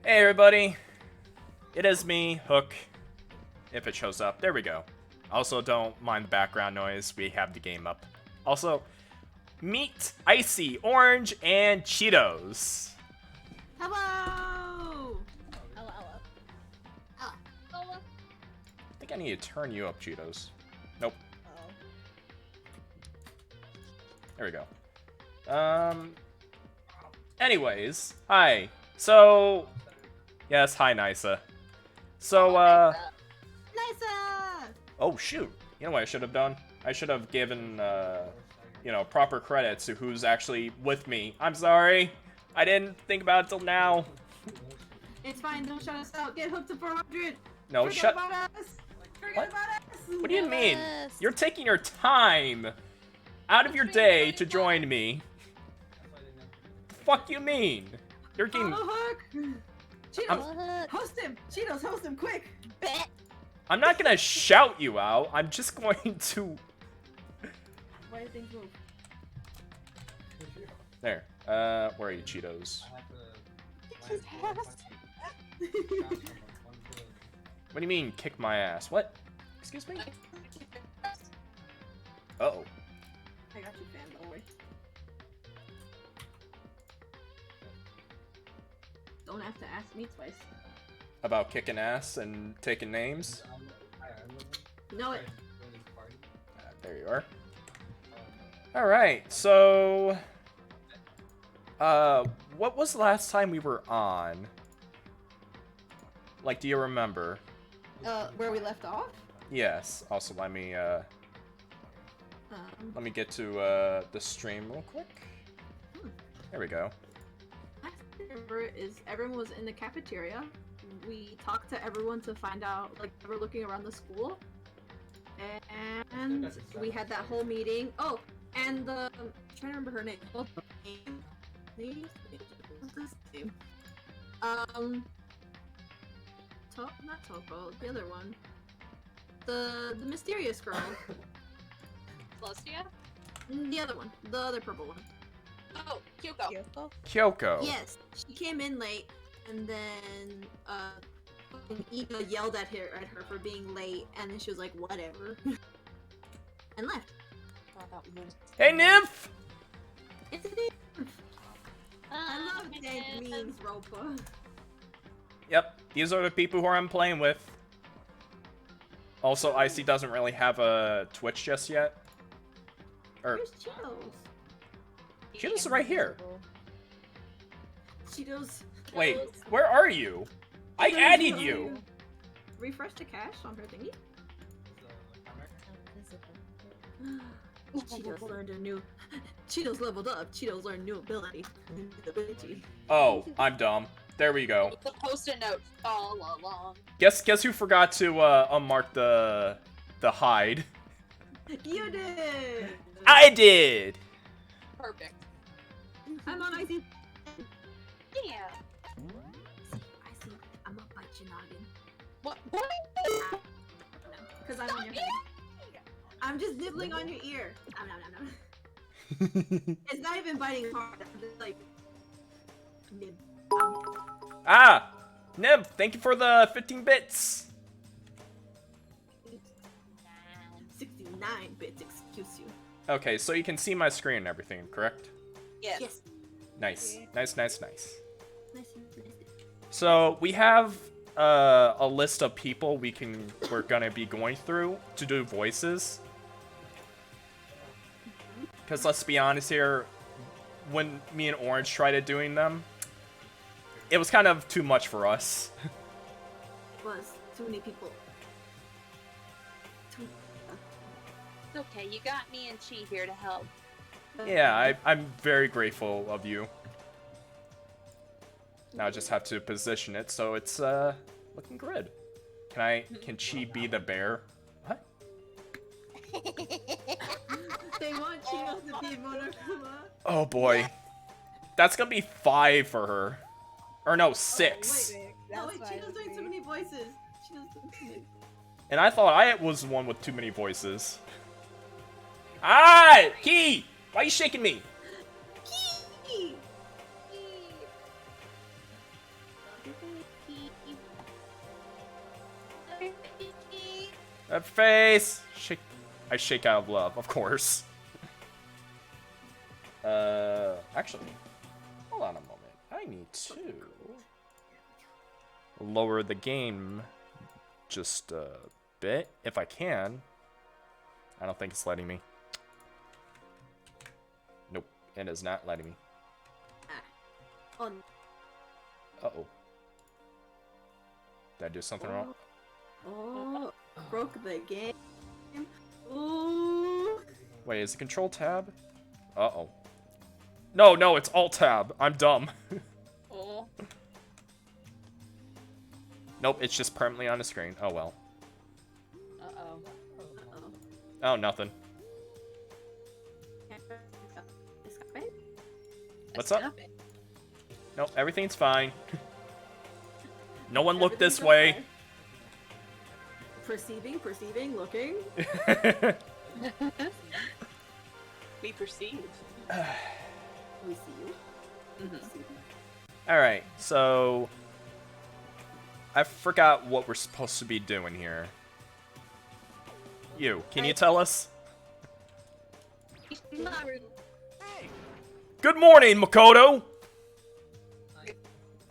Hey everybody, it is me, Hook, if it shows up. There we go. Also, don't mind the background noise, we have the game up. Also, meet Icy, Orange, and Cheetos. Hello! Hello. I think I need to turn you up, Cheetos. Nope. There we go. Anyways, hi. So, yes, hi, Nisa. So, Nisa! Oh, shoot. You know what I should have done? I should have given, you know, proper credits to who's actually with me. I'm sorry. I didn't think about it till now. It's fine, don't shut us out. Get hooked to 400. No, Forget shut... about us. Forget about us. What do you mean? You're taking your time out of your day to join me. The fuck you mean? You're getting... Hook! Cheetos, host him! Cheetos, host him, quick! I'm not gonna shout you out. I'm just going to... Why do things move? There. Where are you, Cheetos? What do you mean, kick my ass? What? Excuse me? Uh-oh. I got you, fam, don't worry. Don't have to ask me twice. About kicking ass and taking names? Know it. There you are. Alright, so... what was the last time we were on? Like, do you remember? Where we left off? Yes. Also, let me get to, the stream real quick. There we go. remember is everyone was in the cafeteria. We talked to everyone to find out, like, they were looking around the school. And we had that whole meeting. Oh, and the... I'm trying to remember her name. What's this name? Not Toko, the other one. The mysterious girl. Celestia? The other one. The other purple one. Oh, Kyoko. Kyoko. Yes, she came in late, and then fucking Ika yelled at her for being late, and then she was like, whatever, and left. Hey, Nymph! It's a nymph. I love dank memes, Ropa. Yep, these are the people who I'm playing with. Also, Icy doesn't really have a Twitch just yet. Where's Cheetos? Cheetos is right here. Cheetos. Wait, where are you? I added you! Refresh the cache on her thingy. Cheetos learned a new... Cheetos leveled up. Cheetos learned new ability. Oh, I'm dumb. There we go. The post-it note all along. Guess who forgot to unmark the hide? You did! I did! Perfect. I'm on Icy. Yeah. Icy, I'm up by your noggin. What? Because I'm on your head. I'm just nibbling on your ear. No. It's not even biting hard. I'm just like... Nib. Ah! Nib, thank you for the 15 bits! 69 bits, excuse you. Okay, so you can see my screen and everything, correct? Yes. Yes. Nice. Nice. Nice. So, we have a list of people we're gonna be going through to do voices. Because let's be honest here, when me and Orange tried doing them, it was kind of too much for us. Was too many people. It's okay, you got me and Chi here to help. Yeah, I'm very grateful of you. Now I just have to position it so it's looking good. Can Chi be the bear? What? They want Cheetos to be Monokuma. Oh boy. That's gonna be 5 for her. Or no, 6. No, wait, Cheetos doing so many voices. Cheetos doing so many. And I thought I was the one with too many voices. Ah! Key! Why are you shaking me? Key! That face! Shake. I shake out of love, of course. Actually, hold on a moment. I need to lower the game just a bit, if I can. I don't think it's letting me. Nope, it is not letting me. Uh-oh. Did I do something wrong? Oh, broke the game. Ooh. Wait, is it Control Tab? Uh-oh. No, it's Alt Tab. I'm dumb. Oh. Nope, it's just permanently on the screen. Oh well. Uh-oh. Oh, nothing. What's up? Nope, everything's fine. No one looked this way. Perceiving, looking. We perceive. We see you. Alright, so... I forgot what we're supposed to be doing here. Can you tell us? Good morning, Makoto!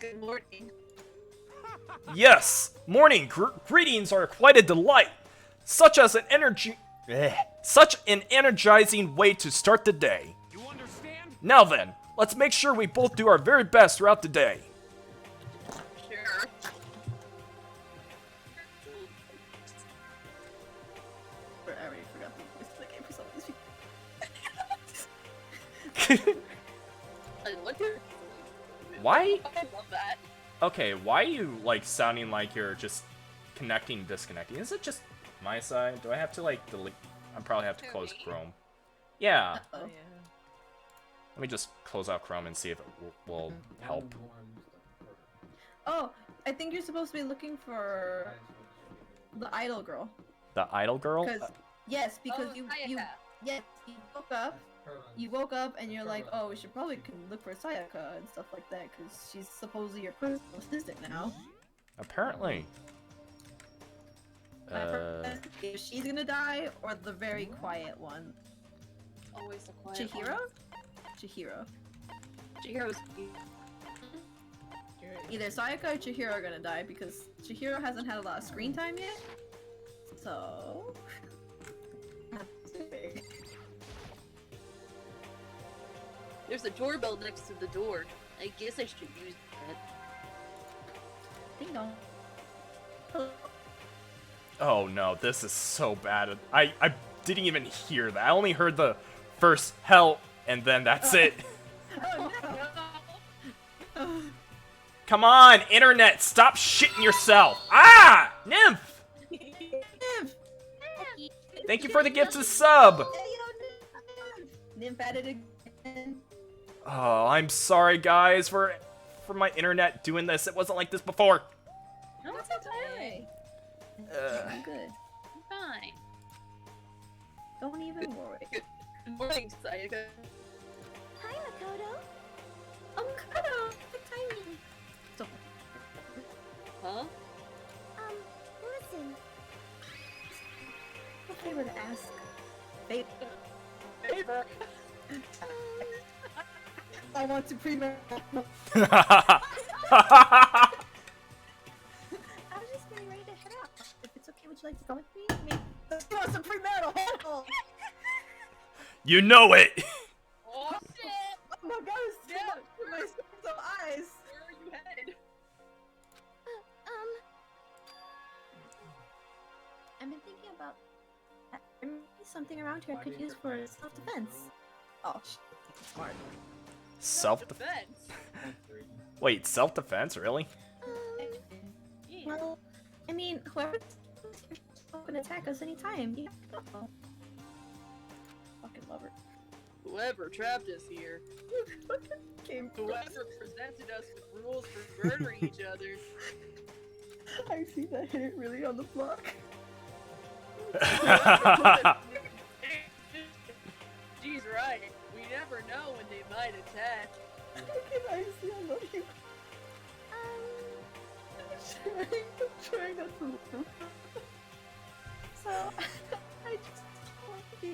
Good morning. Yes, morning greetings are quite a delight. Such an energizing way to start the day. You understand? Now then, let's make sure we both do our very best throughout the day. Sure. I already forgot the voice of the game for some of these people. What do Why? I love that. Okay, why are you, like, sounding like you're just connecting and disconnecting? Is it just my side? Do I have to, like, delete? I probably have to Who, close me? Chrome. Yeah. Oh. Let me just close out Chrome and see if it will help. Oh, I think you're supposed to be looking for the idol girl. The idol girl? Because yes, because Oh, you Sayaka. yes, you woke up and you're like, oh, we should probably look for Sayaka and stuff like that because she's supposedly your personal assistant now. Apparently. If she's gonna die or the very quiet one. Always the quiet Chihiro? one. Chihiro. Chihiro's Either Sayaka or Chihiro are gonna die because Chihiro hasn't had a lot of screen time yet. So. There's a doorbell next to the door. I guess I should use that. Ding dong. Oh no, this is so bad. I didn't even hear that. I only heard the first help and then that's it. Oh no! Come on, internet, stop shitting yourself. Ah! Nymph! Thank you for the gift of sub! Nymph at it again. Oh, I'm sorry guys for my internet doing this. It wasn't like this before. No, it's okay. I'm good. I'm fine. Don't even worry. Good morning, Sayaka. Hi, Makoto. Oh, Makoto! Good timing. So, Huh? Listen. what favor to ask? Favor. Favor. I want to pre-marry. I was just getting ready to head out. If it's okay, would you like to go with me? You want some premarital handle? You know it! Oh shit! Oh my god, it's too Yeah. much for my sense of eyes. Where are you headed? I've been thinking about there might be something around here I could use for self-defense. Oh, smart. Self-defense. Wait, self-defense? Really? Yeah. Well, I mean, whoever can attack us anytime. You know. Fucking love her. Whoever trapped us here. Came Whoever presented us with rules for murdering each other. I see that hit it really on the block. She's right. We never know when they might attack. Okay, I see, I love you. I'm trying not to look. So, I just want to be.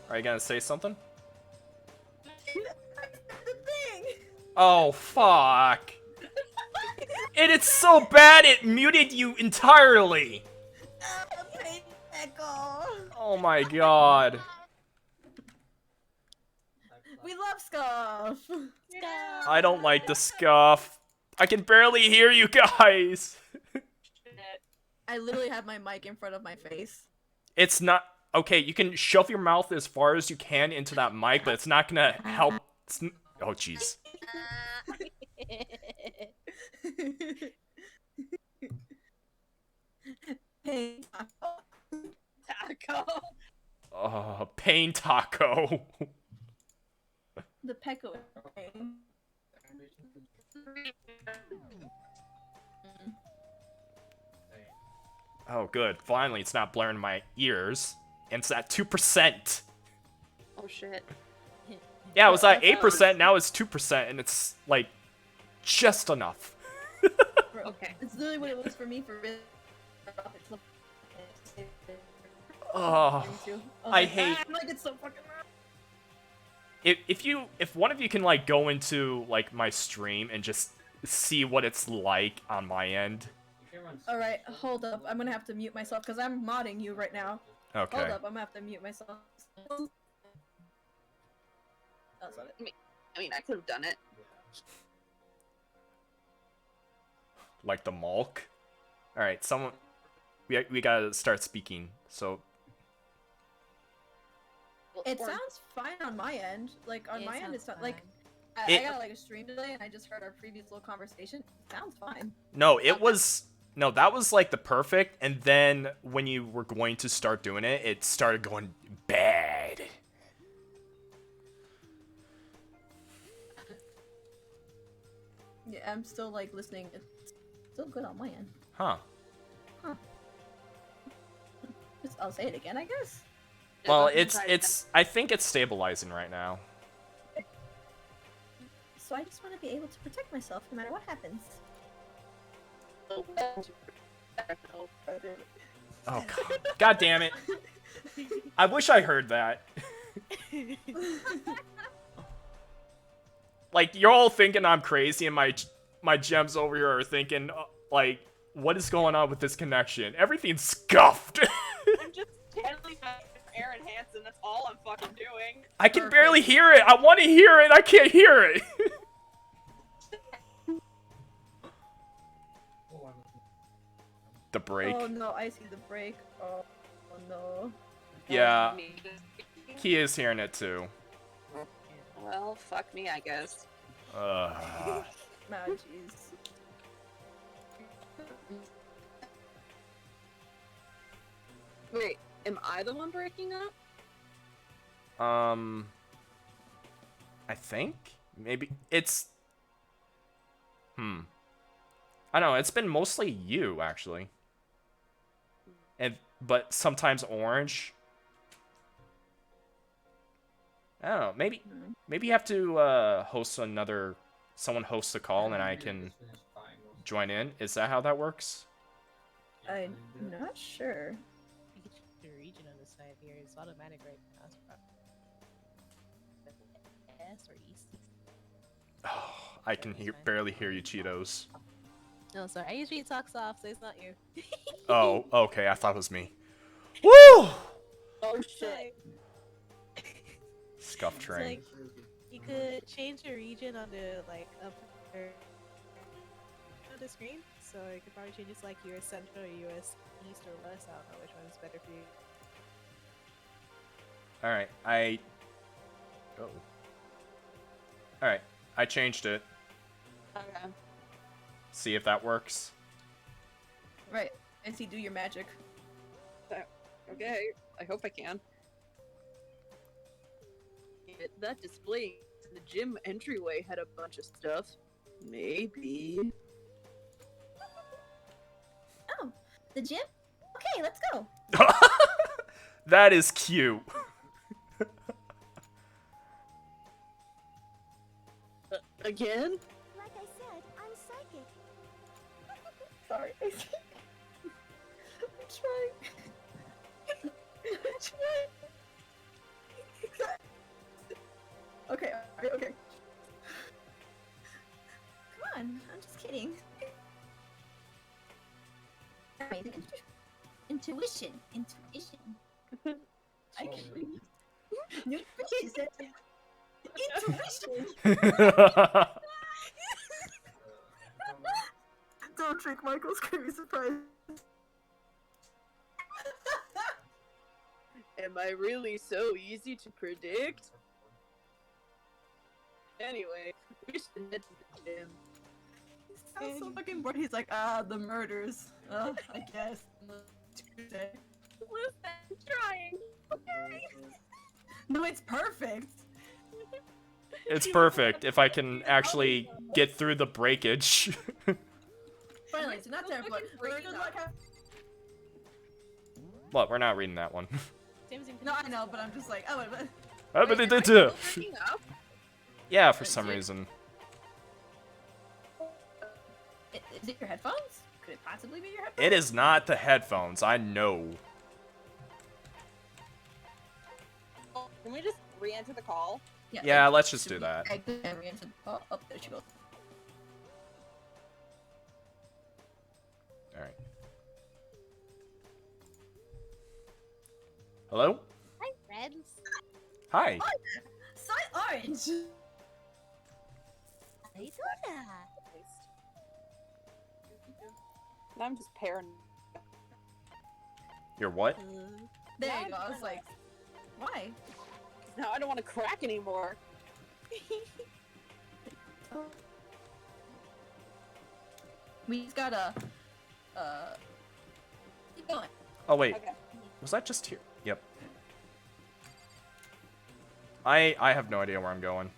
Are you gonna say something? The thing! Oh, fuck. And it's so bad it muted you entirely! Pain echo! Oh my god. We love Scuff! I don't like the scuff. I can barely hear you guys. I literally have my mic in front of my face. It's not... Okay, you can shove your mouth as far as you can into that mic, but it's not gonna help... Oh, jeez. Pain Taco. Oh, pain taco. The Pecco pain. Oh, good. Finally, it's not blaring in my ears. And it's at 2%. Oh shit. Yeah, it was at 8%, now it's 2%, and it's, like, just enough. Okay. It's literally what it was for me for real. Oh, I hate... I'm like, it's so fucking loud. If one of you can, like, go into, like, my stream and just see what it's like on my end. Alright, hold up. I'm gonna have to mute myself because I'm modding you right now. Okay. Hold up, I'm gonna have to mute myself. That's not it. I mean, I could have done it. Like the Malk. Alright, someone... We gotta start speaking, so... Well, It Orange- sounds fine on my end. Like on It my end, it's sounds not like fine. I It- got like a stream delay, and I just heard our previous little conversation. It sounds fine. No, it Okay. was no, that was like the perfect, and then when you were going to start doing it, it started going bad. Yeah, I'm still like listening. It's still good on my end. Huh. I'll say it again, I guess. Well, I'm it's sorry. I think it's stabilizing right now. So I just want to be able to protect myself no matter what happens. Oh, Oh god. God damn it. I wish I heard that. Like you're all thinking I'm crazy and my gems over here are thinking like what is going on with this connection? Everything's scuffed. I'm just channeling my Aaron Hansen. That's all I'm fucking doing. I can barely hear it. I want to hear it. I can't hear it. The break. Oh no, I see the break. Oh no. Yeah, Me. he is hearing it too. Well, fuck me, I guess. Ugh. Nah, jeez. Wait, am I the one breaking up? I think maybe it's. I don't know. It's been mostly you actually, and but sometimes Orange. I don't know. Maybe you have to host another. Someone hosts a call and I can join in. Is that how that works? I'm not sure. You can choose your region on the side here. It's automatic right now. It's probably S or East. Oh, I can barely hear you, Cheetos. No, sorry. I usually talk soft, so it's not you. Oh, okay. I thought it was me. Woo! Oh shit. Scuff It's train. like, you could change your region on the on the screen, so you could probably change it to like US Central or US East or West. I don't know which one is better for you. All right, Oh. All right, I changed it. Okay. See if that works. Right. I see. Do your magic. Okay, I hope I can. That display in the gym entryway had a bunch of stuff. Maybe. Oh, the gym. Okay, let's go. That is cute. Again? Like I said, I'm psychic. Sorry. I'm trying. I'm trying. Okay, okay. Come on, I'm just kidding. Amazing. Intuition. I can read. Nutrition. Intuition. Don't drink Michael's scary surprise. Am I really so easy to predict? Anyway, we should head to the gym. He sounds so fucking bored. He's like, the murders. I guess. Tuesday. Listen, trying. Okay. No, it's perfect. It's perfect if I can actually get through the breakage. Finally, it's not terrible. What? We're not reading that one. No, I know, but I'm just like, oh, wait, what? But Wait, it am I did still too. breaking up? Yeah, for some reason. Is it your headphones? Could it possibly be your headphones? It is not the headphones. I know. Can we just re-enter the call? Yeah, let's just do that. Oh, there she goes. All right. Hello? Hi, friends. Hi. Soy orange. How you doing? I'm just paranoid. You're what? There you go. I was like, why? now I don't want to crack anymore. We just gotta, keep going. Oh wait, Okay. was that just here? Yep. I have no idea where I'm going.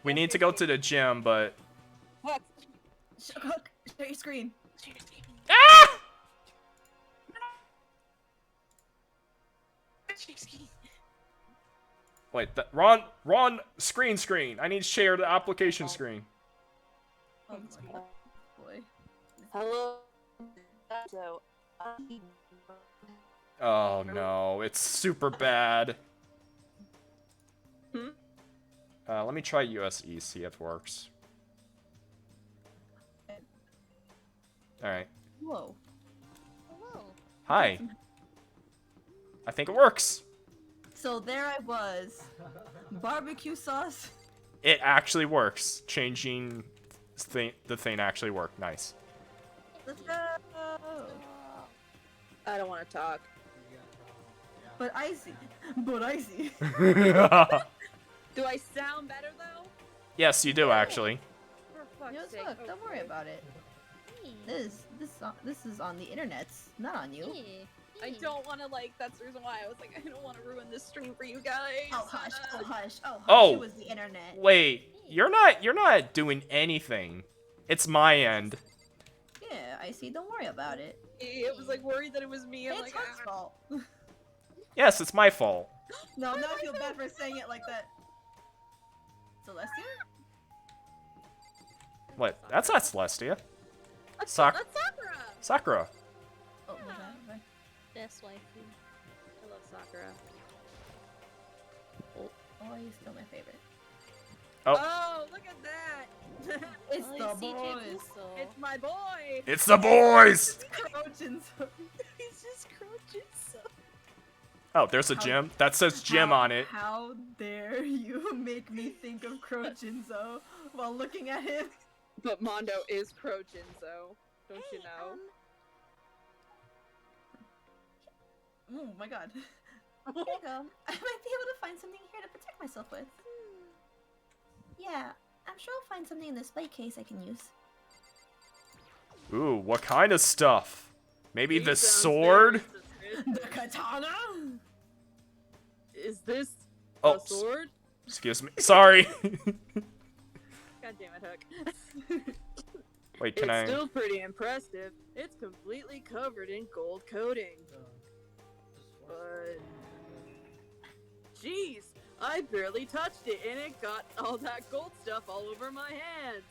We need to go to the gym, but What? Share your screen. ah! Wait, wrong screen. I need to share the application screen. Oh my boy. Hello. So, Oh no, it's super bad. Hmm? Let me try USE, see if it works. Alright. Whoa. Hello. Hi. I think it works. So there I was. Barbecue sauce. It actually works. Changing the thing actually worked. Nice. Let's go. I don't want to talk. But icy. But icy. Do I sound better though? Yes, you do actually. For fuck's Yo, sake. look, don't worry about it. This is on the internets, not on you. I don't want to like. That's the reason why I was like, I don't want to ruin this stream for you guys. Oh hush, oh hush, oh hush. Oh. It was the internet. Wait, you're not doing anything. It's my end. Yeah, icy. Don't worry about it. It was like worried that it was me. I'm It's like, Huck's fault. Yes, it's my fault. No, now I feel bad for saying it like that. Celestia? What? That's not Celestia. That's Sakura. Sakura. Oh, my bad. Best waifu. I love Sakura. Oh, he's still my favorite. Oh, look at that! It's Oh, the CJ boys. Kuso. It's my boy. It's the boys. Trojans. He's just crouching so. Oh, there's a gym. That says gym on it. How dare you make me think of Crochinzo while looking at him? But Mondo is Crochinzo. Don't you know? Oh my god. Here you go. I might be able to find something here to protect myself with. Yeah, I'm sure I'll find something in the display case I can use. Ooh, what kind of stuff? Maybe He the sounds sword? very The suspicious. katana? Is this Oh, a sword? excuse me. Sorry. God damn it, Hook. Wait, can It's I? still pretty impressive. It's completely covered in gold coating. But... Jeez, I barely touched it and it got all that gold stuff all over my hands.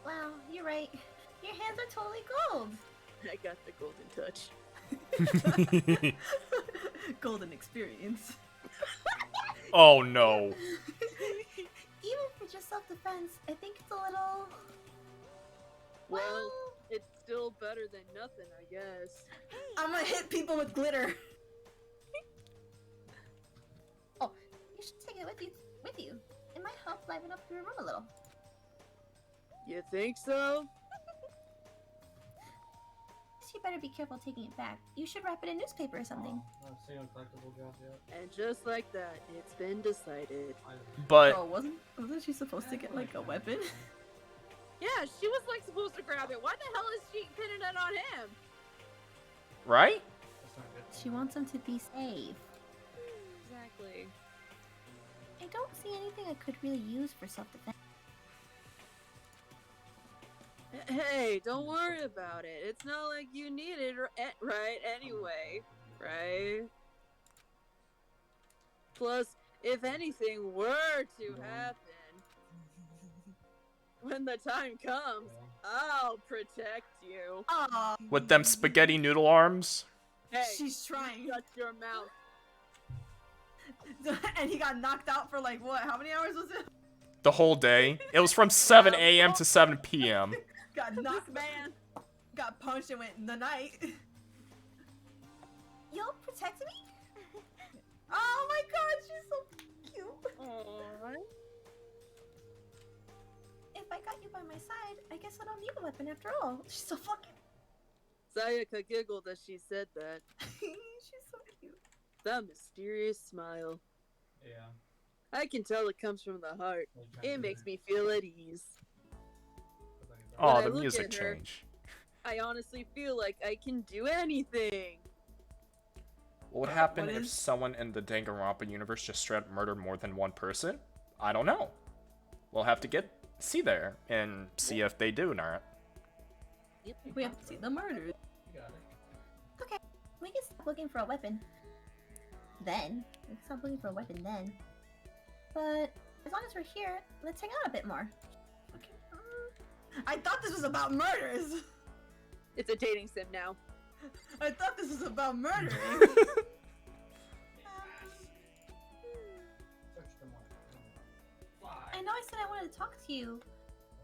Wow, you're right. Your hands are totally gold. I got the golden touch. Golden experience. Oh no. Even for just self-defense, I think it's a little... Well, it's still better than nothing, I guess. I'm gonna hit people with glitter. Oh, you should take it with you. It might help liven up your room a little. You think so? You better be careful taking it back. You should wrap it in newspaper or something. And just like that, it's been decided. But Oh, wasn't she supposed to get like a weapon? Yeah, she was like supposed to grab it. Why the hell is she pinning it on him? right? She wants him to be safe. Exactly. I don't see anything I could really use for self-defense. Hey, don't worry about it. It's not like you need it right anyway, right? Plus, if anything were to happen, when the time comes, I'll protect you. Aw, With them spaghetti noodle arms? Hey, she's trying. shut your mouth. And he got knocked out for like what? How many hours was it? The whole day. It was from 7 a.m. to 7 p.m. Got This knocked, man. got punched and went in the night. You'll protect me? Oh my god, she's so cute. Aww. If I got you by my side, I guess I don't need a weapon after all. She's so fucking... Sayaka giggled as she said that. she's so cute. That mysterious smile. Yeah. I can tell it comes from the heart. It makes me feel at ease. Oh, When I the look music at her- change. I honestly feel like I can do anything. What would happen what if is- someone in the Danganronpa universe just straight up murdered more than one person? I don't know. We'll have to see there and see if they do or not. We have to see the murders. You got it. Okay, we can stop looking for a weapon. Then. We can stop looking for a weapon then. But as long as we're here, let's hang out a bit more. I thought this was about murders. It's a dating sim now. I thought this was about murdering. I know I said I wanted to talk to you,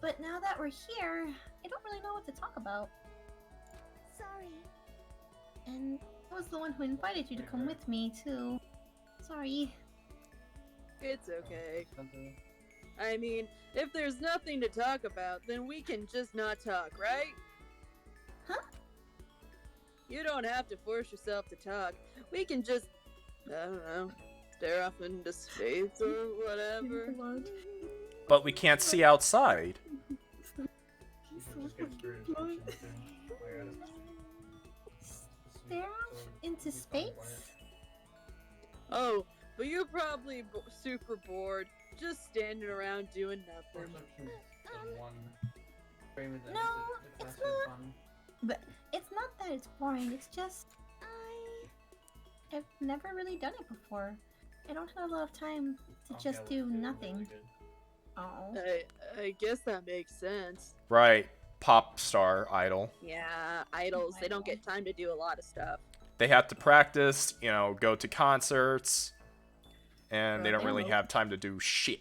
but now that we're here, I don't really know what to talk about. Sorry. And I was the one who invited you to come with me, too. Sorry. It's okay. I mean, if there's nothing to talk about, then we can just not talk, right? Huh? You don't have to force yourself to talk. We can just, I don't know, stare off into space or whatever. But we can't see outside. Stare off into space? Oh, but you're probably super bored, just standing around doing nothing. No, it's not. But it's not that it's boring, it's just I've never really done it before. I don't have a lot of time to just do nothing. Oh. I guess that makes sense. Right. Pop star idol. Yeah, idols, they don't get time to do a lot of stuff. They have to practice, go to concerts, and they don't really have time to do shit.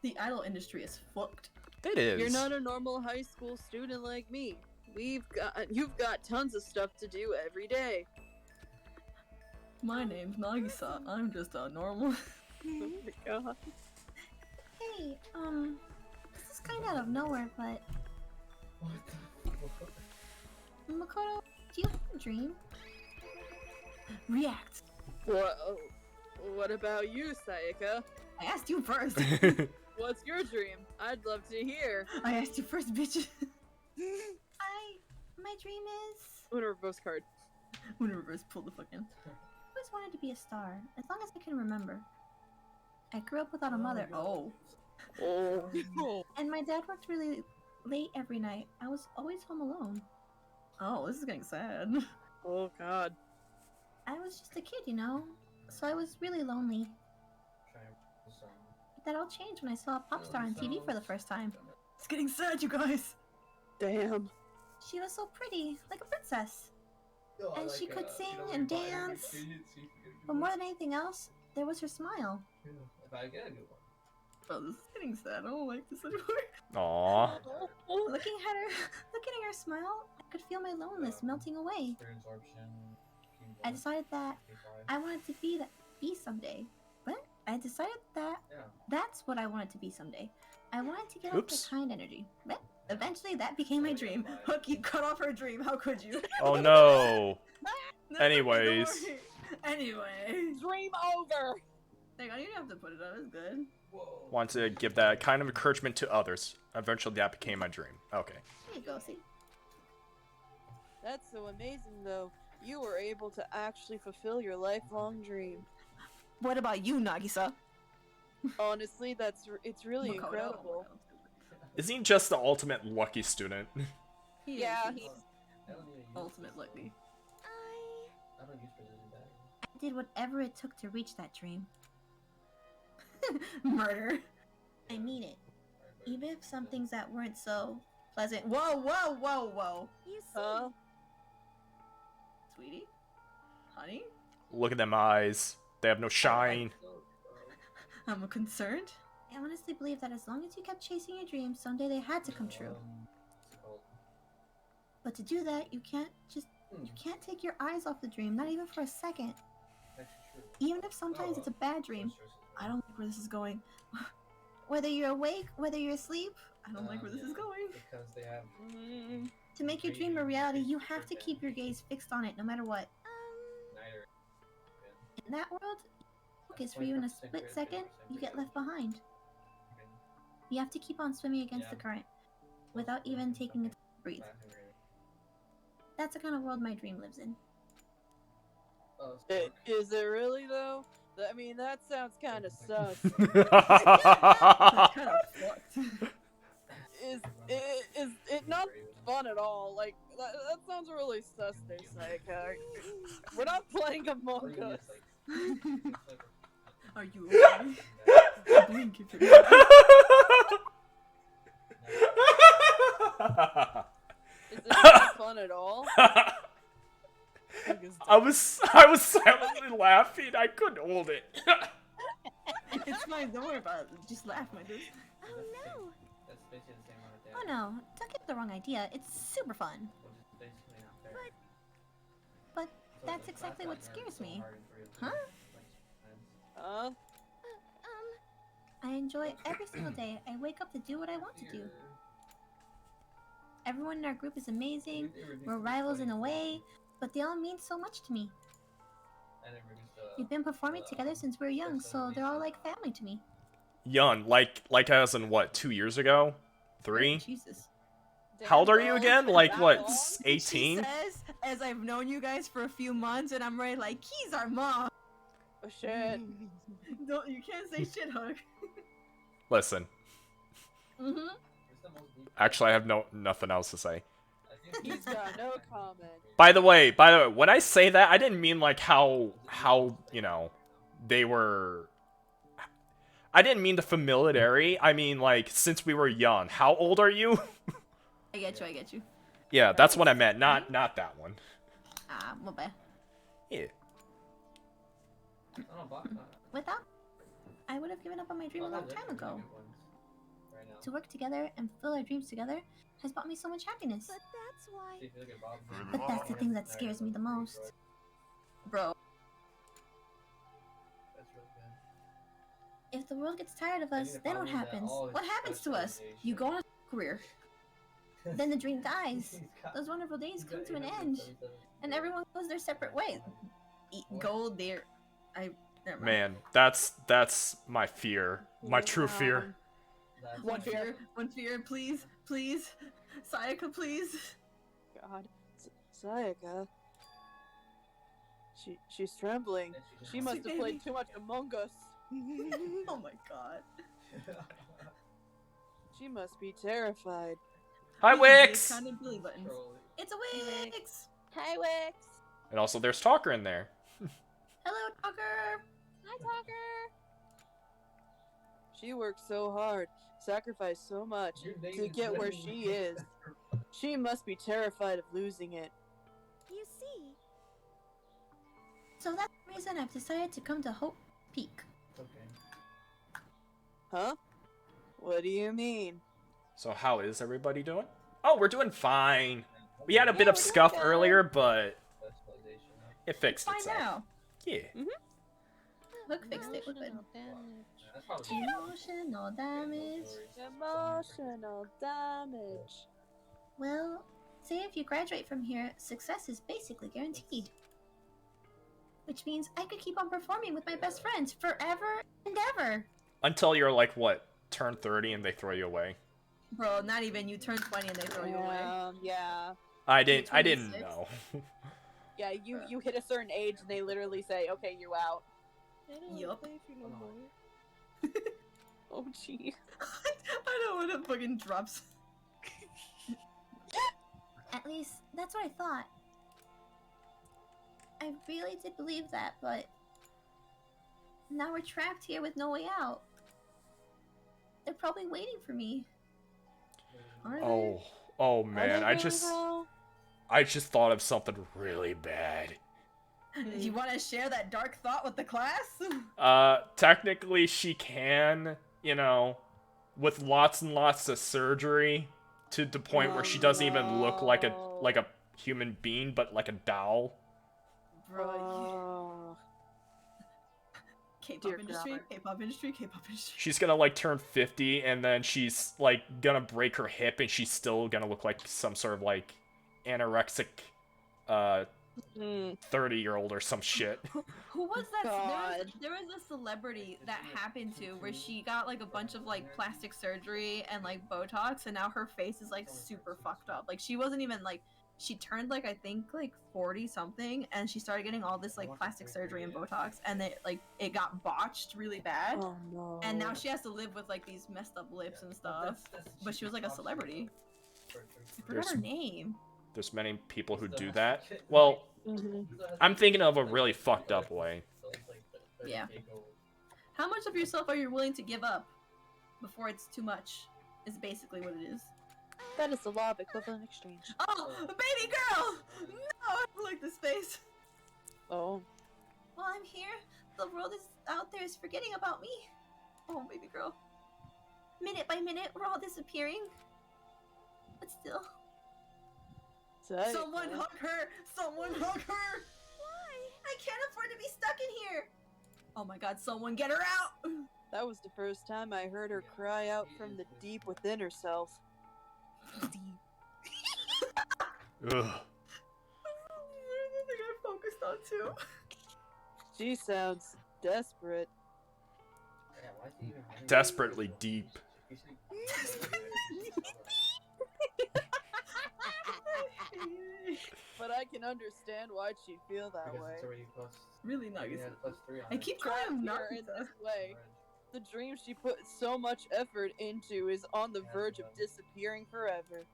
The idol industry is fucked. It is. You're not a normal high school student like me. You've got tons of stuff to do every day. My name's Nagisa. I'm just a normal. Oh my god. Hey, this is kind of out of nowhere, but Makoto, do you have a dream? React. What about you, Sayaka? I asked you first. What's your dream? I'd love to hear. I asked you first, bitch. My dream is Uno reverse card. When reverse pull the fucking. I always wanted to be a star, as long as I can remember. I grew up without a mother. Oh. Oh. And my dad worked really late every night. I was always home alone. Oh, this is getting sad. Oh god. I was just a kid, so I was really lonely. But that all changed when I saw a pop star on TV for the first time. It's getting sad, you guys. Damn. She was so pretty, like a princess. And she could sing and dance. But more than anything else, there was her smile. Oh, this is getting sad. I don't like this anymore. Aww. Looking at her smile, I could feel my loneliness melting away. I decided that I wanted to be someday. What? I decided that that's what I wanted to be someday. I wanted to get off the kind energy. But eventually that became my dream. Hook, you cut off her dream. How could you? Oh no. No, Anyways. don't worry. Anyway. Dream over. Hang on, you don't have to put it up. It's good. Want to give that kind of encouragement to others. Eventually that became my dream. Okay. There you go, see? That's so amazing, though. You were able to actually fulfill your lifelong dream. What about you, Nagisa? Honestly, it's really Makoto. incredible. Isn't he just the ultimate lucky student? He Yeah, is. he's Ultimate lucky. I did whatever it took to reach that dream. Murder. I mean it. Even if some things that weren't so pleasant. Whoa, whoa, whoa, whoa. You see, huh? Sweetie? Honey? Look at them eyes. They have no shine. I'm concerned. I honestly believe that as long as you kept chasing your dreams, someday they had to come true. But to do that, you can't take your eyes off the dream, not even for a second. Even if sometimes it's a bad dream. I don't like where this is going. Whether you're awake, whether you're asleep, I don't like where this is going. Because they have. To make your dream a reality, you have to keep your gaze fixed on it, no matter what. In that world, focus for you in a split second, you get left behind. You have to keep on swimming against the current, without even taking a time to breathe. That's the kind of world my dream lives in. Is it really though? I mean, that sounds kind of sus. That's kind of fucked. Is it not fun at all? Like that sounds really sus. There, Sayaka. We're not playing Among Us. Are you okay? Blink if you're Is it not fun at all? I was silently laughing. I couldn't hold it. It's fine, don't worry about it. Just laugh, my dude. Oh no! Oh no, don't get the wrong idea. It's super fun. But that's exactly what scares me. Huh? I enjoy every single day. I wake up to do what I want to do. Everyone in our group is amazing. We're rivals in a way, but they all mean so much to me. We've been performing together since we were young, so they're all like family to me. Young, like as in what, 2 years ago? 3? Jesus. How old are you again? Like what, She 18? says, as I've known you guys for a few months, and I'm ready like, he's our mom. Oh shit. Don't, you can't say shit, Hug. Listen, Mm-hmm. actually I have nothing else to say. He's got no comment. By the way, when I say that, I didn't mean like how you know, they were. I didn't mean the familiarity. I mean like since we were young. How old are you? I get you. Yeah, that's what I meant. Not that one. Ah, my bad. Yeah. Without, I would have given up on my dream a long time ago. To work together and fulfill our dreams together has brought me so much happiness. But that's why. But that's the thing that scares me the most. Bro. If the world gets tired of us, then what happens? What happens to us? You go on a career. Then the dream dies. Those wonderful days come to an end, and everyone goes their separate ways. Eat gold there. Never mind. Man, that's my fear. My true fear. One fear, please. Sayaka, please. God, Sayaka. She's trembling. She must have played too much Among Us. Oh my god. She must be terrified. Hi, Wix! Accountability buttons. It's a Wix! Hi, Wix. And also, there's Talker in there. Hello, Talker! Hi, Talker. She worked so hard, sacrificed so much to get where she is. She must be terrified of losing it. You see. So that's the reason I've decided to come to Hope Peak. Huh? What do you mean? So how is everybody doing? Oh, we're doing fine. We had a bit of scuff earlier, but it fixed Fine itself. now. Yeah. Hook fixed it with it. Emotional damage. Emotional damage. Well, say if you graduate from here, success is basically guaranteed. Which means I could keep on performing with my best friends forever and ever. Until you're like, what, turn 30 and they throw you away. Bro, not even. You turn 20 and they throw you away. Yeah. I didn't 26? know. Yeah, you hit a certain age and they literally say, okay, you out. Yup. Oh, gee. I don't want to fucking drops. At least, that's what I thought. I really did believe that, but now we're trapped here with no way out. They're probably waiting for me. Are they? Oh man, I just thought of something really bad. Do you want to share that dark thought with the class? Technically she can, you know, with lots and lots of surgery to the point where she doesn't even look like a human being, but like a doll. Bro, K-pop industry. She's gonna like turn 50 and then she's like gonna break her hip and she's still gonna look like some sort of like anorexic, Mm. 30-year-old or some shit. Who was that? God. There was a celebrity that happened to where she got like a bunch of like plastic surgery and like Botox, and now her face is like super fucked up. Like she wasn't even like she turned like I think like 40 something, and she started getting all this like plastic surgery and Botox, and it got botched really bad, Oh no. and now she has to live with like these messed up lips and stuff. But she was like a celebrity. I forgot her name. There's many people who do that. Well, Mhm. I'm thinking of a really fucked up way. Yeah. How much of yourself are you willing to give up before it's too much? Is basically what it is. That is the law of equivalent exchange. Oh, baby girl! No, I don't like this face. Oh. While I'm here, the world is out there is forgetting about me. Oh, baby girl. Minute by minute, we're all disappearing. But still. Someone hug her! Someone hug her! Why? I can't afford to be stuck in here! Oh my god, someone get her out! That was the first time I heard her cry out from the deep within herself. Ugh. There's something I focused on too. She sounds desperate. Desperately deep. But I can understand why she'd feel that way. Really nice. I keep calling him Trapped here in Naruto. this way, the dream she put so much effort into is on the verge of disappearing forever.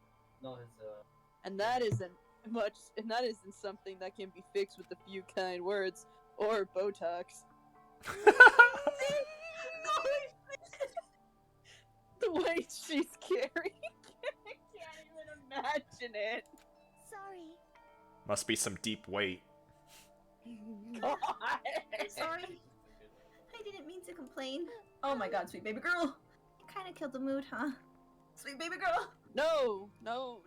And that isn't something that can be fixed with a few kind words or Botox. The way she's carrying it, I can't even imagine it. Sorry. Must be some deep weight. God. Sorry. I didn't mean to complain. Oh my god, sweet baby girl. It kinda killed the mood, huh? Sweet baby girl. No,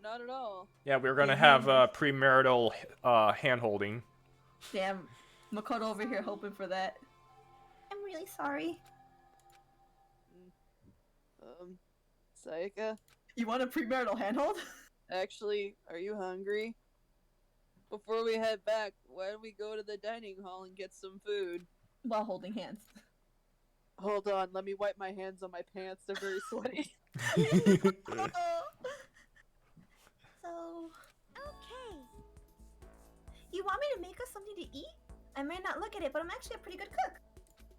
not at all. Yeah, we were gonna have premarital hand-holding. Damn, Makoto over here hoping for that. I'm really sorry. Sayaka, You want a premarital handhold? actually, are you hungry? Before we head back, why don't we go to the dining hall and get some food? While holding hands. Hold on, let me wipe my hands on my pants, they're very sweaty. So, okay. You want me to make us something to eat? I might not look at it, but I'm actually a pretty good cook.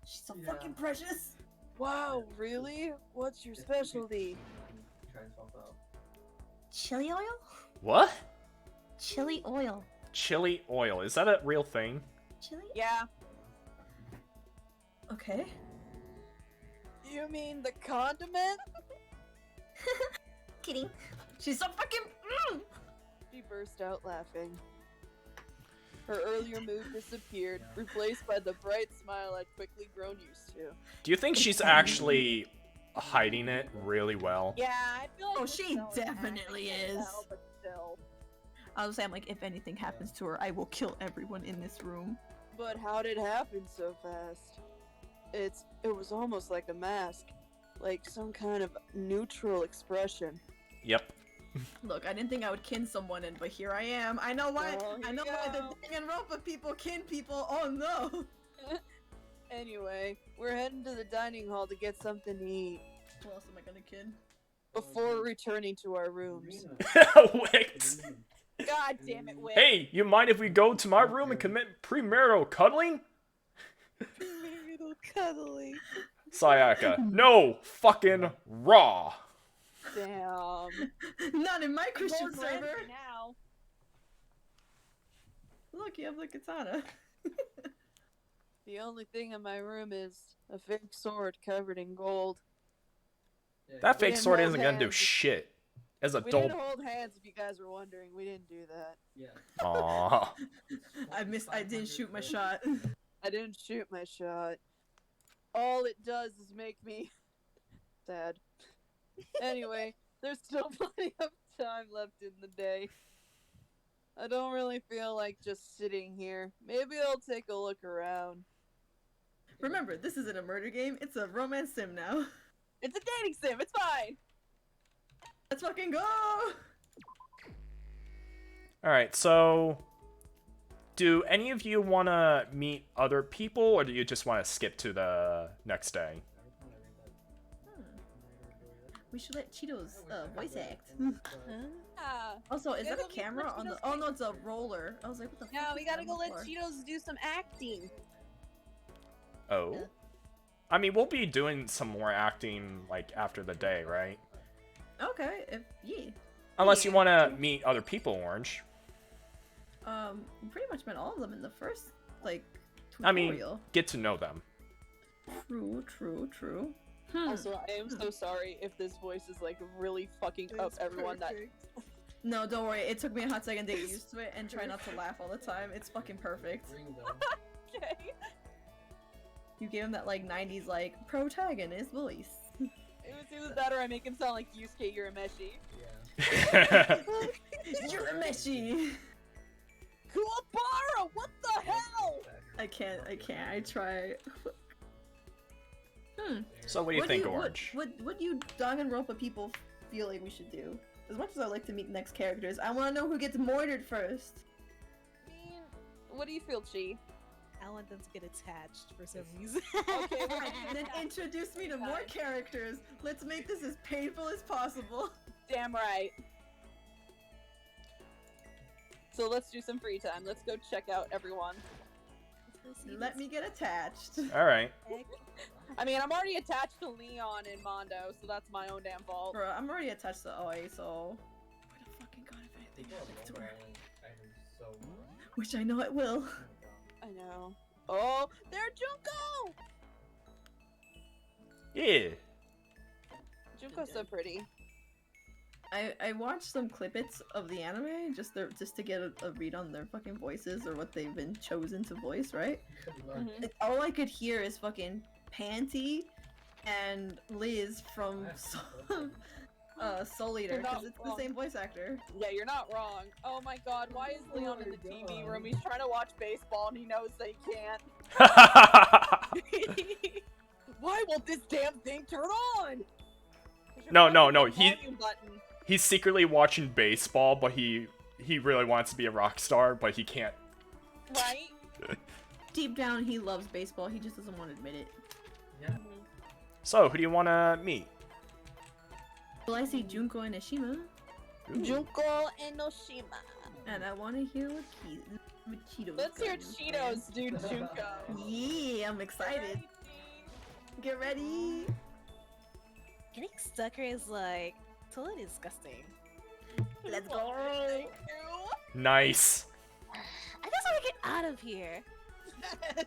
She's so fucking precious. Wow, really? What's your specialty? Chili oil? What? Chili oil. Chili oil. Is that a real thing? Chili? Yeah. Okay. You mean the condiment? Kidding. She's so fucking. She burst out laughing. Her earlier mood disappeared, replaced by the bright smile I'd quickly grown used to. Do you think she's actually hiding it really well? Yeah, I feel like Oh, this she cell definitely acting is. well, but still. I was saying, like, if anything happens to her, I will kill everyone in this room. But how did it happen so fast? It was almost like a mask, like some kind of neutral expression. Yep. Look, I didn't think I would kin someone, but here I am. I know why. Oh, I know why the Danganronpa people kin people. Oh no. Anyway, we're heading to the dining hall to get something to eat Who else am I gonna kin? before returning to our rooms. Wait. God damn it, Wick! Hey, you mind if we go to my room and commit premarital cuddling? Premarital cuddling. Sayaka, no fucking raw. Damn. Not in my Christian Lord server. Randy now. Look, you have the katana. The only thing in my room is a fake sword covered in gold. That fake didn't sword hold isn't gonna do hands. shit. As a We dull. didn't hold hands if you guys were wondering. We didn't do that. Aww. I didn't shoot my shot. I didn't shoot my shot. All it does is make me sad. Anyway, there's still plenty of time left in the day. I don't really feel like just sitting here. Maybe I'll take a look around. Remember, this isn't a murder game. It's a romance sim now. It's a dating sim. It's fine. Let's fucking go! Alright, so do any of you want to meet other people, or do you just want to skip to the next day? We should let Cheetos voice act. Ah. Also, is Yeah, that a let me- camera let on the? Cheetos Oh no, it's a roller. I was like, what the fuck? No, is we that gotta on go the let floor? Cheetos do some acting. Oh? I mean, we'll be doing some more acting, like, after the day, right? Okay, yeah. Unless you want to meet other people, Orange. We pretty much met all of them in the first, like, I mean, tutorial. get to know them. True. Also, I am so sorry if this voice is like really fucking up It's everyone that. perfect. No, don't worry. It took me a hot second to get used to it and try not to laugh all the time. It's fucking perfect. Okay. You gave him that, like, 90s, like, protagonist voice. It was either that or I make him sound like Yusuke Urameshi. You're a meshy! Kuwabara, what the hell? I can't. I try. So what do you think, Orange? What do you Danganronpa people feel like we should do? As much as I like to meet next characters, I want to know who gets murdered first. I mean, what do you feel, Chi? I want them to get attached for some reason. Okay, well, Then introduce me to more characters. Let's make this as painful as possible. damn right. So let's do some free time. Let's go check out everyone. Let me get attached. Alright. I mean, I'm already attached to Leon and Mondo, so that's my own damn fault. Bro, I'm already attached to Oi, so... Where the fucking god, if anything happens to her. Which I know it will. I know. Oh, there, Junko! Yeah. Junko's so pretty. I watched some clippets of the anime just to get a read on their fucking voices or what they've been chosen to voice, right? Mhm. All I could hear is fucking Panty and Liz from Soul Eater, because it's the same voice actor. Yeah, you're not wrong. Oh my god, why is Leon in the TV room? He's trying to watch baseball and he knows that he can't. Why won't this damn thing turn on? No, You're no, pressing the he- volume button. He's secretly watching baseball, but he really wants to be a rock star, but he can't. Right? Deep down, he loves baseball, he just doesn't want to admit it. So, who do you want to meet? Well, I see Junko and Ashima, Junko Enoshima. and I want to hear what Cheetos. Let's hear got in his Cheetos, dude, Junko. plan. Yeah, I'm excited. Get ready. Getting stuck here is like totally disgusting. Let's go. Thank Nice. I just want to get out of here. you.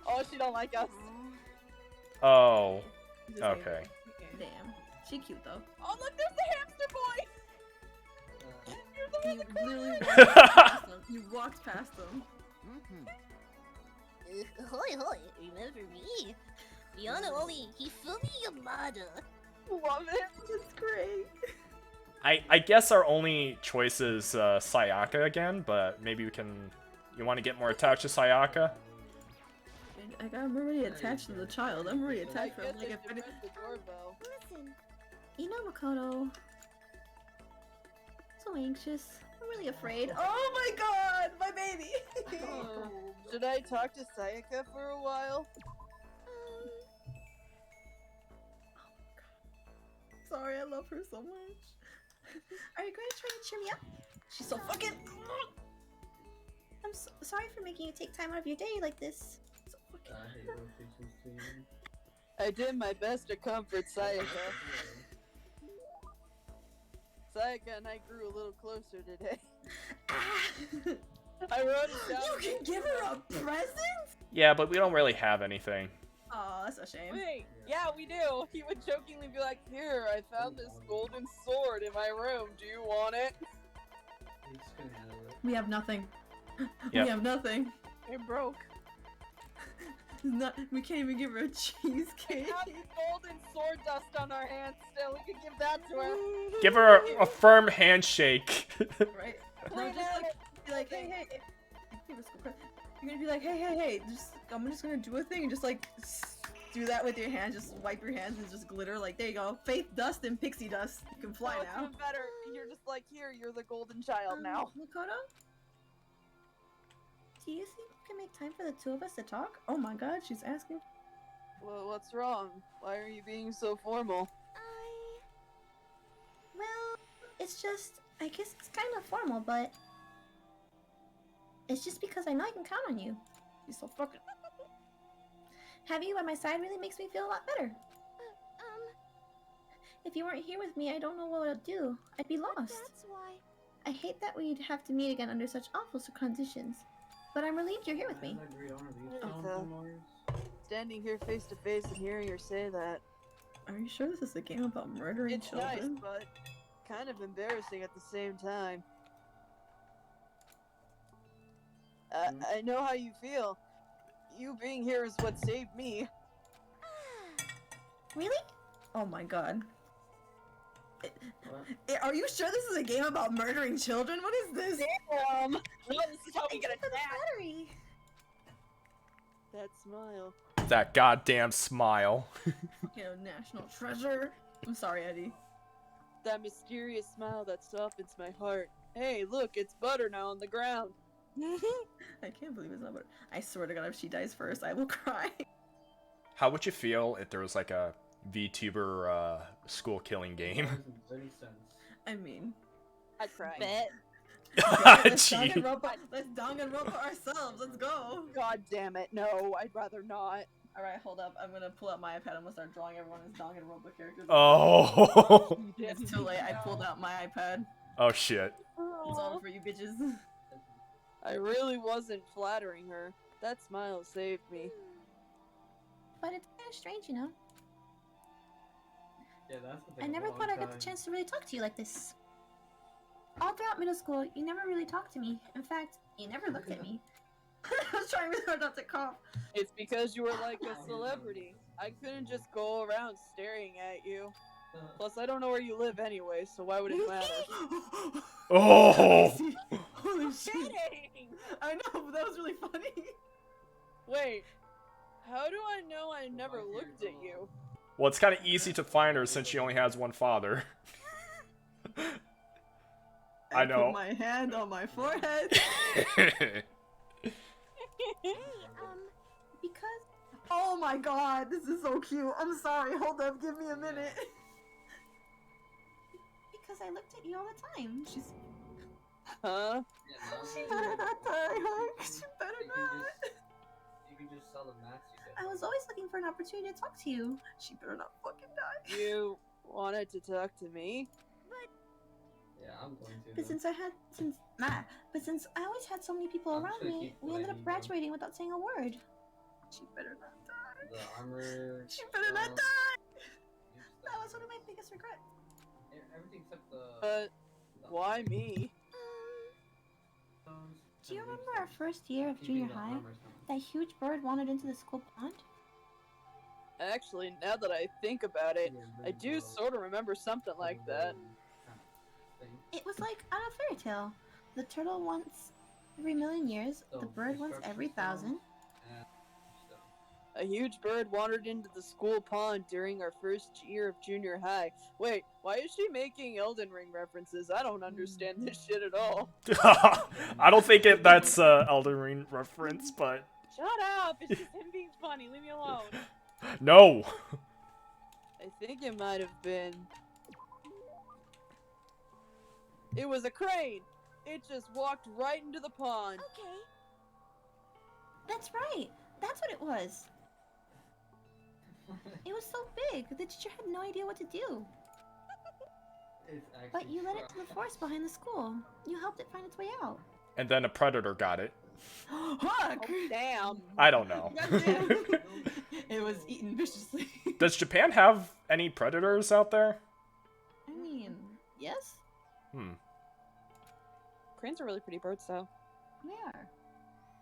Oh, she don't like us. Oh, Just okay. Damn. She cute though. Oh, look, there's the hamster boy. You're the one You in the literally corner. walked past them. You walked past them. Hoi hoi, remember me? Fiona Oli, Hifumi Yamada. Love it. It's great. I guess our only choice is Sayaka again, but maybe we can... You want to get more attached to Sayaka? I'm already attached to the child. I'm already I attached to guess him. I Like, should press the doorbell. Listen, you know, Makoto. So anxious. I'm really afraid. oh my god, my baby. Should I talk to Sayaka for a while? Sorry, I love her so much. Are you going to try to cheer me up? She's so fucking. I'm sorry for making you take time out of your day like this. So fucking. I did my best to comfort Sayaka. Sayaka and I grew a little closer today. I wrote it down. You can give her a present? Yeah, but we don't really have anything. Oh, that's a shame. Wait, yeah, we do. He would jokingly be like, "Here, I found this golden sword in my room. Do you want it?" We have nothing. Yep. We have nothing. You're broke. We can't even give her a cheesecake. We have the golden sword dust on our hands still. We could give that to her. Give her a firm handshake. Right? No, just like, be like, hey. Give us a- You're gonna be like, hey. I'm just gonna do a thing and just like do that with your hands. Just wipe your hands and just glitter. Like, there you go. Faith dust and pixie dust. You can fly Oh, it's now. even better. you're just like, here, you're the golden child now. Makoto? Do you think we can make time for the two of us to talk? Oh my god, she's asking. Well, what's wrong? Why are you being so formal? Well, it's just, I guess it's kind of formal, but it's just because I know I can count on you. You're so fucking. Having you by my side really makes me feel a lot better. If you weren't here with me, I don't know what I'd do. I'd be lost. That's why. I hate that we'd have to meet again under such awful conditions. But I'm relieved you're here with me. Standing here face to face and hearing her say that. Are you sure this is a game about murdering It's children? nice, but kind of embarrassing at the same time. I know how you feel. You being here is what saved me. Really? Oh my god. Are you sure this is a game about murdering children? What is this? Damn! Well, this is how we get For the attacked. flattery. That smile. That goddamn smile. You know, national treasure. I'm sorry, Eddie. That mysterious smile that softens my heart. Hey, look, it's butter now on the ground. I can't believe it's not butter. I swear to god, if she dies first, I will cry. How would you feel if there was like a VTuber school killing game? 30 cents. I mean, I'd cry. Bet. let's Gee. Danganronpa ourselves. Let's go. God damn it, no, I'd rather not. All right, hold up. I'm gonna pull out my iPad. I'm gonna start drawing everyone as Danganronpa characters. Oh. It's too late. I pulled out my iPad. Oh shit. It's all for you bitches. I really wasn't flattering her. That smile saved me. But it's kind of strange, you know? Yeah, that's the thing. I never about thought I'd get time. the chance to really talk to you like this. All throughout middle school, you never really talked to me. In fact, you never looked at me. I was trying really hard not to cough. It's because you were like a celebrity. I couldn't just go around staring at you. Plus, I don't know where you live anyway, so why would it matter? Oh. Holy shit! I know, but that was really funny. Wait, how do I know I never looked at you? Well, it's kind of easy to find her since she only has one father. I know. Put my hand on my forehead. Because Oh my god, this is so cute. I'm sorry. Hold up, give me a minute. I looked at you all the time. She's. Huh? She better not die, huh? She better not. You can just sell the max you get. I was always looking for an opportunity to talk to you. She better not fucking die. You wanted to talk to me? Yeah, I'm going to. But since I always had so many people I'm around just gonna me, keep we ended up playing, graduating without saying a word. She better not die. The armor. She better not stuff, die. That was one of my biggest regrets. Everything except the. But why me? Do you remember our first year of junior high? That huge bird wandered into the school pond? Actually, now that I think about it, I do sort of remember something like that. It was like on a fairy tale. The turtle once every million years, the bird once every 1,000. A huge bird wandered into the school pond during our first year of junior high. Wait, why is she making Elden Ring references? I don't understand this shit at all. I don't think that's Elden Ring reference, but Shut up! It's just him being funny. Leave me alone. no. I think it might have been. It was a crane! It just walked right into the pond. Okay. That's right. That's what it was. It was so big, the teacher had no idea what to do. But you led it to the forest behind the school. You helped it find its way out. And then a predator got it. Fuck! Oh, damn. I don't know. Goddamn. It was eaten viciously. Does Japan have any predators out there? I mean, yes? Cranes are really pretty birds, though. They are.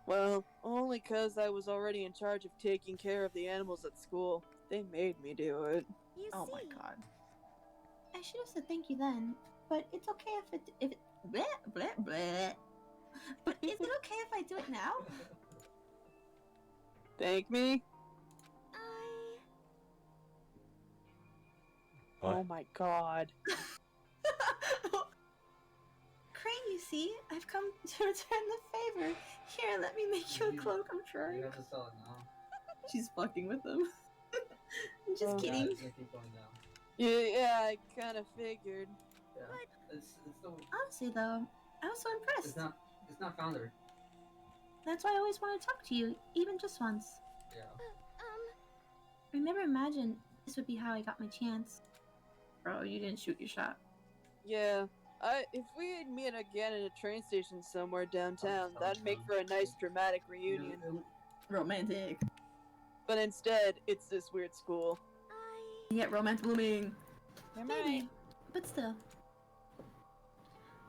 Well, only 'cause I was already in charge of taking care of the animals at school. They made me do it. You Oh see, my god. I should have said thank you then, but it's okay if it bleh, bleh, bleh. But is it okay if I do it now? Thank me? What? Oh my god. you see? I've come to return the favor. Here, let me make you a cloak, I'm You trying. have to sell it now. She's fucking with him. I'm just Oh. Yeah, kidding. it's gonna keep going down. Yeah, I kind of figured. Yeah. It's still. Honestly, though, I was so impressed. It's not founder. That's why I always wanted to talk to you, even just once. Yeah. I never imagined this would be how I got my chance. Bro, you didn't shoot your shot. Yeah. If we'd meet again in a train station somewhere downtown, that'd make for a nice dramatic reunion. Romantic. But instead, it's this weird school. Yet romance blooming. Am Maybe, but still.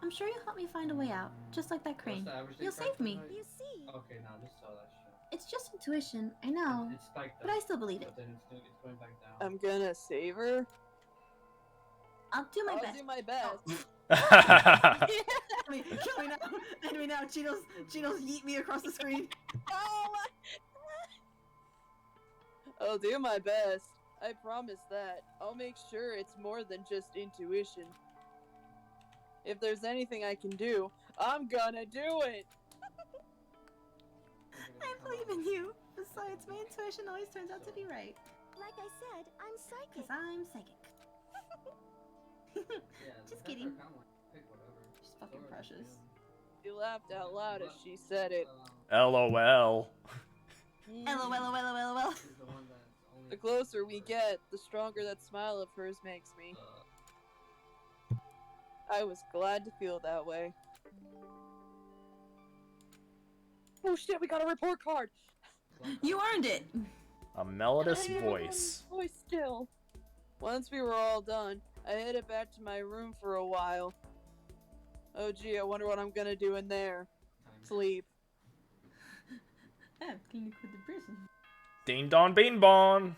I'm sure you'll help me find a way out, just like that crane. You'll save me. You see? Okay, now just sell that shit. It's just intuition, I know, It's spiked but I still believe it. But then it's going back down. I'm gonna save her. I'll do my I'll best. do my best. Kill me now! End me now! Cheetos yeet me across the screen. I'll do my best. I promise that. I'll make sure it's more than just intuition. If there's anything I can do, I'm gonna do it! I believe in you. Besides, my intuition always turns out to be right. Like I said, I'm psychic. Because I'm psychic. Yeah, Just that's kidding. our account, like, pick whatever. She's fucking Or precious. She laughed out loud as she said it. LOL. LOL. Is the one that's only. The closer we get, the stronger that smile of hers makes me. I was glad to feel that way. Oh shit, we got a report card! You earned it! A melodious I have a voice. voice still. Once we were all done, I headed back to my room for a while. Oh gee, I wonder what I'm gonna do in there. Sleep. I'm gonna quit the prison. Ding dong bean bon.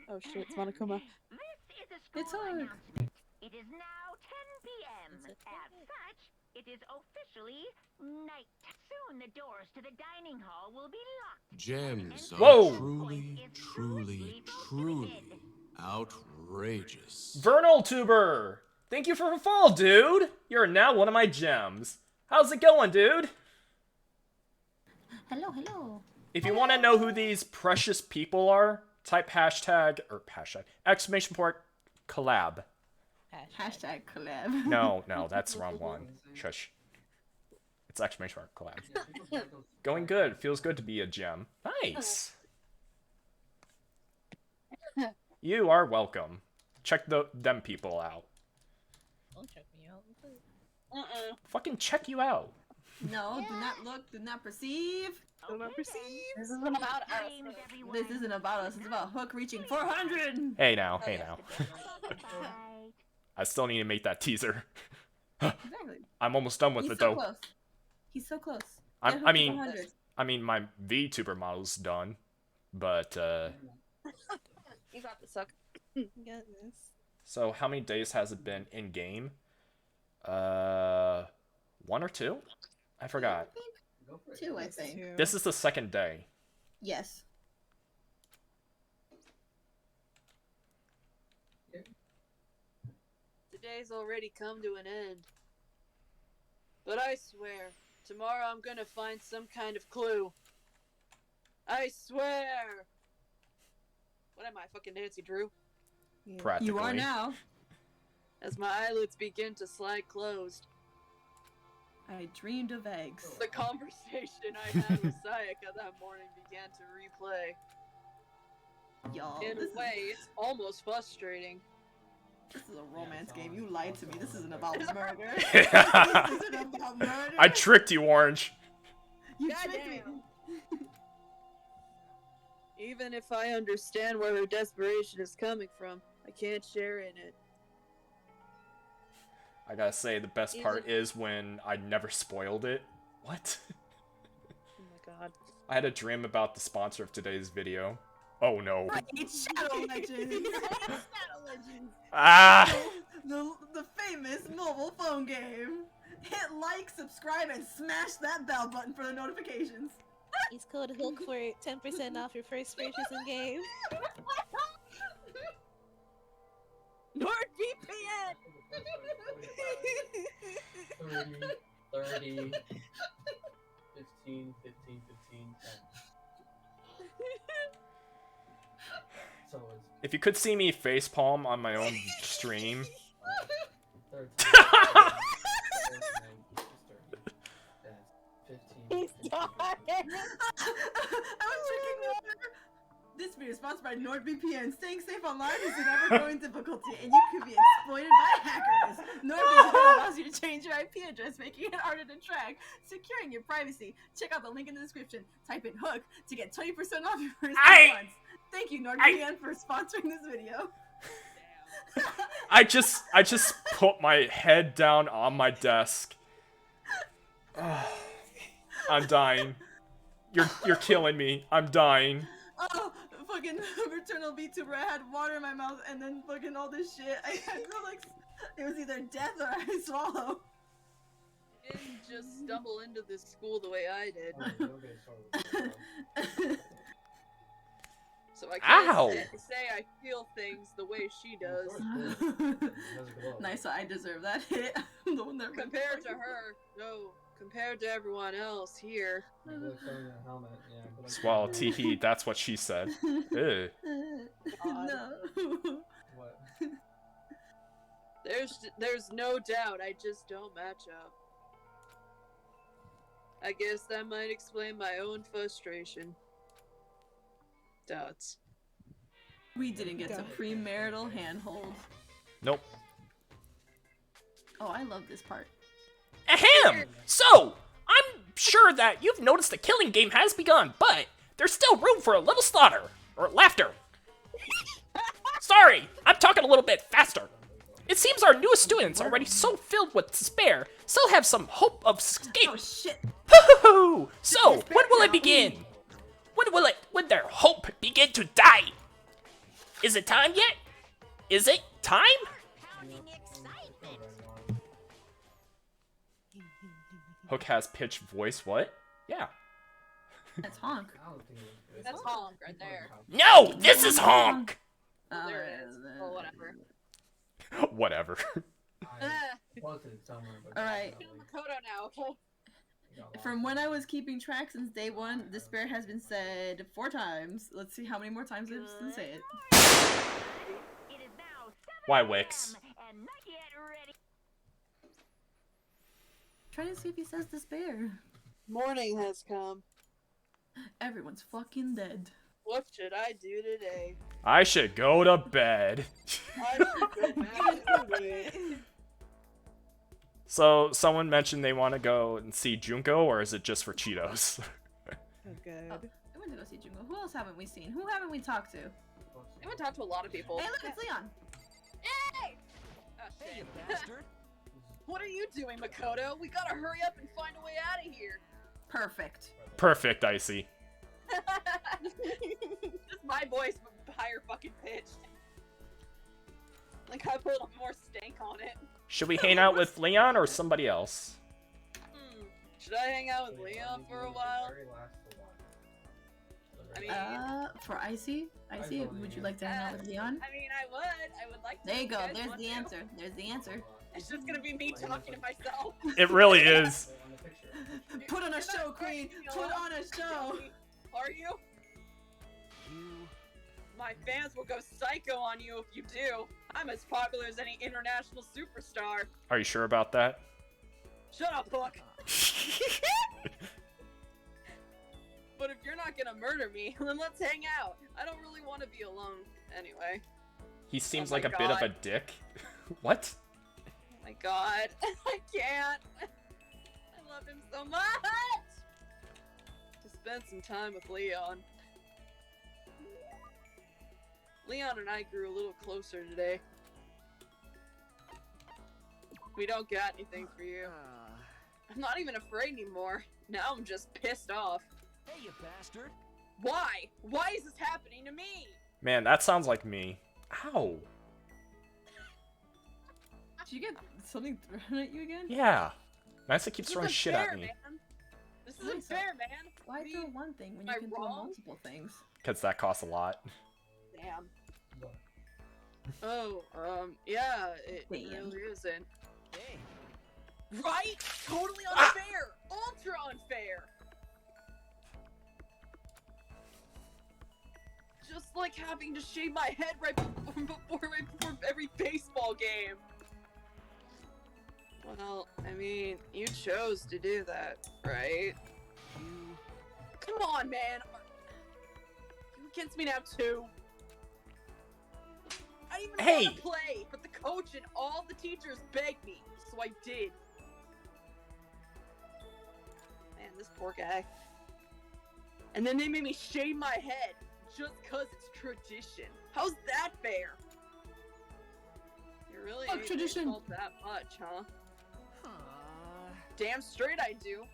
Oh shit, it's Monokuma. It's hard. It is now 10 p.m. As such, it is officially night. Soon the doors to the dining hall will be locked. Gems Whoa. are truly outrageous. Vernal Tuber! Thank you for the fall, dude! You're now one of my gems. How's it going, dude? Hello. If you want to know who these precious people are, type hashtag exclamation point collab. Hashtag collab. No, that's the wrong one. Shush. It's exclamation mark collab. Going good. Feels good to be a gem. Nice. You are welcome. Check them people out. Don't check me out. Fucking check you out. No, do not look, do not perceive. Do not perceive. This isn't about us. This isn't about us, it's about Hook reaching 400! Hey now. I still need to make that teaser. Exactly. I'm almost done with He's it so though. close. He's so close. I Get Hook to mean, 400. my VTuber model's done, but You got this, suck. Goodness. so how many days has it been in game? 1 or 2? I forgot. 2, I think. This is the second day. Yes. The day's already come to an end. But I swear, tomorrow I'm gonna find some kind of clue. I swear! What am I, fucking Nancy Drew? Practically. You are now. As my eyelids begin to slide closed, I dreamed of eggs. the conversation I had with Sayaka that morning began to replay. Y'all, In this a way, it's almost frustrating. is a romance game. You lied to me. This isn't about murder. Yeah. This isn't about murder. I tricked you, Orange. You tricked me. Even if I understand where her desperation is coming from, I can't share in it. I gotta say, the best part is when I never spoiled it. What? Oh my god. I had a dream about the sponsor of today's video. Oh no. It's Shadow Legends. Ah! The famous mobile phone game. Hit like, subscribe, and smash that bell button for the notifications. Use code HOOK for 10% off your first purchase in game. NordVPN! 30, 15, 15, 15, 10. So it's If you could see me facepalm on my own stream. 13, He's dying! I was checking over. This video is sponsored by NordVPN. Staying safe online is an ever-growing difficulty, and you could be exploited by hackers. NordVPN allows you to change your IP address, making it harder to track, securing your privacy. Check out the link in the description. Type in HOOK to get 20% off your first 2 months. Thank you, NordVPN, for sponsoring this video. I just put my head down on my desk. I'm dying. You're killing me. I'm dying. Oh, fucking maternal VTuber. I had water in my mouth and then fucking all this shit. I felt like it was either death or I swallow. You didn't just stumble into this school the way I did. So I can't say I feel things the way she does. Nice, I deserve that hit. I'm the one that Compared to her, no. Compared to everyone else here. Swallow teehee, that's what she said. Ew. No. What? There's no doubt I just don't match up. I guess that might explain my own frustration. Doubts. We didn't get to premarital handhold. Nope. Oh, I love this part. Ahem! So, I'm sure that you've noticed the killing game has begun, but there's still room for a little slaughter. Or laughter. Sorry, I'm talking a little bit faster. It seems our newest students, already so filled with despair, still have some hope of escape. Oh shit! Hoo-hoo-hoo! So, when will it begin? When their hope begin to die? Is it time yet? Is it time? Hook has pitch voice, what? Yeah. That's honk. That's honk right there. No, this is honk! There it is. Well, whatever. Whatever. Alright. Makoto now, okay? From when I was keeping track since day one, despair has been said 4 times. Let's see how many more times I've been say it. It is now 7 Why, Wix? and not yet ready. Try to see if he says despair. Morning has come. Everyone's fucking dead. What should I do today? I should go to bed. I should go back to bed. So, someone mentioned they want to go and see Junko, or is it just for Cheetos? Oh, good. Oh, I went to go see Junko. Who else haven't we seen? Who haven't we talked to? I haven't talked to a lot of people. Hey, look, it's Leon. Hey! Oh, shit. You bastard. What are you doing, Makoto? We gotta hurry up and find a way out of here. Perfect. Perfect, Icy. Just my voice, but higher fucking pitched. Like I put more stank on it. Should we hang out with Leon or somebody else? Should I hang out with Leon for a while? I mean, for Icy? Icy, would you like to hang out with Leon? I mean, I would like to. There you go, guys there's want the to? answer. There's the answer. It's just gonna be me talking to myself. It really is. Put on a show, Queen! Put on a show! Are you? My fans will go psycho on you if you do. I'm as popular as any international superstar. Are you sure about that? Shut up, Hook. But if you're not gonna murder me, then let's hang out. I don't really want to be alone anyway. He seems Oh like my a bit of a God. dick. What? Oh my god. I can't. I love him so much. To spend some time with Leon. Leon and I grew a little closer today. We don't got anything for you. I'm not even afraid anymore. Now I'm just pissed off. Hey, you bastard! Why? Why is this happening to me? Man, that sounds like me. Ow. Did you get something thrown at you again? Yeah. Nice, it keeps This throwing isn't shit fair, at me. Man. This isn't fair, man. Why throw one thing when you Am I can throw wrong? multiple things? Because that costs a lot. Damn. Oh, yeah, it Damn. really isn't. Hey. Right? Totally unfair! Ultra unfair! Just like having to shave my head right before every baseball game. Well, I mean, you chose to do that, right? Come on, man! You against me now, too? I didn't even want to play, but the coach and all the teachers begged me, so I did. Man, this poor guy. And then they made me shave my head, just cause it's tradition. How's that fair? You really ain't tradition. baseball that much, huh? Damn straight I do.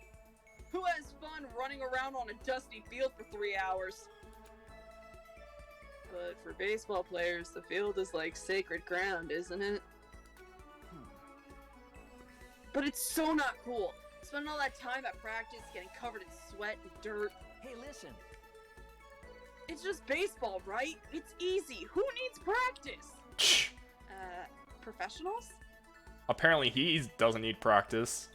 Who has fun running around on a dusty field for 3 hours? But for baseball players, the field is like sacred ground, isn't it? But it's so not cool. Spending all that time at practice getting covered in sweat and dirt. Hey, listen. It's just baseball, right? It's easy. Who needs practice? Professionals? Apparently he doesn't need practice.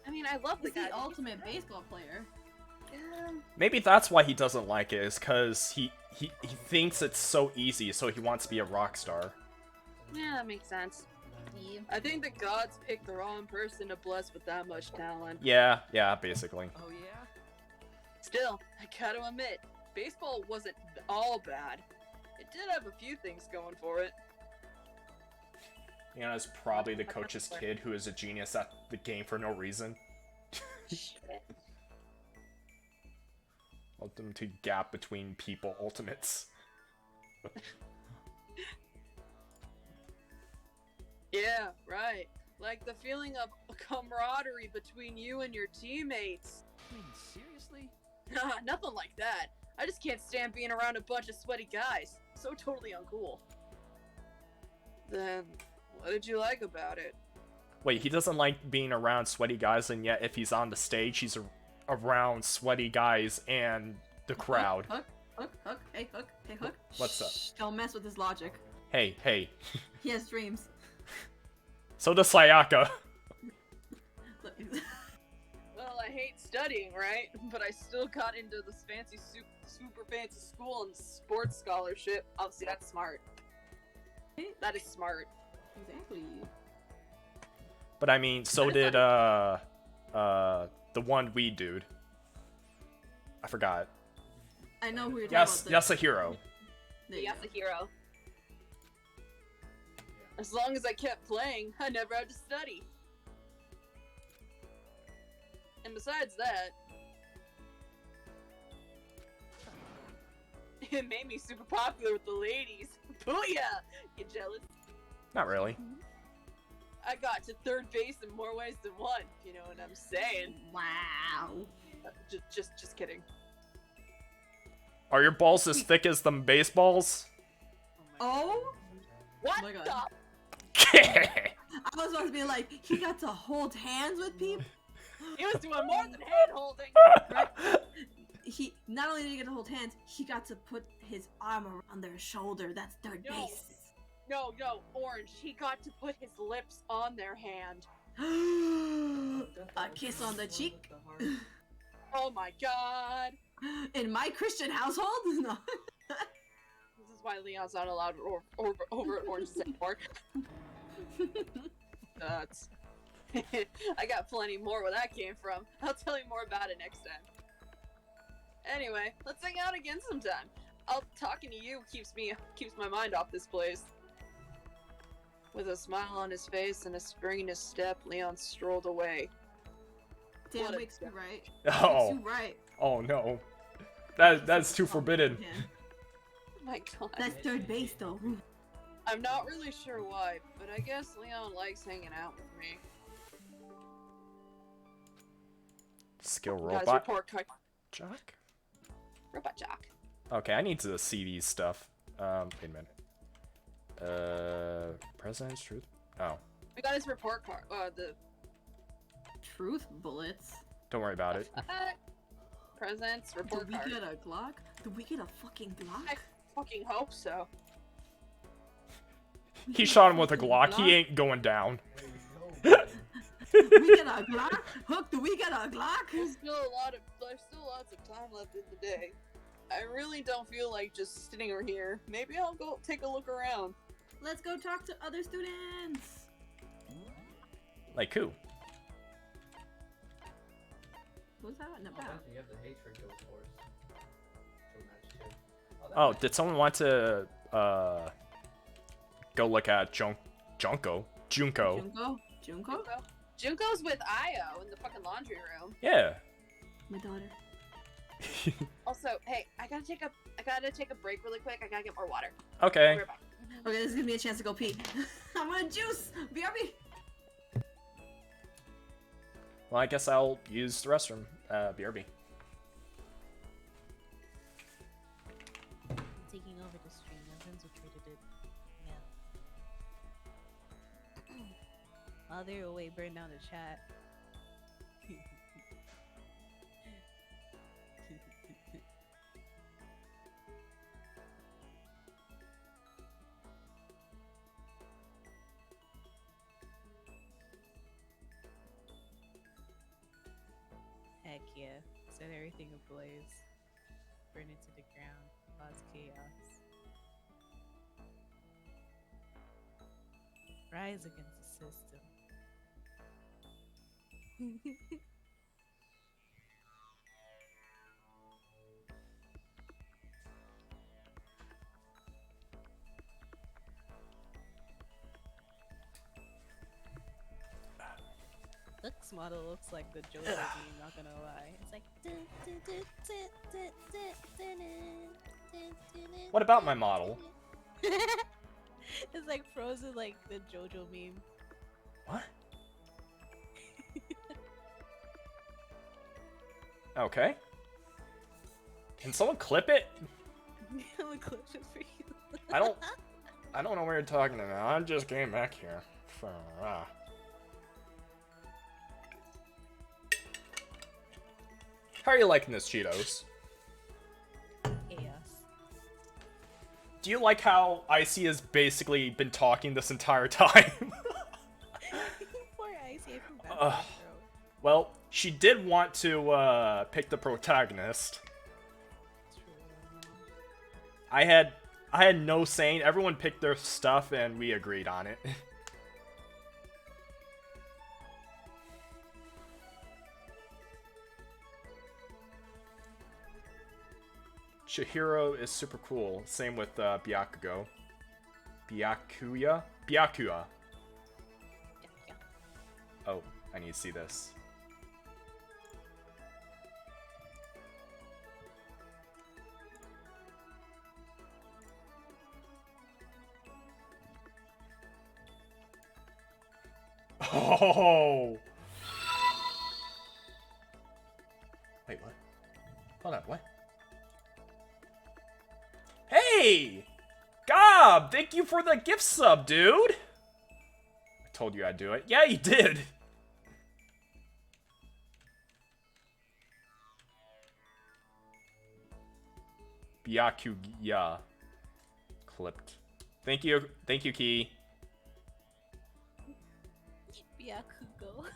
I mean, I love the He's guy. the ultimate baseball player. Maybe that's why he doesn't like it, is because he thinks it's so easy, so he wants to be a rock star. Yeah, that makes sense. I think the gods picked the wrong person to bless with that much talent. Yeah, basically. Oh, yeah? Still, I gotta admit, baseball wasn't all bad. It did have a few things going for it. You know, it's probably the coach's kid who is a genius at the game for no reason. Ultimate gap between people ultimates. Yeah, right. Like the feeling of camaraderie between you and your teammates. I mean, seriously? Nah, nothing like that. I just can't stand being around a bunch of sweaty guys. So totally uncool. Then, what did you like about it? Wait, he doesn't like being around sweaty guys, and yet if he's on the stage, he's around sweaty guys and the crowd. Hook, hey Hook. What's up? Shh, don't mess with his logic. Hey. He has dreams. So does Sayaka. Well, I hate studying, right? But I still got into this fancy, super fancy school and sports scholarship. Obviously, that's smart. That is smart. Exactly. But I mean, so did the one weed dude. I forgot. I know who you're talking about. Yasuhiro. Yasuhiro. As long as I kept playing, I never had to study. And besides that, it made me super popular with the ladies. Booyah! You jealous? Not really. I got to third base in more ways than one. You know what I'm saying? Wow. Just kidding. Are your balls as thick as them baseballs? Oh? What my God. the? I was about to be like, he got to hold hands with people? He was doing more than hand holding. Right? He not only did he get to hold hands, he got to put his arm around their shoulder. That's third base. No, Orange. He got to put his lips on their hand. A kiss on the cheek. Oh my God. In my Christian household? No. This is why Leon's not allowed over at Orange's anymore. Nuts. I got plenty more where that came from. I'll tell you more about it next time. Anyway, let's hang out again sometime. Talking to you keeps my mind off this place. With a smile on his face and a spring in his step, Leon strolled away. Damn, makes you right. Oh. Makes you right. Oh no. That's too forbidden. Oh my God. That's third base though. I'm not really sure why, but I guess Leon likes hanging out with me. Skill Guys, robot. report card. Jock? Robot Jock. Okay, I need to see these stuff. Wait a minute. President's truth? Oh. We got his report card. The Truth bullets. Don't worry about it. President's report Did we card. get a Glock? Did we get a fucking Glock? I fucking hope so. He shot him with a Glock. He ain't going down. We get a Glock? Hook, do we get a Glock? There's still lots of time left in the day. I really don't feel like just sitting over here. Maybe I'll go take a look around. Let's go talk to other students. Like who? What's that one about? You have the hatred go force. Oh, did someone want to go look at Junko? Junko? Junko's with Io in the fucking laundry room. Yeah. My daughter. Also, hey, I gotta take a break really quick. I gotta get more water. Okay. I'll be right back. Okay, this is gonna be a chance to go pee. I want a juice! BRB! Well, I guess I'll use the restroom. BRB. Taking over the stream. I've infiltrated it. Yeah. While they're away, burn down the chat. Heck yeah. Set everything ablaze. Burn it to the ground. Cause chaos. Rise against the system. Looks model looks like the Joker meme, not gonna lie. It's like What about my model? It's like frozen like the JoJo meme. What? Okay. Can someone clip it? I'm clip it for you. I don't know what you're talking about. I just came back here. How are you liking this, Cheetos? Chaos. Do you like how Icy has basically been talking this entire time? Poor Icy, I feel bad for her, bro. Well, she did want to pick the protagonist. I had no saying. Everyone picked their stuff and we agreed on it. Chihiro is super cool. Same with Byakugo. Byakuya? Byakua. Oh, I need to see this. Oh! Wait, what? Hold on, what? Hey! Gob! Thank you for the gift sub, dude! I told you I'd do it. Yeah, you did! Byakuya. Clipped. Thank you, Key. Byakugo.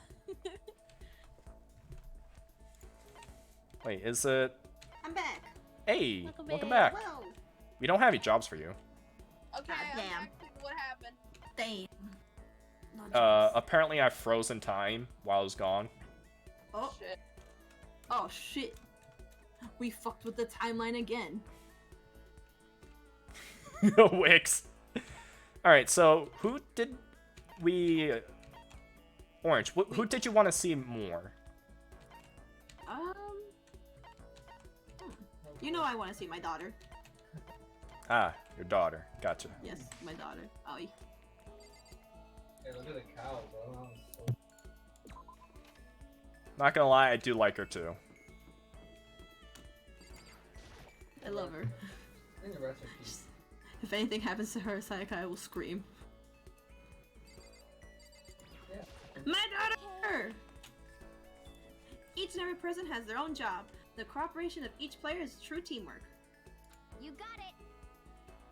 Wait, is it... I'm back. Hey, welcome back. Whoa. We don't have any jobs for you. Okay, I'm back. What happened? Damn. Apparently I froze in time while I was gone. Oh shit. Oh shit. We fucked with the timeline again. Wix. Alright, so who did we... Orange, who did you want to see more? You know I want to see my daughter. Ah, your daughter. Gotcha. Yes, my daughter. Owie. Hey, look at the cow, bro. Not gonna lie, I do like her too. I love her. In the recipe. If anything happens to her, Sayakai will scream. Yeah. My daughter! Each and every person has their own job. The cooperation of each player is true teamwork. You got it.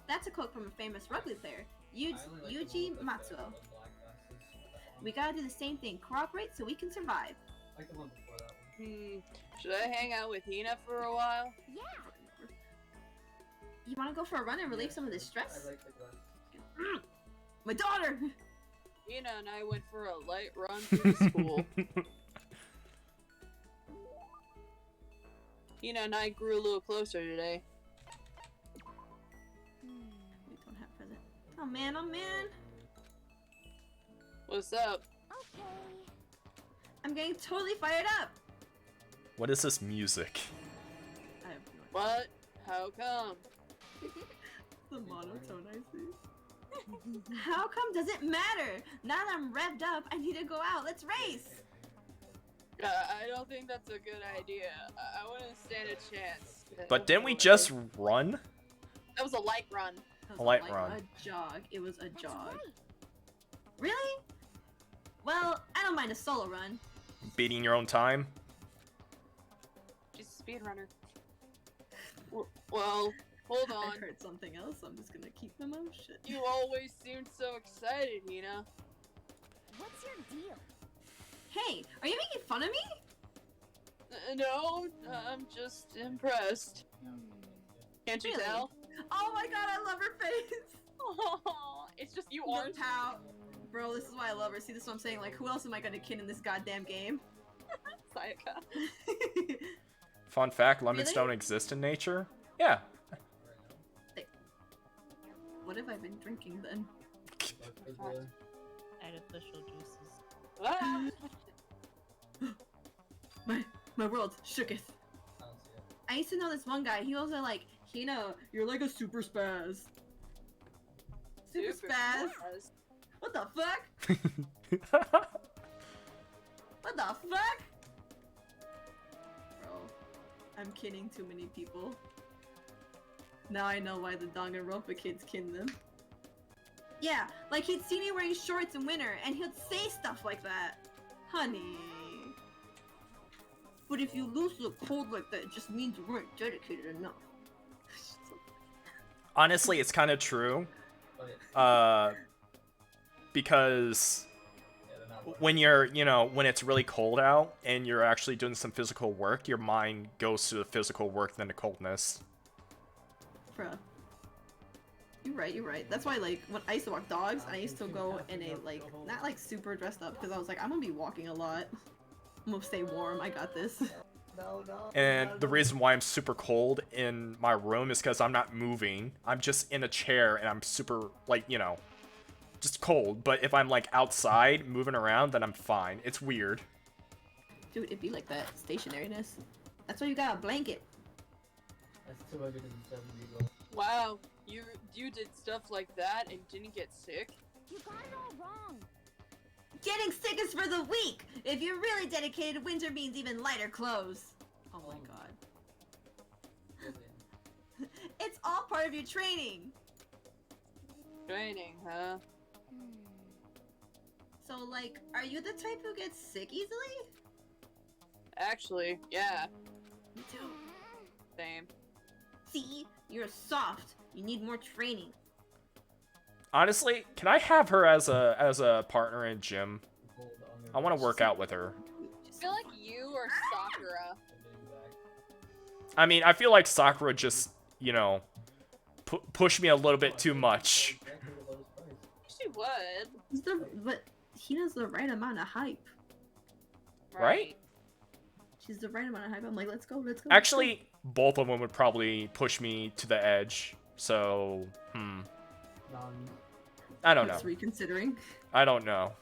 That's a quote from a famous rugby player. Yuji Matsuo. We gotta do the same thing. Cooperate so we can survive. I like the one before that one. Should I hang out with Hina for a while? Yeah. You wanna go for a run and relieve some of this stress? I like the gun. My daughter! Hina and I went for a light run through the school. Hina and I grew a little closer today. We don't have present. Oh man, oh man. What's up? Okay. I'm getting totally fired up. What is this music? I have no What? How come? the monotone I see. How come does it matter? Now that I'm revved up, I need to go out. Let's race. I don't think that's a good idea. I wouldn't stand a chance. But didn't we just run? That was a light run. That was A light like run. A jog. It was a jog. Right. Really? Well, I don't mind a solo run. Beating your own time? She's a speedrunner. Well, hold I on. heard something else. I'm just gonna keep my mouth shut. You always seemed so excited, Hina. What's your deal? Hey, are you making fun of me? No, I'm just impressed. Can't you Really? tell? Oh my god, I love her face. It's just you The orange. pout. Bro, this is why I love her. See, this is what I'm saying. Like, who else am I gonna kid in this goddamn game? Sayaka. Fun fact, lemons Really? don't exist in nature? Yeah. What have I been drinking then? Artificial juices. Ah! My world shooketh. I used to know this one guy. He was like, Hina, you're like a super spaz. Super spaz. What the fuck? What the fuck? Bro, I'm kidding too many people. Now I know why the Danganronpa kids kin them. Yeah, like he'd see me wearing shorts in winter, and he'd say stuff like that. Honey. But if you lose the cold like that, it just means you weren't dedicated enough. Honestly, it's kind of true. Because when you're, when it's really cold out and you're actually doing some physical work, your mind goes to the physical work than the coldness. Bruh. You're right. That's why, like, when I used to walk dogs, I used to go in a, like, not like super dressed up, because I was like, I'm gonna be walking a lot. I'm gonna stay warm, I got this. And the reason why I'm super cold in my room is because I'm not moving. I'm just in a chair and I'm super, like, just cold. But if I'm, like, outside moving around, then I'm fine. It's weird. Dude, it'd be like that. Stationariness. That's why you got a blanket. That's too heavy to be 70 gold. Wow, you did stuff like that and didn't get sick? You got it all wrong. Getting sick is for the weak! If you're really dedicated, winter means even lighter clothes. Oh my god. It's all part of your training. Training, huh? So, like, are you the type who gets sick easily? Actually, yeah. Me too. Same. See? You're soft. You need more training. Honestly, can I have her as a partner in gym? I want to work out with her. I feel like you or Sakura. I mean, I feel like Sakura just, push me a little bit too much. She would. But Hina's the right amount of hype. Right? She's the right amount of hype. I'm like, let's go. Actually, both of them would probably push me to the edge. So, I don't know. That's reconsidering. I don't know.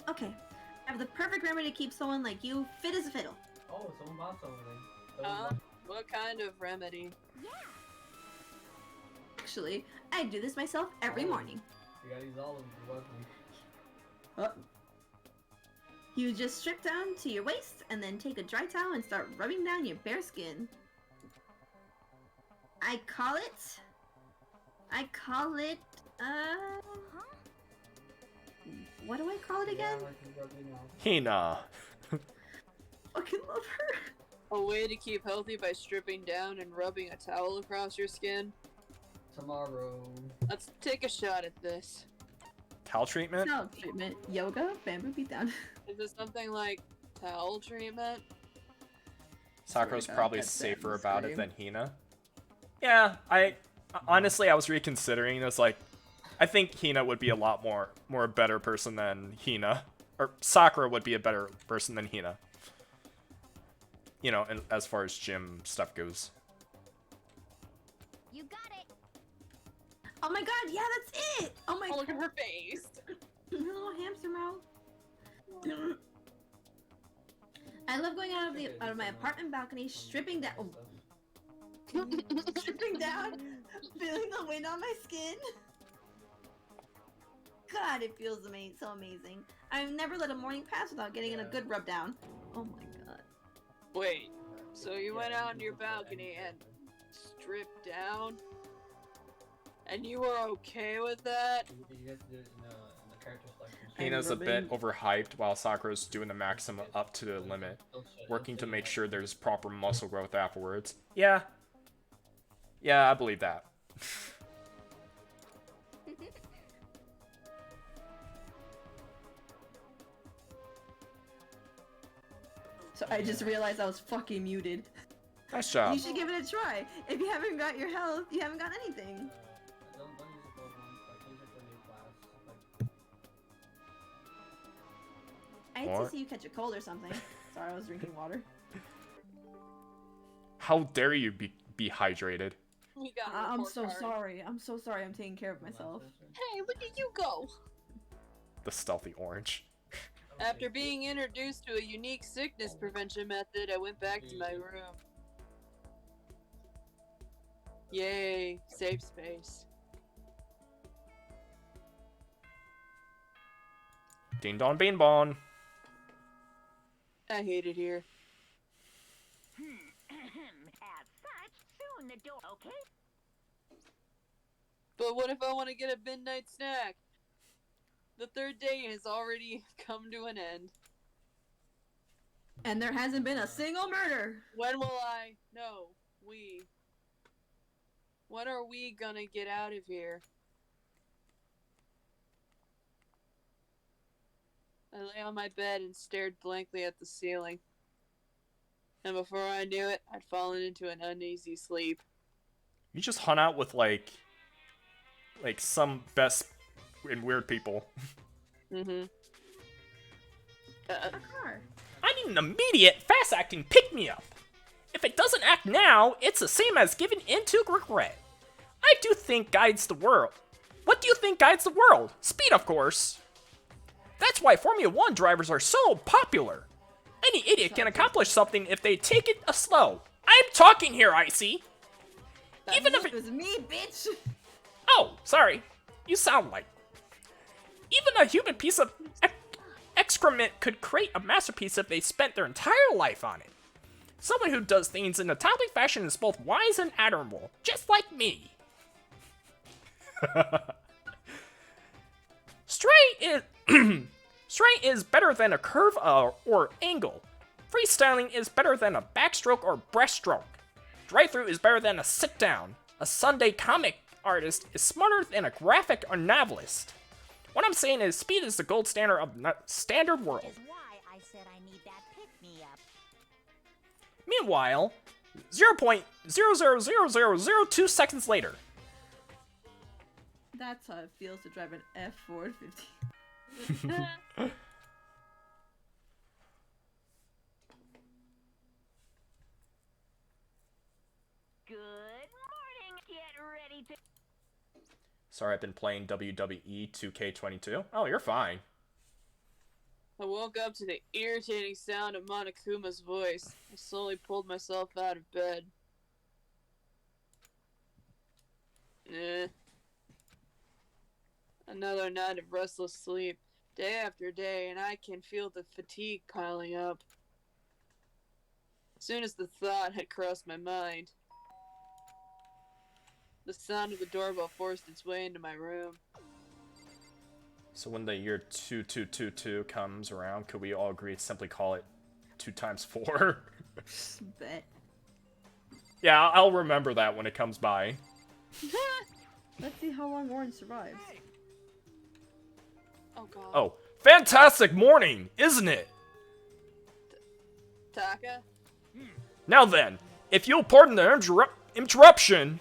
Okay. I have the perfect remedy to keep someone like you fit as a fiddle. Oh, someone bought something. What kind of remedy? Actually, I do this myself every morning. You gotta use all of them for weapons. You just strip down to your waist and then take a dry towel and start rubbing down your bare skin. I call it, what do I call it again? Hina. Fucking love her. a way to keep healthy by stripping down and rubbing a towel across your skin? Tomorrow. Let's take a shot at this. Towel treatment? Towel treatment, yoga, bamboo beatdown. Is it something like towel treatment? Sakura's Swear to God, probably that's sad safer and about it scream. than Hina. Yeah, honestly, I was reconsidering this. Like, I think Hina would be a lot more a better person than Hina, or Sakura would be a better person than Hina. You know, and as far as gym stuff goes. You got it. Oh my god, yeah, that's it! Oh my Oh, look at her face. her little hamster mouth. I love going out of my apartment balcony, stripping down, stripping down, feeling the wind on my skin. God, it feels so amazing. I've never let a morning pass without getting in a good rub down. Oh my god. Wait, so you went out on your balcony and stripped down? And you were okay with that? You have to do it in the character selection. Hina's a bit overhyped while Sakura's doing the maximum up to the limit, working to make sure there's proper muscle growth afterwards. Yeah. Yeah, I believe that. So I just realized I was fucking muted. Nice job. You should give it a try. If you haven't got your health, you haven't got anything. Don't use it for one, like use it for new class. Like, I hate What? to see you catch a cold or something. Sorry, I was drinking water. How dare you be hydrated? You got a I'm report so card. sorry. I'm so sorry. I'm taking care of myself. Hey, look at you go! The stealthy orange. After being introduced to a unique sickness prevention method, I went back to my room. Yay, safe space. Ding dong bean bon. I hate it here. As such, soon the door. Okay. But what if I want to get a midnight snack? The third day has already come to an end. And there hasn't been a single murder. When will I? No, we. When are we gonna get out of here? I lay on my bed and stared blankly at the ceiling. And before I knew it, I'd fallen into an uneasy sleep. You just hung out with like some best and weird people. Mm-hmm. A car. I need an immediate, fast-acting pick-me-up. If it doesn't act now, it's the same as giving in to regret. I do think guides the world. What do you think guides the world? Speed, of course. That's why Formula 1 drivers are so popular. Any idiot can accomplish something if they take it slow. I'm talking here, Icy. Even if it was me, bitch. Oh, sorry. You sound like. Even a human piece of excrement could create a masterpiece if they spent their entire life on it. Someone who does things in a timely fashion is both wise and admirable, just like me. Straight is better than a curve or angle. Freestyling is better than a backstroke or breaststroke. Drive-through is better than a sit-down. A Sunday comic artist is smarter than a graphic or novelist. What I'm saying is speed is the gold standard of standard world. Is why I said I need that pick-me-up. Meanwhile, 0.000002 seconds later. That's how it feels to drive an F450. Good morning. Get ready to. Sorry, I've been playing WWE 2K22. Oh, you're fine. I woke up to the irritating sound of Monokuma's voice. I slowly pulled myself out of bed. Another night of restless sleep, day after day, and I can feel the fatigue piling up. As soon as the thought had crossed my mind, the sound of the doorbell forced its way into my room. So when the year 2222 comes around, could we all agree to simply call it 2 times 4? Bet. Yeah, I'll remember that when it comes by. Let's see how long Orange survives. Oh god. Oh, fantastic morning, isn't it? Taka? Now then, if you'll pardon the interruption...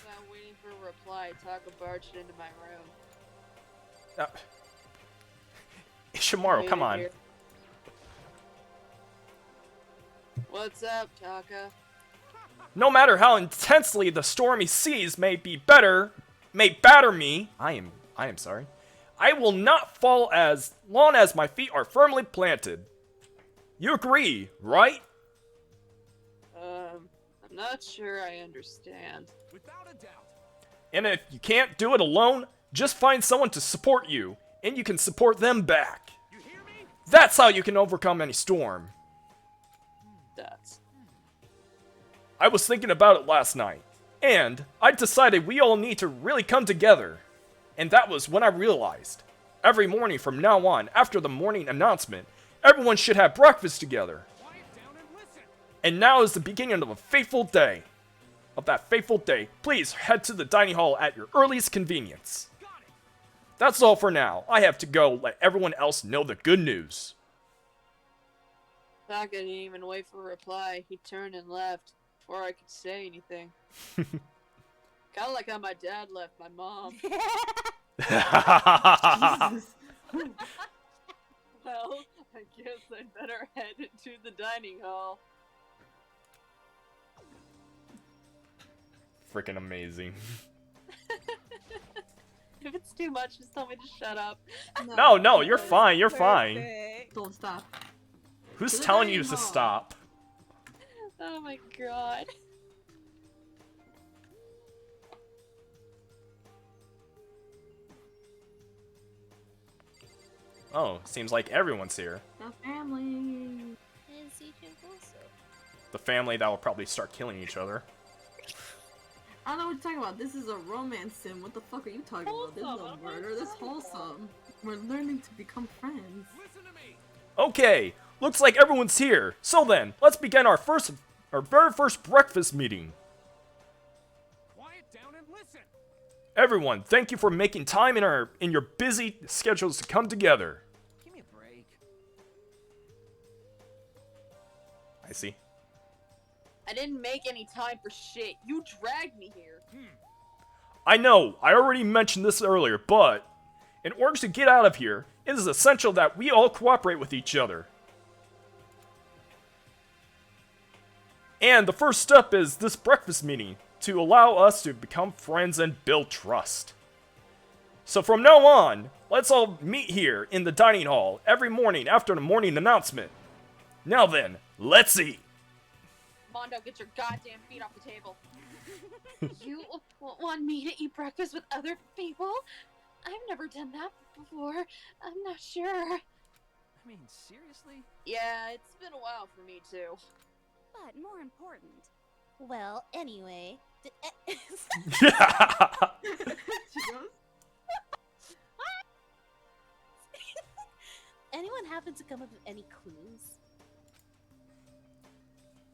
While waiting for a reply, Taka barged into my room. Ishimaru, come on. Here. What's up, Taka? No matter how intensely the stormy seas may batter me, I am sorry. I will not fall as long as my feet are firmly planted. You agree, right? I'm not sure I understand. Without a doubt. And if you can't do it alone, just find someone to support you, and you can support them back. You hear me? That's how you can overcome any storm. That's... I was thinking about it last night, and I decided we all need to really come together. And that was when I realized, every morning from now on, after the morning announcement, everyone should have breakfast together. Quiet down and listen. And now is the beginning of a fateful day. Of that fateful day, please head to the dining hall at your earliest convenience. Got it. That's all for now. I have to go let everyone else know the good news. Taka didn't even wait for a reply. He turned and left before I could say anything. Kinda like how my dad left my mom. Jesus. Well, I guess I'd better head into the dining hall. Freaking amazing. If it's too much, just tell me to shut up. No, you're fine, you're fine. Don't stop. Who's To the telling you dining to hall. stop? Oh my god. Oh, seems like everyone's here. The family. And Seachin also. The family that will probably start killing each other. I don't know what you're talking about. This is a romance sim. What the fuck are you talking about? This is a murder. This is wholesome. We're learning to become friends. Listen to me. Okay, looks like everyone's here. So then, let's begin our very first breakfast meeting. Quiet down and listen. Everyone, thank you for making time in your busy schedules to come together. Give me a break. I see. I didn't make any time for shit. You dragged me here. I know, I already mentioned this earlier, but in order to get out of here, it is essential that we all cooperate with each other. And the first step is this breakfast meeting, to allow us to become friends and build trust. So from now on, let's all meet here in the dining hall every morning after the morning announcement. Now then, let's eat! Mondo, get your goddamn feet off the table. You want me to eat breakfast with other people? I've never done that before. I'm not sure. I mean, seriously? Yeah, it's been a while for me too. But more important. Well, anyway. She goes, Anyone happen to come up with any clues?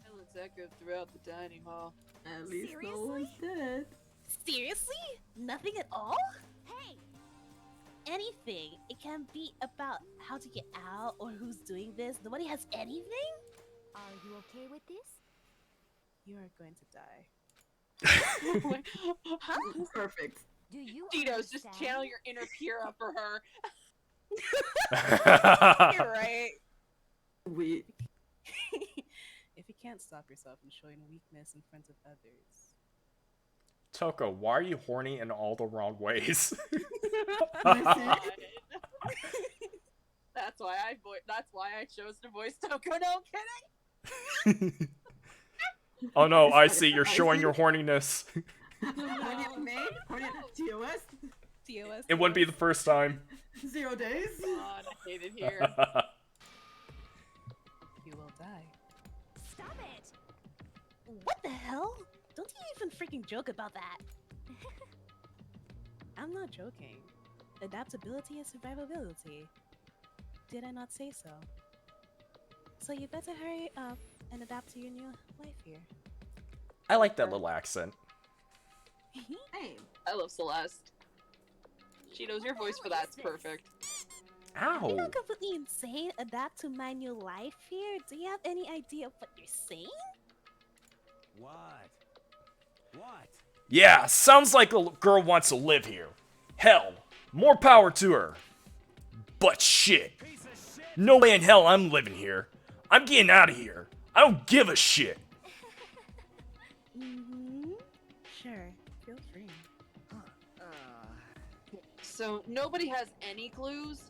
Silence echoed throughout the dining hall. at least no Seriously? one's dead. Seriously? Nothing at all? Hey! Anything. It can be about how to get out or who's doing this. Nobody has anything? Are you okay with this? You are going to die. Perfect. Do you Cheetos, just understand? channel your inner Kira for her. You're right. We. If you can't stop yourself from showing weakness in front of others. Toko, why are you horny in all the wrong ways? God. That's why I chose to voice Toko. No I'm kidding. Oh no, I see, you're showing your horniness. Horny at May? Horny at TOS? TOS. It wouldn't be the first time. 0 days? God, I hate it here. You will die. Stop it! What the hell? Don't you even freaking joke about that. I'm not joking. Adaptability is survivability. Did I not say so? So you better hurry up and adapt to your new life here. I like that little accent. Hey, I love Celeste. Cheetos, your voice for that's perfect. You're Ow! not completely insane. Adapt to my new life here. Do you have any idea of what you're saying? What? What? Yeah, sounds like a girl wants to live here. Hell, more power to her. But shit. No way in hell I'm living here. I'm getting out of here. I don't give a shit. Sure. Feel free. So nobody has any clues?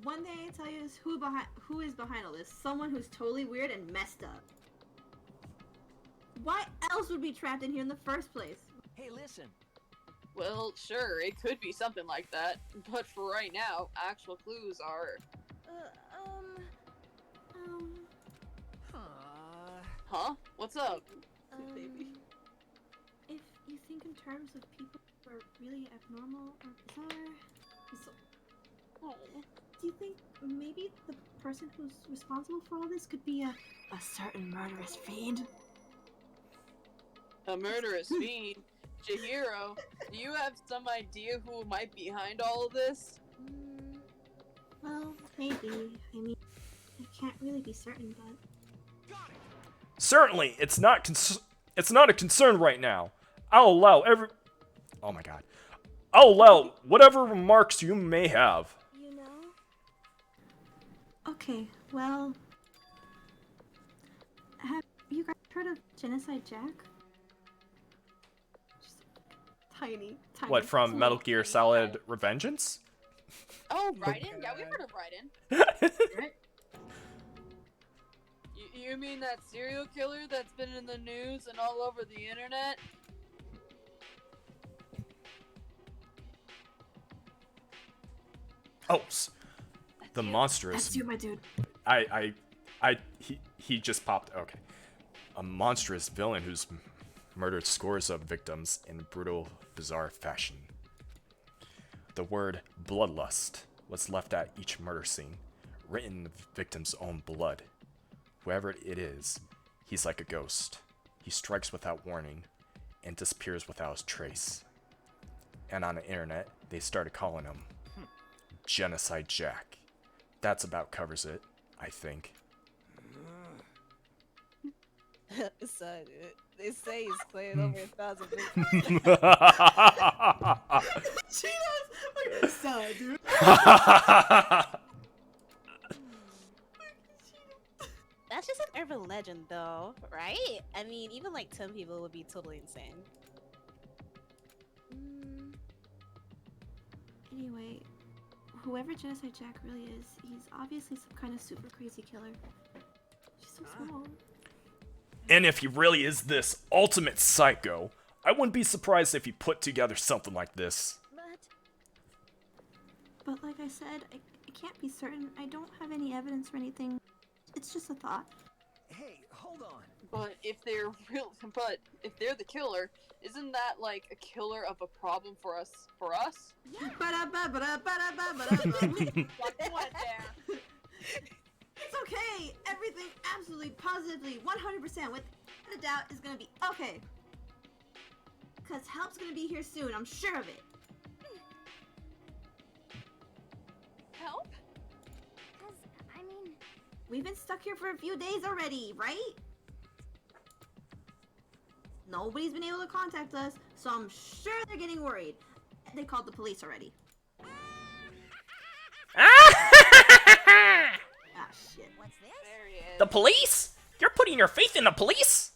one thing I can tell you is who is behind all this. Someone who's totally weird and messed up. Why else would we be trapped in here in the first place? Hey, listen. Well, sure, it could be something like that. But for right now, actual clues are... Huh? What's up? If you think in terms of people who are really abnormal or bizarre, do you think maybe the person who's responsible for all this could be a certain murderous fiend? A murderous fiend? Chihiro, do you have some idea who might be behind all of this? Well, maybe. I mean, I can't really be certain, but... Certainly, it's not a concern right now. I'll allow Oh my god. I'll allow whatever remarks you may have. You know? Okay, well... Have you guys heard of Genocide Jack? Just tiny. What, from Metal Gear Solid Revengeance? Oh, Raiden? Yeah, we've heard of Raiden. You mean that serial killer that's been in the news and all over the internet? Oh, the monstrous. That's you, my dude. He just popped. Okay. A monstrous villain who's murdered scores of victims in brutal, bizarre fashion. The word bloodlust was left at each murder scene, written in the victim's own blood. Whoever it is, he's like a ghost. He strikes without warning and disappears without a trace. And on the internet, they started calling him Genocide Jack. That's about covers it, I think. Son, they say he's playing over 1,000 victims. Cheetos! Son, dude. That's just an urban legend, though, right? I mean, even like 10 people would be totally insane. Anyway, whoever Genocide Jack really is, he's obviously some kind of super crazy killer. She's so small. And if he really is this ultimate psycho, I wouldn't be surprised if he put together something like this. But like I said, I can't be certain. I don't have any evidence or anything. It's just a thought. Hey, hold on. But if they're the killer, isn't that like a killer of a problem for us? Yeah. It's okay. Everything absolutely, positively, 100%, without a doubt, is gonna be okay. Cause help's gonna be here soon. I'm sure of it. Help? Cause, I mean... We've been stuck here for a few days already, right? Nobody's been able to contact us, so I'm sure they're getting worried. They called the police already. Ah, shit. What's this? There he is. The police? You're putting your faith in the police?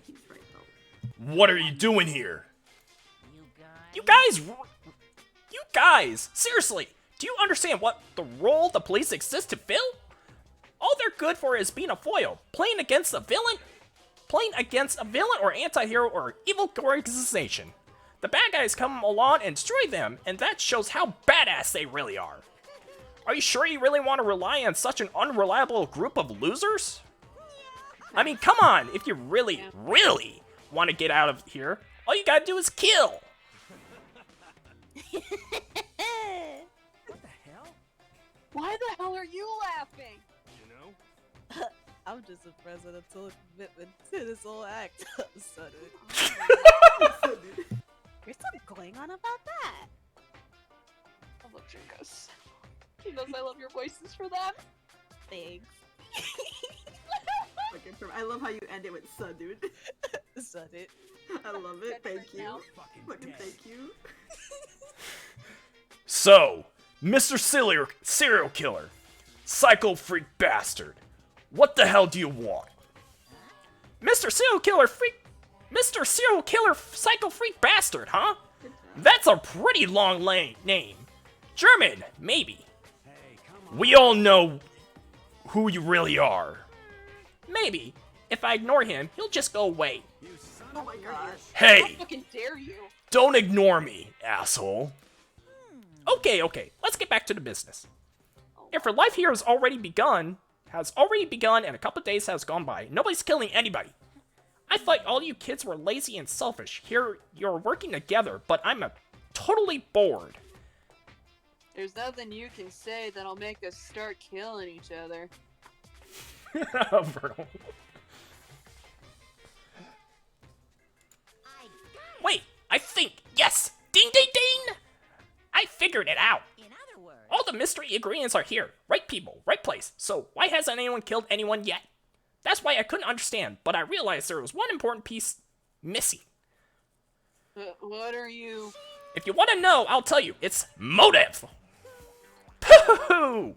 He's right, though. What are you doing here? You guys... You guys, seriously, do you understand what the role the police exist to fill? All they're good for is being a foil, playing against a villain or anti-hero or evil organization. The bad guys come along and destroy them, and that shows how badass they really are. Are you sure you really want to rely on such an unreliable group of losers? I mean, come on, if you really, really want to get out of here, all you gotta do is kill. What the hell? Why the hell you laughing? You know? I'm just impressed with the total commitment to this whole act. Son of You're still going on about that. I love Jinkos. He knows I love your voices for them. Thanks. Okay, I love how you end it with "son," dude. Son it. I love it. Thank you. Fucking Fucking dead. thank you. So, Mr. Serial Killer, Psycho Freak Bastard, what the hell do you want? Mr. Serial Killer Psycho Freak Bastard, huh? That's a pretty long name. German, maybe. Hey, come on. We all know who you really are. Maybe, if I ignore him, he'll just go away. You son Oh of my a gosh. How Hey, fucking dare you? don't ignore me, asshole. Okay, let's get back to the business. If your life here has already begun, and a couple of days has gone by, nobody's killing anybody. I thought all you kids were lazy and selfish. Here, you're working together, but I'm totally bored. There's nothing you can say that'll make us start killing each other. Vernal. Wait, I think, yes! Ding, ding, ding! I figured it out. In other words, All the mystery ingredients are here. Right people, right place. So why hasn't anyone killed anyone yet? That's why I couldn't understand, but I realized there was one important piece missing. What are you? If you want to know, I'll tell you. It's motive. Pooh!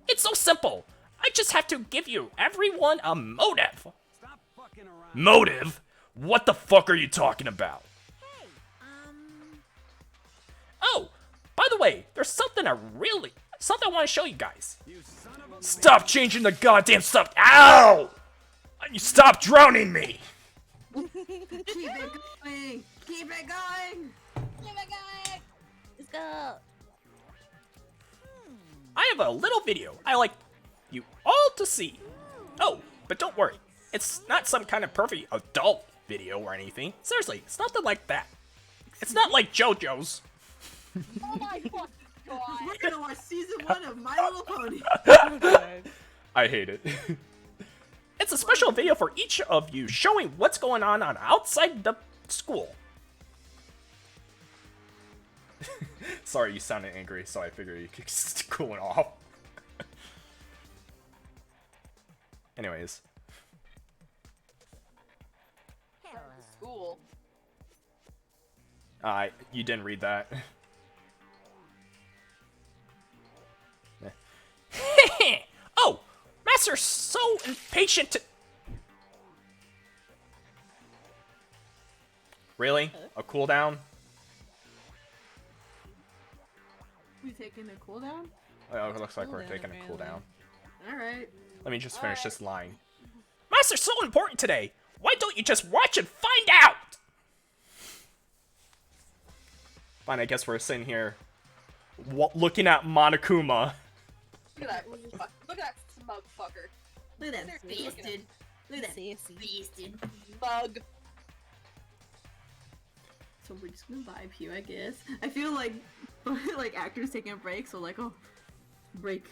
It's so simple. I just have to give you everyone a motive. Stop fucking around. Motive? What the fuck are you talking about? Oh, by the way, there's something I want to show you guys. You son of a Stop changing the goddamn stuff. Ow! You stop drowning me. Keep it going. Keep it going. let's go. I have a little video I'd like you all to see. Oh, but don't worry. It's not some kind of perfect adult video or anything. Seriously, it's nothing like that. It's not like JoJo's. Oh my fucking god! We're gonna watch season 1 of My Little Pony. I hate it. It's a special video for each of you showing what's going on outside the school. Sorry, you sounded angry, so I figured you could cool it off. Anyways. School. You didn't read that. Oh! Master's so impatient to... Really? A cooldown? We taking a cooldown? Oh, it looks like we're Cooldown, taking a apparently. cooldown. Alright. Let me just finish this line. Master's so important today! Why don't you just watch and find out? Fine, I guess we're sitting here looking at Monokuma. Look at that. Look at that smug fucker. Look at that Seriously, look at beasted. Look at that Sassy. beasted. Mug. So we're just gonna vibe here, I guess. I feel like actors taking a break, so like, oh, break.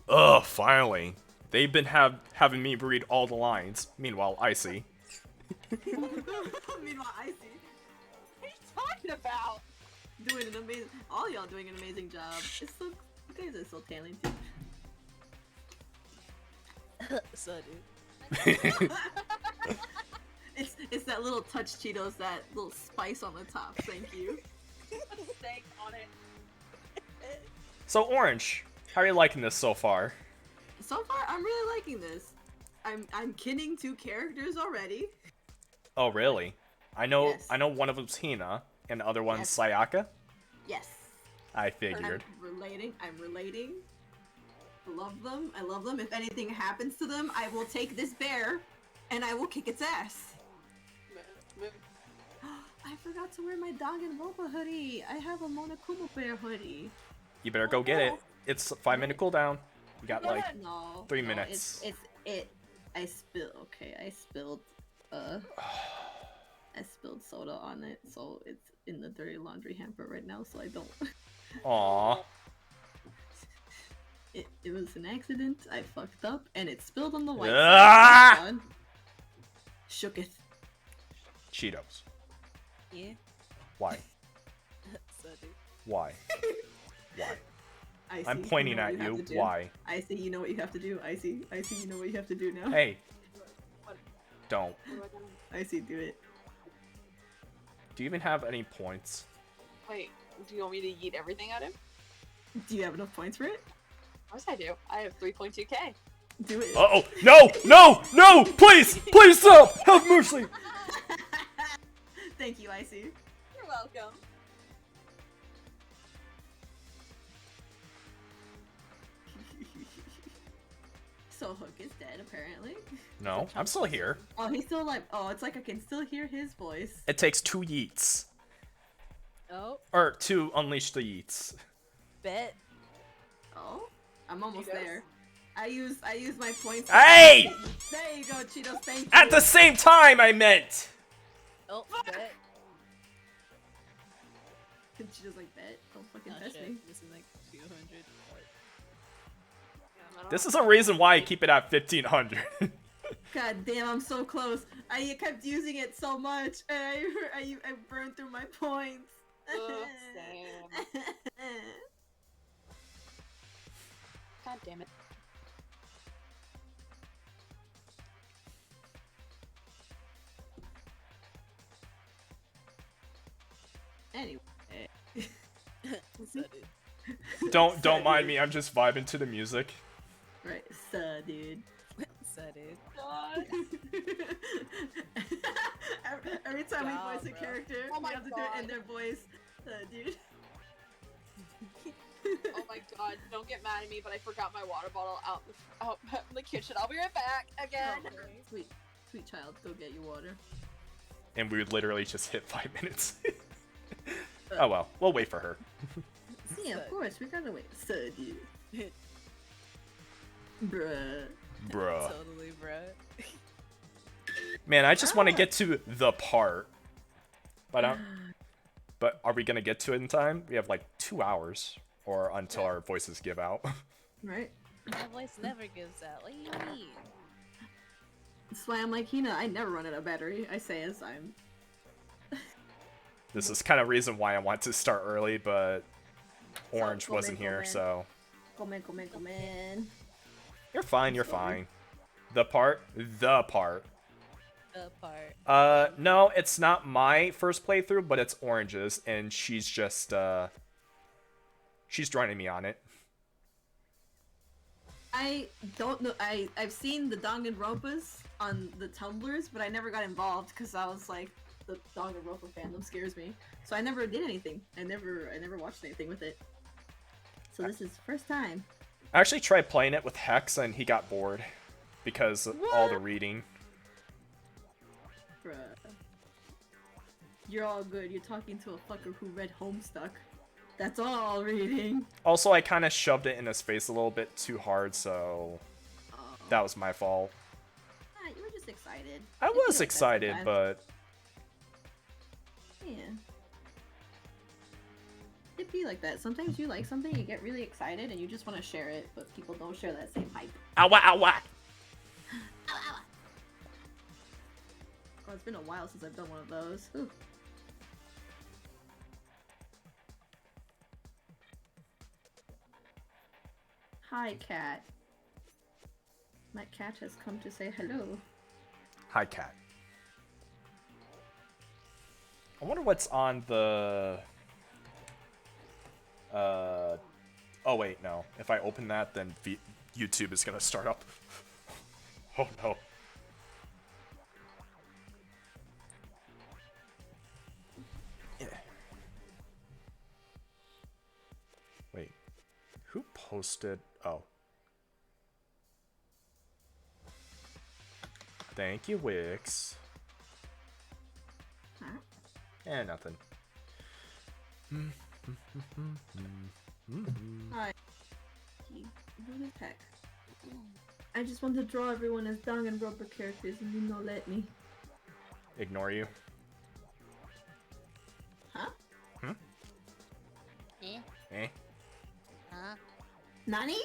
Ugh, finally. They've been having me read all the lines. Meanwhile, Icy. Meanwhile, I see. What are you talking about? Doing an amazing. All y'all doing an amazing job. It's so. You guys are so talented. So, dude. It's that little touch Cheetos, that little spice on the top. Thank you. Put a steak on it. So, Orange, how are you liking this so far? So far, I'm really liking this. I'm kinning 2 characters already. Oh, really? I know Yes. I know one of them's Hina, and the other one's Yes. Sayaka. Yes. I figured. I'm relating. Love them. I love them. If anything happens to them, I will take this bear, and I will kick its ass. I forgot to wear my Danganronpa hoodie. I have a Monokuma bear hoodie. You better go get it. It's a 5-minute cooldown. You got like No. 3 no, minutes. I spilled I spilled soda on it, so it's in the dirty laundry hamper right now, so I don't. Aww. It was an accident. I fucked up, and it spilled on the white Ah! side. Shooketh. Cheetos. Yeah. Why? Sorry. Why? Why? Icy, I'm pointing you know at what have you. to do. Why? Icy, you know what you have to do. Icy, you know what you have to do now. Hey. Don't. Icy, do it. Do you even have any points? Wait, do you want me to yeet everything at him? Do you have enough points for it? Of course I do. I have 3.2k. Do it. Uh-oh. No! No! No! Please! Please stop! Have mercy! Thank you, Icy. You're welcome. So Hook is dead, apparently. No, I'm still here. Oh, he's still alive. Oh, it's like I can still hear his voice. It takes 2 yeets. Oh, Or 2 unleash the yeets. bet. Oh, I'm almost there. I use my points. Hey! There you go, Cheetos. Thank you. At the same time, I meant! Oh, bet. Cheetos like bet. Don't fucking Oh, test shit. me. This is like 200. This is a reason why I keep it at 1500. God damn, I'm so close. I kept using it so much, and I burned through my points. Same. God damn it. Anyway. Don't mind me, I'm just vibing to the music. Right, dude. Dude. every time we Wow, voice a bro. character, Oh we my have to do it in their voice. Dude. Oh my god, don't get mad at me, but I forgot my water bottle out in the kitchen. I'll be right back again. Oh, sweet child, go get your water. And we would literally just hit 5 minutes. Oh well, we'll wait for her. Yeah, of course, we gotta wait. Dude. Bruh. Bruh. Totally, bruh. Man, I just want to get to the part. But are we gonna get to it in time? We have like 2 hours, or until our voices give out. Right? My voice never gives out. What do you mean? That's why I'm like Hina, I never run out of battery. I say as I'm. This is kind of reason why I want to start early, but Orange Go wasn't here, man. so Go man. you're fine. You're fine. The part. The part. No, it's not my first playthrough, but it's Orange's, and she's just she's joining me on it. I don't know. I've seen the Danganronpas on the Tumblrs, but I never got involved because I was like, the Danganronpa fandom scares me. So I never did anything. I never watched anything with it. So this is first time. I actually tried playing it with Hex, and he got bored because of all the reading. Bruh. You're all good. You're talking to a fucker who read Homestuck. That's all reading. Also, I kind of shoved it in his face a little bit too hard, so that was my fault. Ah, you were just excited. I It'd was be like that excited, sometimes. but Yeah. It'd be like that. Sometimes you like something, you get really excited, and you just want to share it, but people don't share that same hype. ow, ow, ow. Oh, it's been a while since I've done one of those. Ooh. Hi, cat. My cat has come to say hello. Hi, cat. I wonder what's on the... Oh, wait, no. If I open that, then YouTube is gonna start up. Oh, no. Wait. Who posted... Oh. Thank you, Wix. Huh? Eh, nothing. Hi. Who the heck? I just want to draw everyone as Danganronpa characters and you no let me. Ignore you. Huh? Hmm? Eh? Eh? Huh? Nani?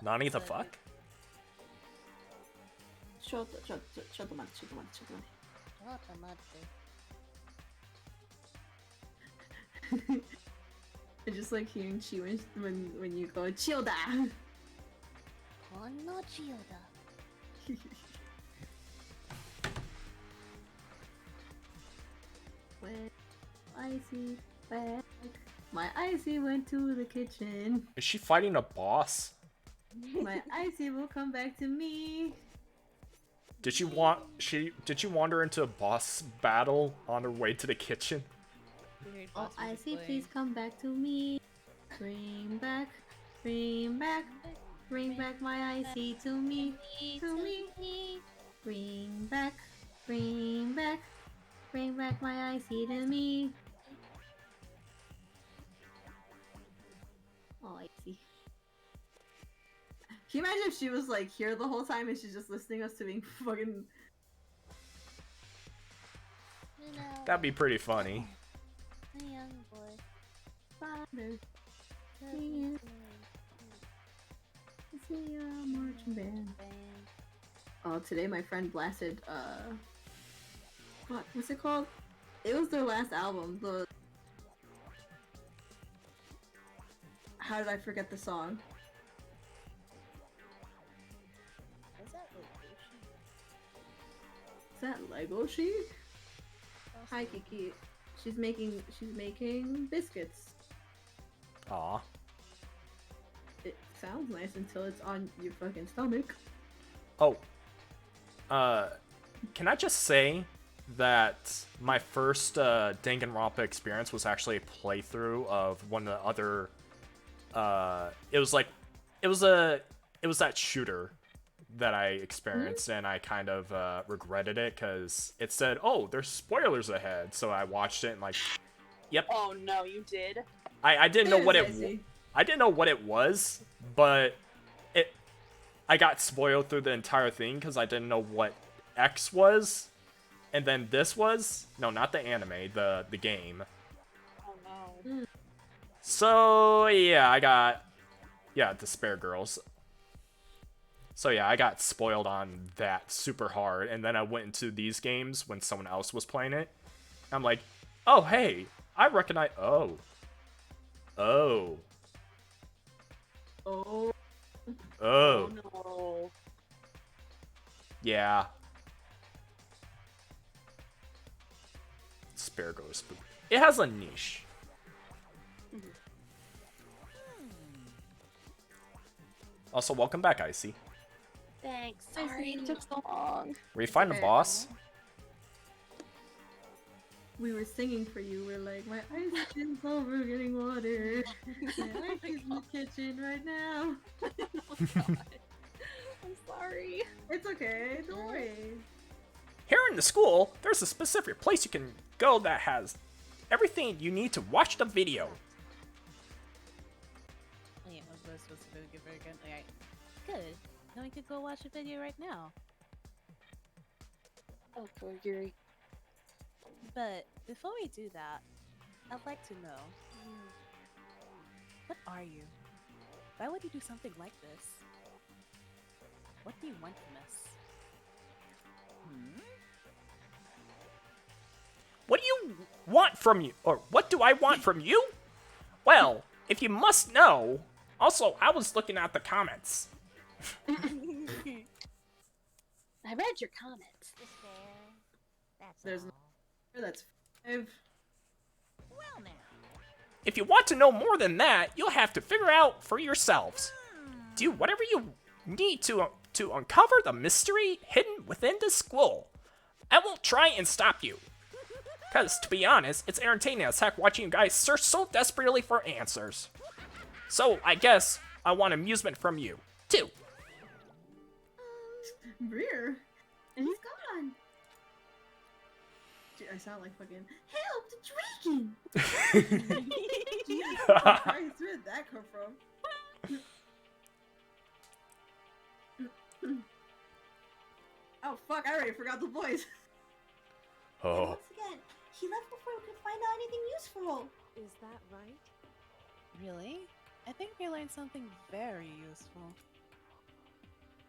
Nani the fuck? I just like hearing Chi when you go Chioda. When Icy back, my Icy went to the kitchen. Is she fighting a boss? My Icy will come back to me. Did you wander into a boss battle on her way to the kitchen? Oh, Icy, please come back to me. Bring back my Icy to me, Bring back my Icy to me. Oh, Icy. Can you imagine if she was like here the whole time and she's just listening us to being fucking... That'd be pretty funny. A young boy. Father. See a marching band. Oh, today my friend blasted, what's it called? It was their last album, How did I forget the song? Is that Lego Sheet? Hi Kiki. She's making biscuits. Aw. It sounds nice until it's on your fucking stomach. Oh. Can I just say that my first Danganronpa experience was actually a playthrough of one of the other it was that shooter that I experienced, and I kind of regretted it because it said, oh, there's spoilers ahead, so I watched it and like, yep. Oh no, you did? I didn't know what I didn't know what it was, but I got spoiled through the entire thing because I didn't know what X was, and then this was not the anime, the game. Oh no. So yeah, I got Despair Girls. So yeah, I got spoiled on that super hard, and then I went into these games when someone else was playing it. I'm like, oh hey, I recognize. Oh. Oh. Oh. No. Yeah. Despair Girls. It has a niche. Also, welcome back, Icy. Thanks. Sorry it took so long. Were you fighting a boss? We were singing for you. We're like, my ice is over getting water. My ice is in the kitchen right now. I'm sorry. It's okay. Don't worry. Here in the school, there's a specific place you can go that has everything you need to watch the video. Yeah, I was supposed to give her again. Okay. Good. Now we could go watch a video right now. Oh, poor Yuri. But before we do that, I'd like to know, what are you? Why would you do something like this? What do you want from us? What do you want from you? Or what do I want from you? Well, if you must know, also, I was looking at the comments. I read your comments. That's 5. Well now. If you want to know more than that, you'll have to figure out for yourselves. Do whatever you need to uncover the mystery hidden within the school. I won't try and stop you. Because, to be honest, it's entertaining as heck watching you guys search so desperately for answers. So, I guess I want amusement from you, too. Breer. And he's gone. Dude, I sound like fucking help the dragon. Jesus Christ, where did that come from? Oh fuck! I already forgot the voice. Oh. Once again, he left before we could find out anything useful. Is that right? Really? I think we learned something very useful.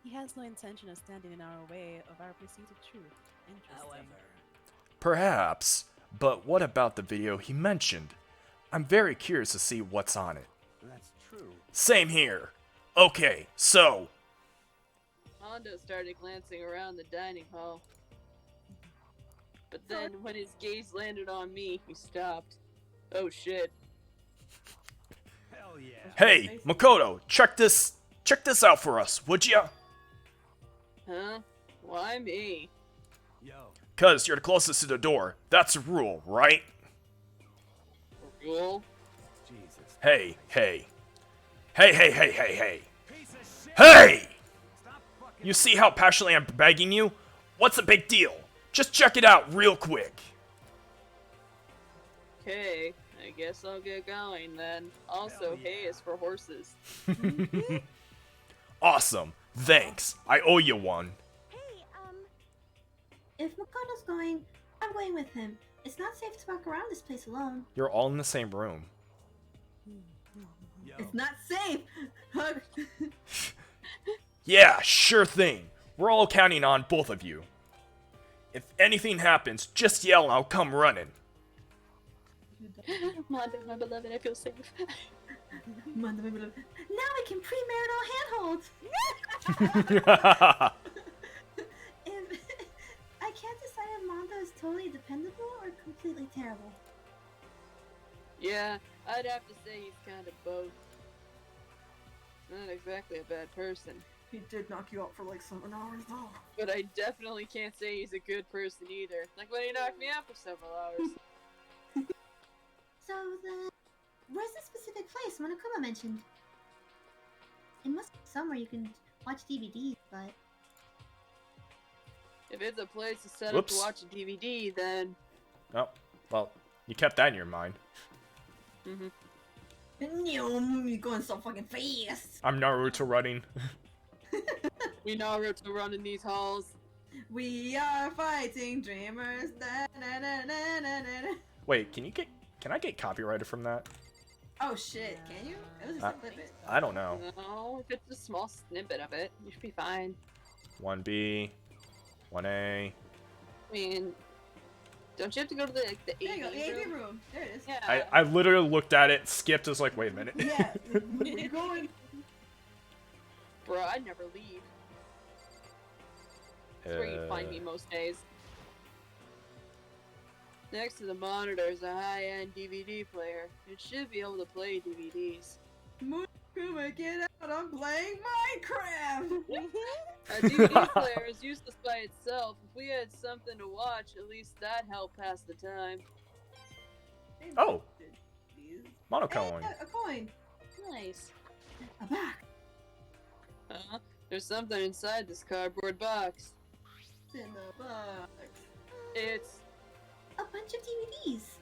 He has no intention of standing in our way of our pursuit of truth. Interesting. Perhaps, but what about the video he mentioned? I'm very curious to see what's on it. That's true. Same here. Okay, so... Hondo started glancing around the dining hall. But then, when his gaze landed on me, he stopped. Oh shit. Hell yeah. Hey, Makoto, check this out for us, would ya? Huh? Why me? Yo. Cause you're the closest to the door. That's a rule, right? Rule? Jesus. Hey. Hey! You see how passionately I'm begging you? What's the big deal? Just check it out real quick. Okay, I guess I'll get going then. Also, hay is for horses. Awesome. Thanks. I owe you one. Hey, if Makoto's going, I'm going with him. It's not safe to walk around this place alone. You're all in the same room. Yo. It's not safe. Hug. Yeah, sure thing. We're all counting on both of you. If anything happens, just yell and I'll come running. Mondo, my beloved, I feel safe. Now we can premarital handhold. If I can't decide if Mondo is totally dependable or completely terrible. Yeah, I'd have to say he's kind of both. Not exactly a bad person. He did knock you out for like 7 hours though. But I definitely can't say he's a good person either. Like when he knocked me out for several hours. So where's the specific place Monokuma mentioned? It must be somewhere you can watch DVDs, but... If it's a place to set up to Whoops. watch a DVD, then... Oh, well, you kept that in your mind. You're going so fucking fast. I'm Naruto running. We Naruto running these halls. We are fighting dreamers. Da, da, da, da, da, da. Wait, can I get copyrighted from that? Oh shit, can you? It was just a clip it. I don't know. No, if it's a small snippet of it, you should be fine. 1B, 1A. I mean, don't you have to go to the There you go, AV the AV room? room. There it is. Yeah. I literally looked at it, skipped, was like, wait a minute. Yeah, we're going. Bro, I'd never leave. That's where you find me most days. Next to the monitor is a high-end DVD player. It should be able to play DVDs. Monokuma, get out! I'm playing Minecraft! A DVD player is useless by itself. If we had something to watch, at least that helped pass the time. Oh! Monocoin. Hey, a coin! Nice. A back! There's something inside this cardboard box. It's in the box. It's... a bunch of DVDs.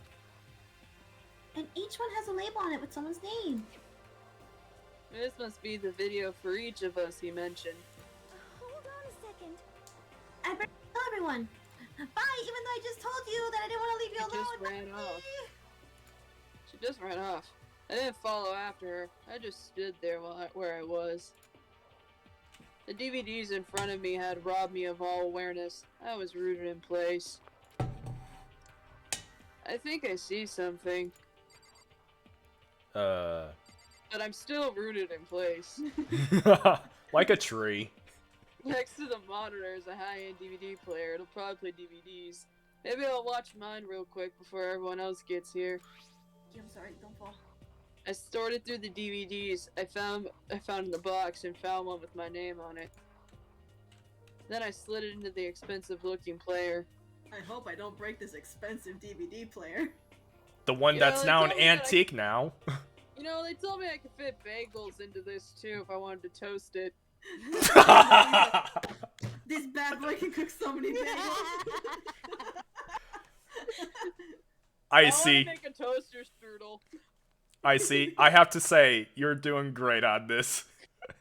And each one has a label on it with someone's name. This must be the video for each of us he mentioned. Hold on a second. I better tell everyone. Bye, even though I just told you that I didn't want to leave you She just alone. ran off. She just ran off. I didn't follow after her. I just stood there where I was. The DVDs in front of me had robbed me of all awareness. I was rooted in place. I think I see something, but I'm still rooted in place. Like a tree. Next to the monitor is a high-end DVD player. It'll probably play DVDs. Maybe I'll watch mine real quick before everyone else gets here. I'm sorry, don't fall. I sorted through the DVDs I found in the box and found one with my name on it. Then I slid it into the expensive-looking player. I hope I don't break this expensive DVD player. The one You that's know, now they an told me that antique now. You know, they told me I could fit bagels into this too if I wanted to toast it. This bad boy can cook so many bagels. I wanna see. make a toaster strudel. I see. I have to say, you're doing great on this.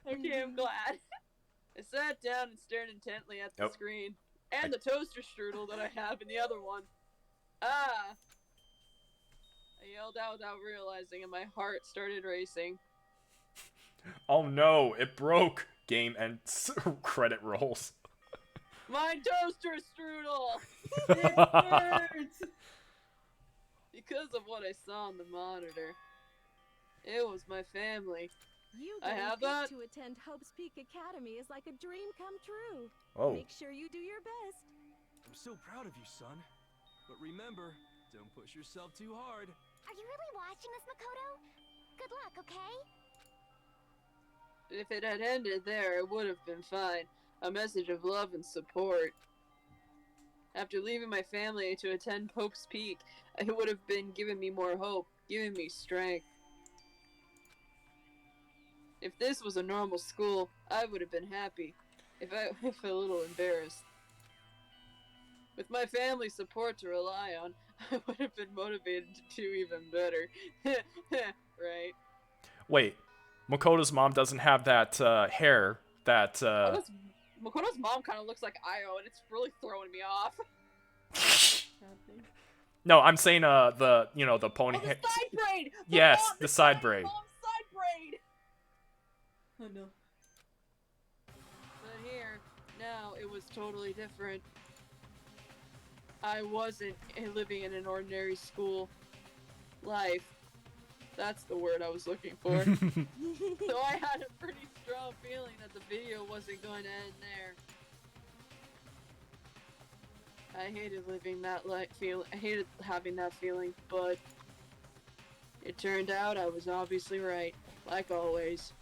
Okay, I'm glad. I sat down and stared intently at the Yep. screen. And the toaster strudel that I have in the other one. Ah! I yelled out without realizing and my heart started racing. Oh no, it broke. game and credit rolls. My toaster strudel! It hurts. Because of what I saw on the monitor. It was my family. You I getting have picked that. to attend Hope's Peak Academy is like a dream come true. Oh. Make sure you do your best. I'm so proud of you, son. But remember, don't push yourself too hard. Are you really watching this, Makoto? Good luck, okay? If it had ended there, it would have been fine. A message of love and support. After leaving my family to attend Pope's Peak, it would have been giving me more hope, giving me strength. If this was a normal school, I would have been happy. If a little embarrassed. With my family's support to rely on, I would have been motivated to do even better. Right? Wait, Makoto's mom doesn't have that hair that. Makoto's mom kind of looks like Io, and it's really throwing me off. No, I'm saying the the pony hair. The side braid. Yes, the side braid. Mom's side braid. Oh no. But here, now it was totally different. I wasn't living in an ordinary school life. That's the word I was looking for. So I had a pretty strong feeling that the video wasn't going to end there. I hated living that I hated having that feeling, but it turned out I was obviously right, like always.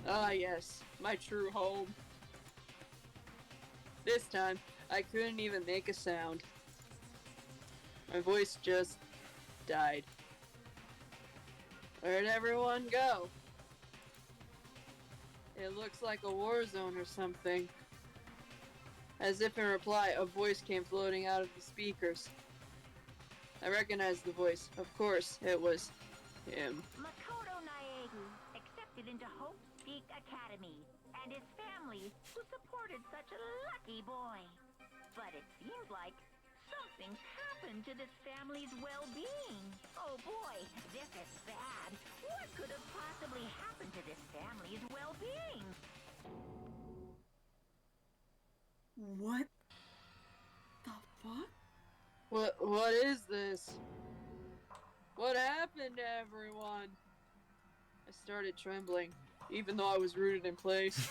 Ah yes, my true home. This time, I couldn't even make a sound. My voice just died. Where'd everyone go? It looks like a war zone or something. As if in reply, a voice came floating out of the speakers. I recognized the voice. Of course, it was him. Makoto Naegu accepted into Hope Peak Academy, and his family, who supported such a lucky boy. But it seems like something's happened to this family's well-being. Oh boy, this is bad. What could have possibly happened to this family's well-being? What the fuck? What is this? What happened to everyone? I started trembling, even though I was rooted in place.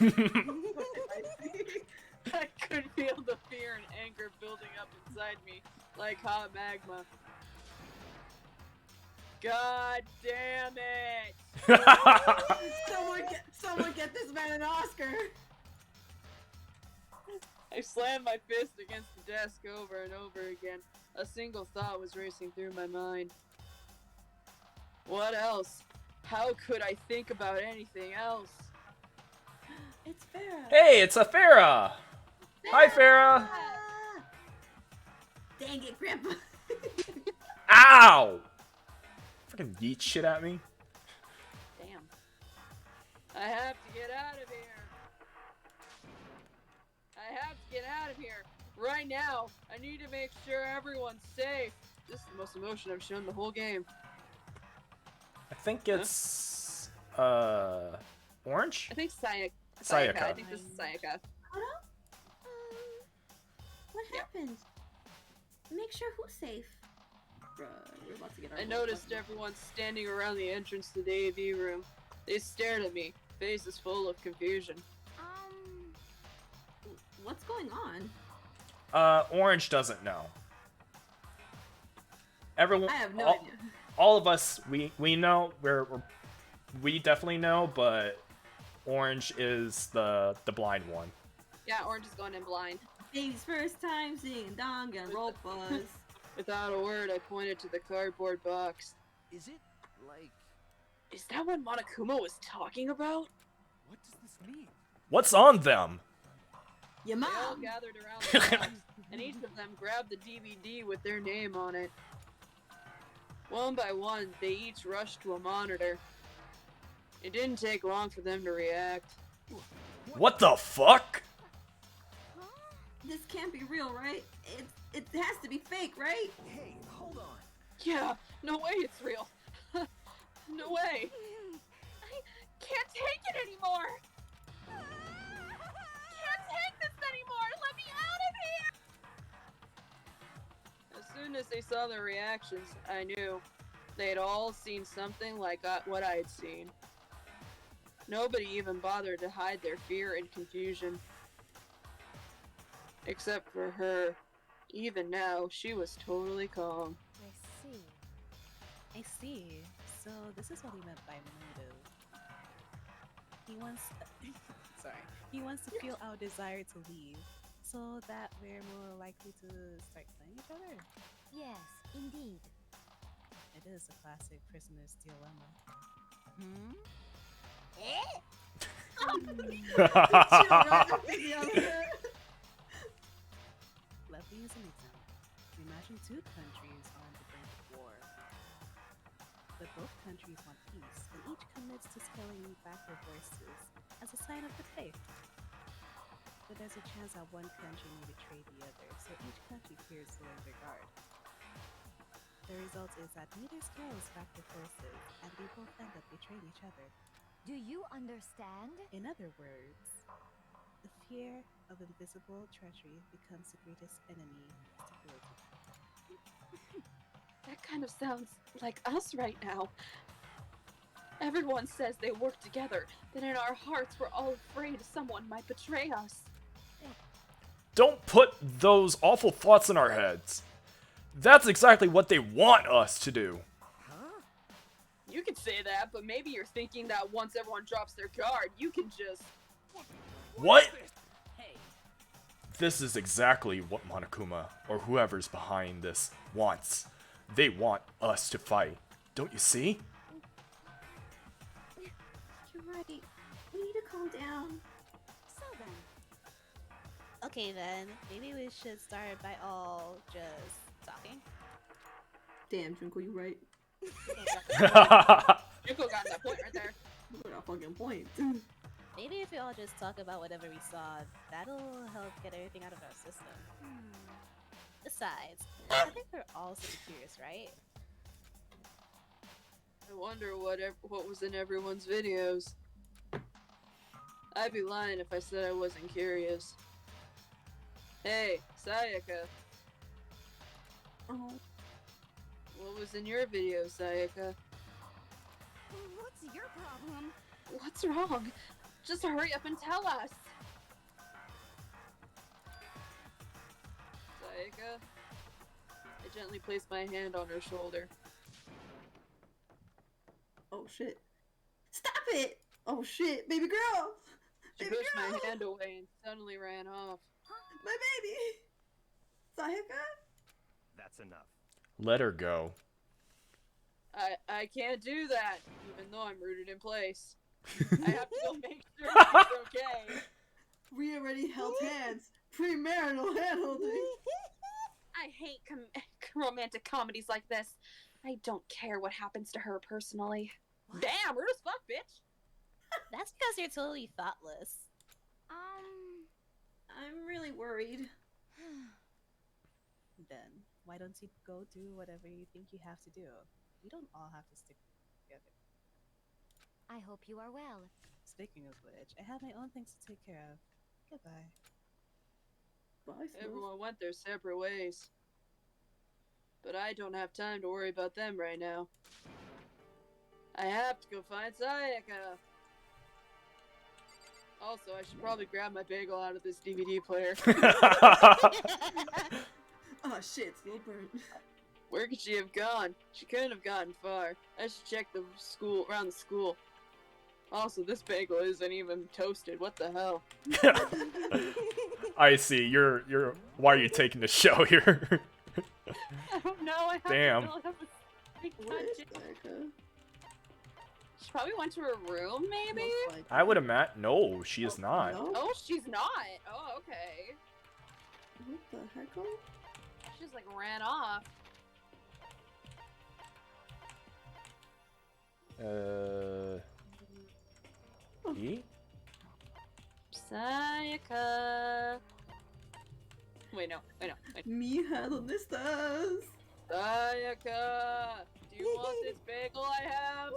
I could feel the fear and anger building up inside me, like hot magma. God damn it! Someone get this man an Oscar! I slammed my fist against the desk over and over again. A single thought was racing through my mind. What else? How could I think about anything else? It's Farah. Hey, it's a Farah! Hi, Farah! Dang it, Grandpa! Ow! Freaking yeet shit at me. Damn. I have to get out of here. I have to get out of here. Right now. I need to make sure everyone's safe. This is the most emotion I've shown the whole game. I think it's Orange? I think Sayaka. I think this is Sayaka. What happened? Make sure who's safe. Bruh, we're about to get our I noticed everyone standing around the entrance to the AV room. They stared at me, faces full of confusion. What's going on? Orange doesn't know. Everyone, I have no idea. All of us, we know, we definitely know, but Orange is the blind one. Yeah, Orange is going in blind. Baby's first time seeing Danganronpa. Without a word, I pointed to the cardboard box. Is it like... Is that what Monokuma was talking about? What does this mean? What's on them? Your They all mom. gathered around the box, and each of them grabbed the DVD with their name on it. One by one, they each rushed to a monitor. It didn't take long for them to react. What the fuck? This can't be real, right? It has to be fake, right? Hey, hold on. Yeah, no way it's real. No way! I can't take it anymore! Can't take this anymore! Let me out of here! As soon as they saw their reactions, I knew they'd all seen something like what I had seen. Nobody even bothered to hide their fear and confusion. Except for her. Even now, she was totally calm. I see. I see. So this is what he meant by motive. He wants sorry. He wants to feel our desire to leave, so that we're more likely to start killing each other. Yes, indeed. It is a classic prisoner's dilemma. Let me use an example. Imagine two countries on the brink of war. But both countries want peace, and each commits to scaling back their voices as a sign of good faith. But there's a chance that one country may betray the other, so each country fears lowering their guard. The result is that neither scales back their forces, and they both end up betraying each other. Do you understand? In other words, the fear of invisible treachery becomes the greatest enemy of stability. That kind of sounds like us right now. Everyone says they work together, but in our hearts we're all afraid someone might betray us. Don't put those awful thoughts in our heads. That's exactly what they want us to do. You could say that, but maybe you're thinking that once everyone drops their guard, you can just... What? This is exactly what Monokuma, or whoever's behind this, wants. They want us to fight. Don't you see? You're right. We need to calm down. So then, Okay then, maybe we should start by all just talking. Damn, Junko, you right. Junko got that point right there. You got a fucking point. Maybe if we all just talk about whatever we saw, that'll help get everything out of our system. Besides, I think we're all super curious, right? I wonder what was in everyone's videos. I'd be lying if I said I wasn't curious. Hey, Sayaka. Oh. What was in your video, Sayaka? what's your problem? What's wrong? Just hurry up and tell us! Sayaka? I gently placed my hand on her shoulder. Oh shit. Stop it! Oh shit, baby girl! She pushed my hand away and suddenly ran off. My baby! Sayaka? That's enough. Let her go. I can't do that, even though I'm rooted in place. I have to go make sure she's okay. We already held hands. Premarital handholding. I hate romantic comedies like this. I don't care what happens to her personally. What? Damn, rude as fuck, bitch! That's because you're totally thoughtless. I'm really worried. Then, why don't you go do whatever you think you have to do? We don't all have to stick together. I hope you are well. Speaking of which, I have my own things to take care of. Goodbye. Bye, Everyone went their separate ways. But I don't have time to worry about them right now. I have to go find Sayaka. Also, I should probably grab my bagel out of this DVD player. Oh shit, slow burn. Where could she have gone? She couldn't have gotten far. I should check the school, around the school. Also, this bagel isn't even toasted. What the hell? I see. You're. Why are you taking the show here? I don't know. I have Damn. To have a touch it. She probably went to her room, maybe? I would imagine. No, she is not. No? Oh, she's not. Oh, okay. What the heck? She just like ran off. E? Sayaka. Wait, no. Mija, ¿dónde estás? Sayaka, do you want this bagel I have?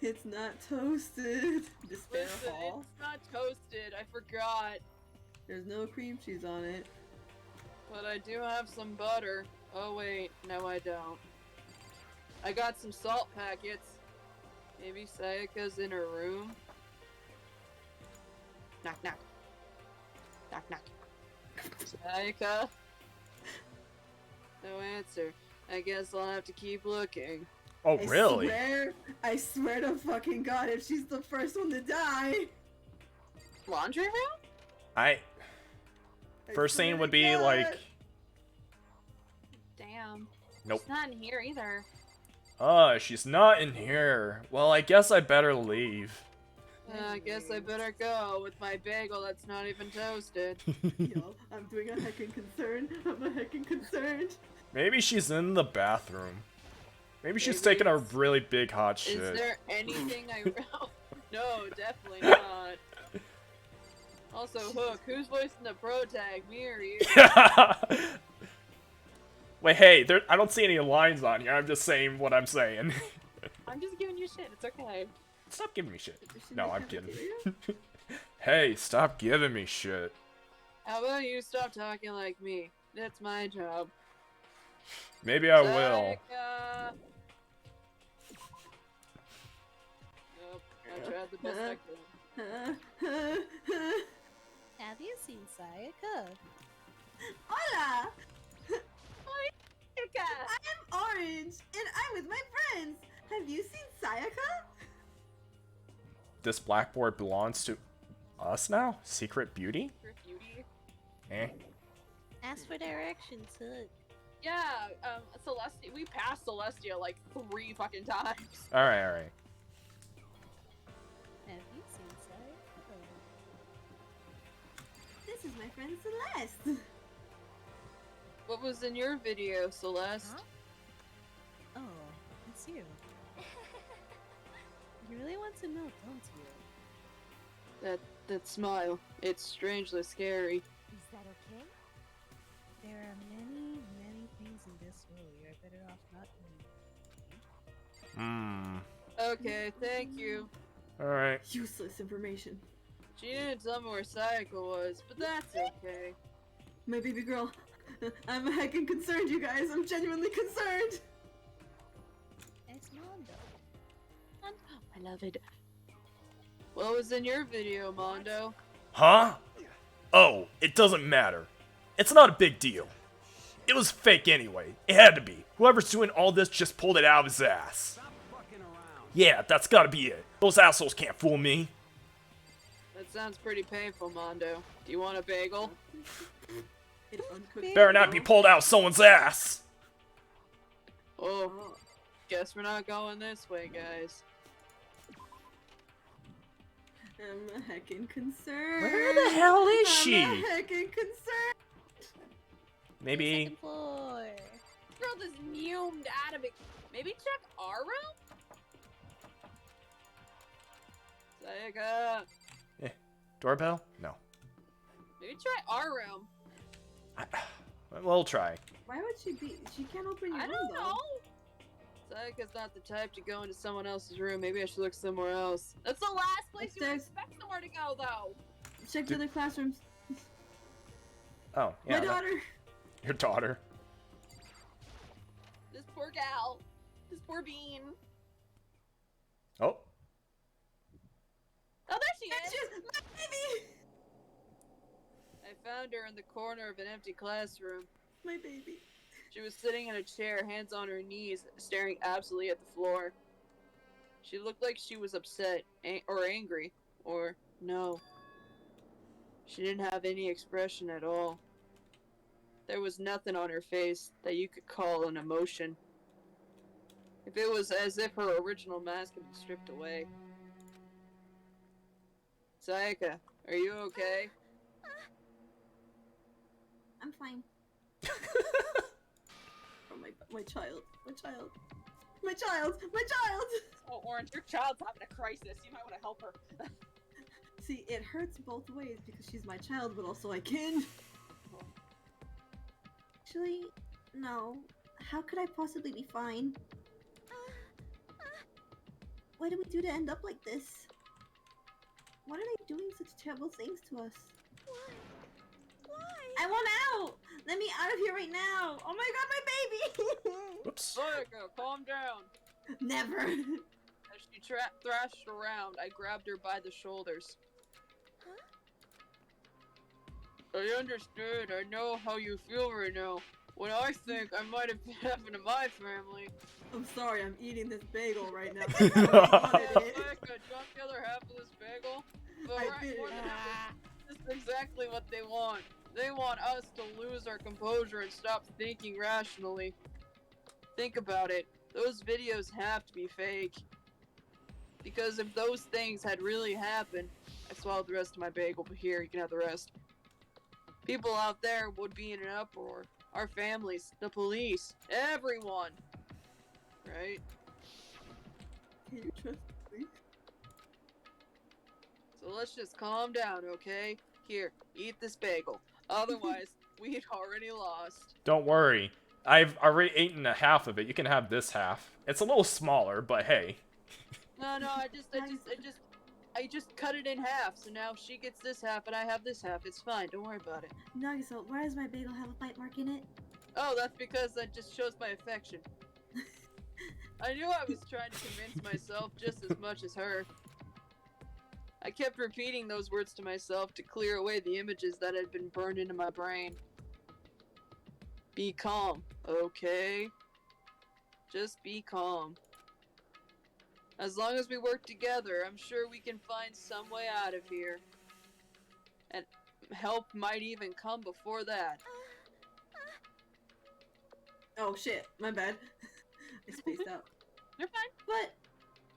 It's not toasted. Despair Listen, Hall. it's not toasted. I forgot. There's no cream cheese on it. But I do have some butter. Oh wait, no I don't. I got some salt packets. Maybe Sayaka's in her room? Knock knock. Knock knock. Sayaka? No answer. I guess I'll have to keep looking. Oh, really? I swear to fucking God, if she's the first one to die. Laundry room? First swear scene to would be God. like, Damn. nope. She's not in here either. She's not in here. Well, I guess I better leave. I guess I better go with my bagel that's not even toasted. Yo, I'm doing a heckin' concern. I'm a heckin' concerned. Maybe she's in the bathroom. Maybe she's Maybe taking a really big hot shit. Is there anything I... No, definitely not. Also, Hook, who's voicing the pro tag, me or you? Wait, hey, I don't see any lines on here. I'm just saying what I'm saying. I'm just giving you shit, it's okay. Stop giving me shit. No, I'm kidding. Hey, stop giving me shit. How about you stop talking like me? That's my job. Maybe I will. Nope, I tried the best I could. Have you seen Sayaka? Hola! Hi, I'm Orange, and I'm with my friends. Have you seen Sayaka? This blackboard belongs to us now? Secret Beauty? For beauty? Eh. Ask for directions, Hook. Yeah, Celestia. We passed Celestia like 3 fucking times. Alright, alright. Have you seen Sayaka? This is my friend Celeste. What was in your video, Celeste? Huh? Oh, it's you. You really want to know, don't you? That smile. It's strangely scary. Is that okay? There are many, many things in this world you're better off not knowing. Okay, thank you. Alright. Useless information. She didn't tell me where Sayaka was, but that's okay. My baby girl. I'm heckin' concerned, you guys. I'm genuinely concerned. It's Mondo. I love it. What was in your video, Mondo? Huh? Oh, it doesn't matter. It's not a big deal. It was fake anyway. It had to be. Whoever's doing all this just pulled it out of his ass. Yeah, that's gotta be it. Those assholes can't fool me. That sounds pretty painful, Mondo. Do you want a bagel? Better not be pulled out of someone's ass. Oh, guess we're not going this way, guys. I'm heckin' concerned. Where the hell is she? I'm heckin' concerned. Maybe. Second floor. Girl just fumed out of it. Maybe check our room? Sayaka. Doorbell? No. Maybe try our room. We'll try. Why would she be? She can't open your I room, don't though. know. Sayaka's not the type to go into someone else's room. Maybe I should look somewhere else. That's the last place you would Upstairs. expect somewhere to go, though. Check the other classrooms. Oh, yeah. My daughter. Your daughter. This poor gal. This poor bean. Oh. Oh, there she is. She's my baby. I found her in the corner of an empty classroom. My baby. She was sitting in a chair, hands on her knees, staring absently at the floor. She looked like she was upset, or angry, or no. She didn't have any expression at all. There was nothing on her face that you could call an emotion. If it was as if her original mask had been stripped away. Sayaka, are you okay? I'm fine. Oh my child. My child. My child. My child. Oh, Orange, your child's having a crisis. You might want to help her. See, it hurts both ways because she's my child, but also I can. Actually, no. How could I possibly be fine? What did we do to end up like this? Why are they doing such terrible things to us? Why? I want out! Let me out of here right now! Oh my god, my baby! Whoops. Sayaka, calm down. Never. As she thrashed around, I grabbed her by the shoulders. I understand. I know how you feel right now. What I think I might have happened to my family. I'm sorry, I'm eating this bagel right now. Yeah, Sayaka, do you want the other half of this bagel? But I right, did it. this is exactly what they want. They want us to lose our composure and stop thinking rationally. Think about it. Those videos have to be fake. Because if those things had really happened, I swallowed the rest of my bagel, but here, you can have the rest. People out there would be in an uproar. Our families, the police, everyone. Right? Can you trust me? So let's just calm down, okay? Here, eat this bagel. Otherwise, we'd already lost. Don't worry. I've already eaten a half of it. You can have this half. It's a little smaller, but hey. No, I just cut it in half, so now she gets this half and I have this half. It's fine, don't worry about it. Nagisa, why does my bagel have a bite mark in it? Oh, that's because that just shows my affection. I knew I was trying to convince myself just as much as her. I kept repeating those words to myself to clear away the images that had been burned into my brain. Be calm, okay? Just be calm. As long as we work together, I'm sure we can find some way out of here. And help might even come before that. Oh shit, my bad. I spaced out. You're fine. But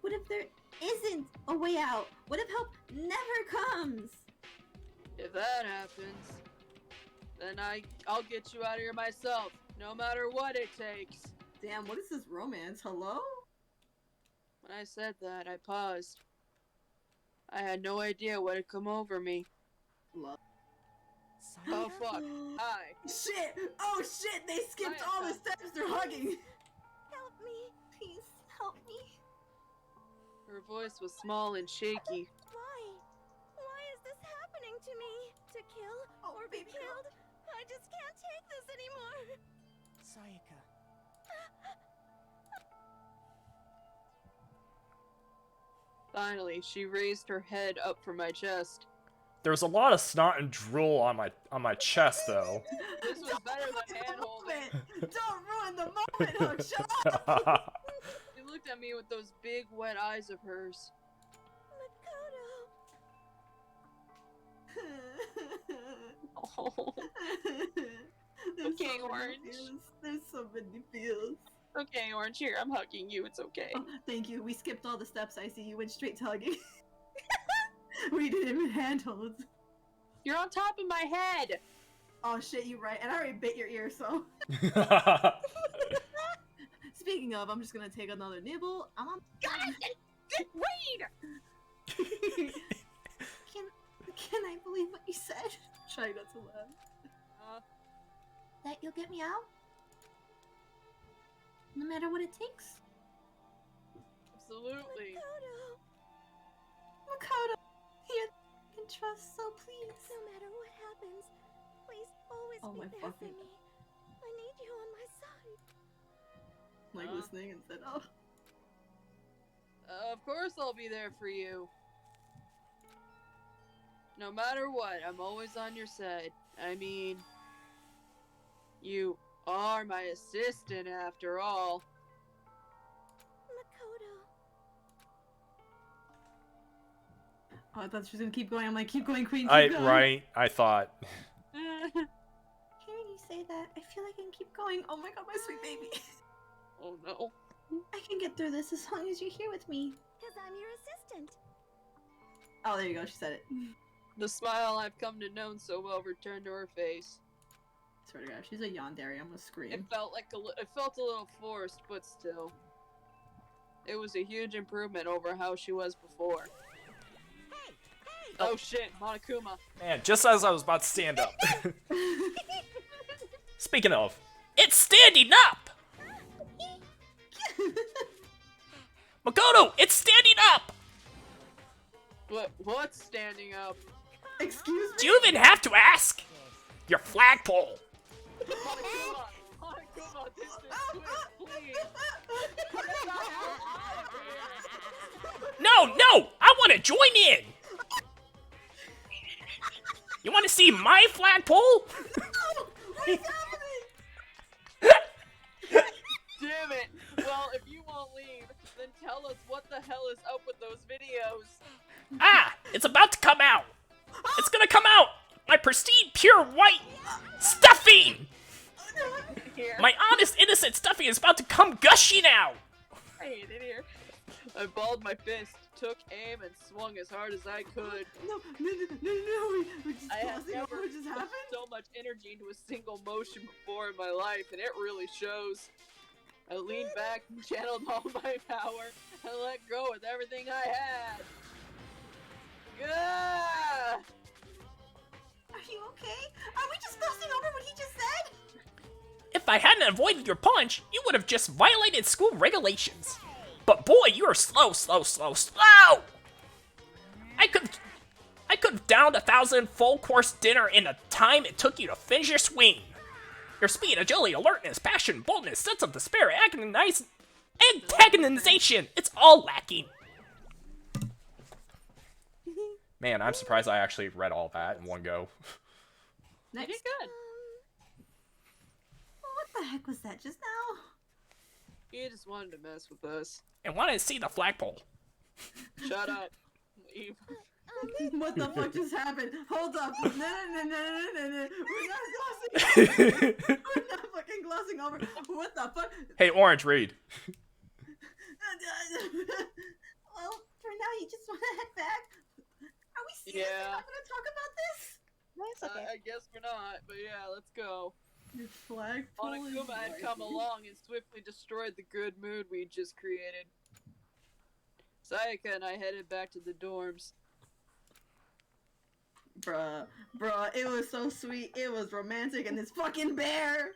what if there isn't a way out? What if help never comes? If that happens, then I'll get you out of here myself, no matter what it takes. Damn, what is this romance? Hello? When I said that, I paused. I had no idea what had come over me. Love. Oh fuck. Hi. Shit! Oh shit! They skipped all the steps. They're hugging. Help me. Please, help me. Her voice was small and shaky. Why? Why is this happening to me? To kill or be killed? I just can't take this anymore. Sayaka. Finally, she raised her head up from my chest. There's a lot of snot and drool on my chest, though. This was better than hand-holding. Don't ruin the moment, Hook. Shut up! She looked at me with those big, wet eyes of hers. Oh. Okay, Orange. There's so many feels. Okay, Orange, here, I'm hugging you, it's okay. Oh, thank you. We skipped all the steps, I see. You went straight to hugging. We didn't even handhold. You're on top of my head! Oh shit, you right. And I already bit your ear, so. Speaking of, I'm just gonna take another nibble. I'm on. God, wait! Can I believe what you said? Try not to laugh. That you'll get me out? No matter what it takes? Absolutely. Makoto, you can trust, so please. No matter what happens, please always be there for me. I need you on my side. Like listening and said, oh. Of course I'll be there for you. No matter what, I'm always on your side. I mean, you are my assistant after all. Makoto. Oh, I thought she was gonna keep going. I'm like, keep going, Queen, keep going. Right, I thought. Hearing you say that, I feel like I can keep going. Oh my god, my sweet baby. Oh no. I can get through this as long as you're here with me. Because I'm your assistant. Oh, there you go, she said it. The smile I've come to know so well returned to her face. Swear to God, she's a yandere. I'm gonna scream. It felt a little forced, but still. It was a huge improvement over how she was before. Hey! Oh shit, Monokuma. Man, just as I was about to stand up. Speaking of, it's standing up! Makoto, it's standing up! What's standing up? Excuse me? Do you even have to ask? Your flagpole. Monokuma, distant twist, please. No, I want to join in. You want to see my flagpole? Damn it! Well, if you won't leave, then tell us what the hell is up with those videos. Ah, it's about to come out. It's gonna come out. My pristine, pure white stuffing. My honest, innocent stuffing is about to come gushing out. I hate it here. I balled my fist, took aim, and swung as hard as I could. No. I had never put so much energy into a single motion before in my life, and it really shows. I leaned back and channeled all my power and let go with everything I had. Gah! Are you okay? Are we just glossing over what he just said? If I hadn't avoided your punch, you would have just violated school regulations. But boy, you are slow. I could have downed 1,000 full course dinner in the time it took you to finish your swing. Your speed, agility, alertness, passion, boldness, sense of despair, antagonization, it's all lacking. Man, I'm surprised I actually read all that in one go. You did good. What the heck was that just now? You just wanted to mess with us. And wanted to see the flagpole. Shut up. Leave. What the fuck just happened? Hold up. No. We're not glossing. We're not fucking glossing over. What the fuck? Hey, Orange, read. Well, for now, you just want to head back. Are we seriously not going to talk about this? No, it's okay. I guess we're not, but yeah, let's go. Your flagpole. Monokuma had come along and swiftly destroyed the good mood we just created. Sayaka and I headed back to the dorms. Bruh, it was so sweet. It was romantic, and this fucking bear.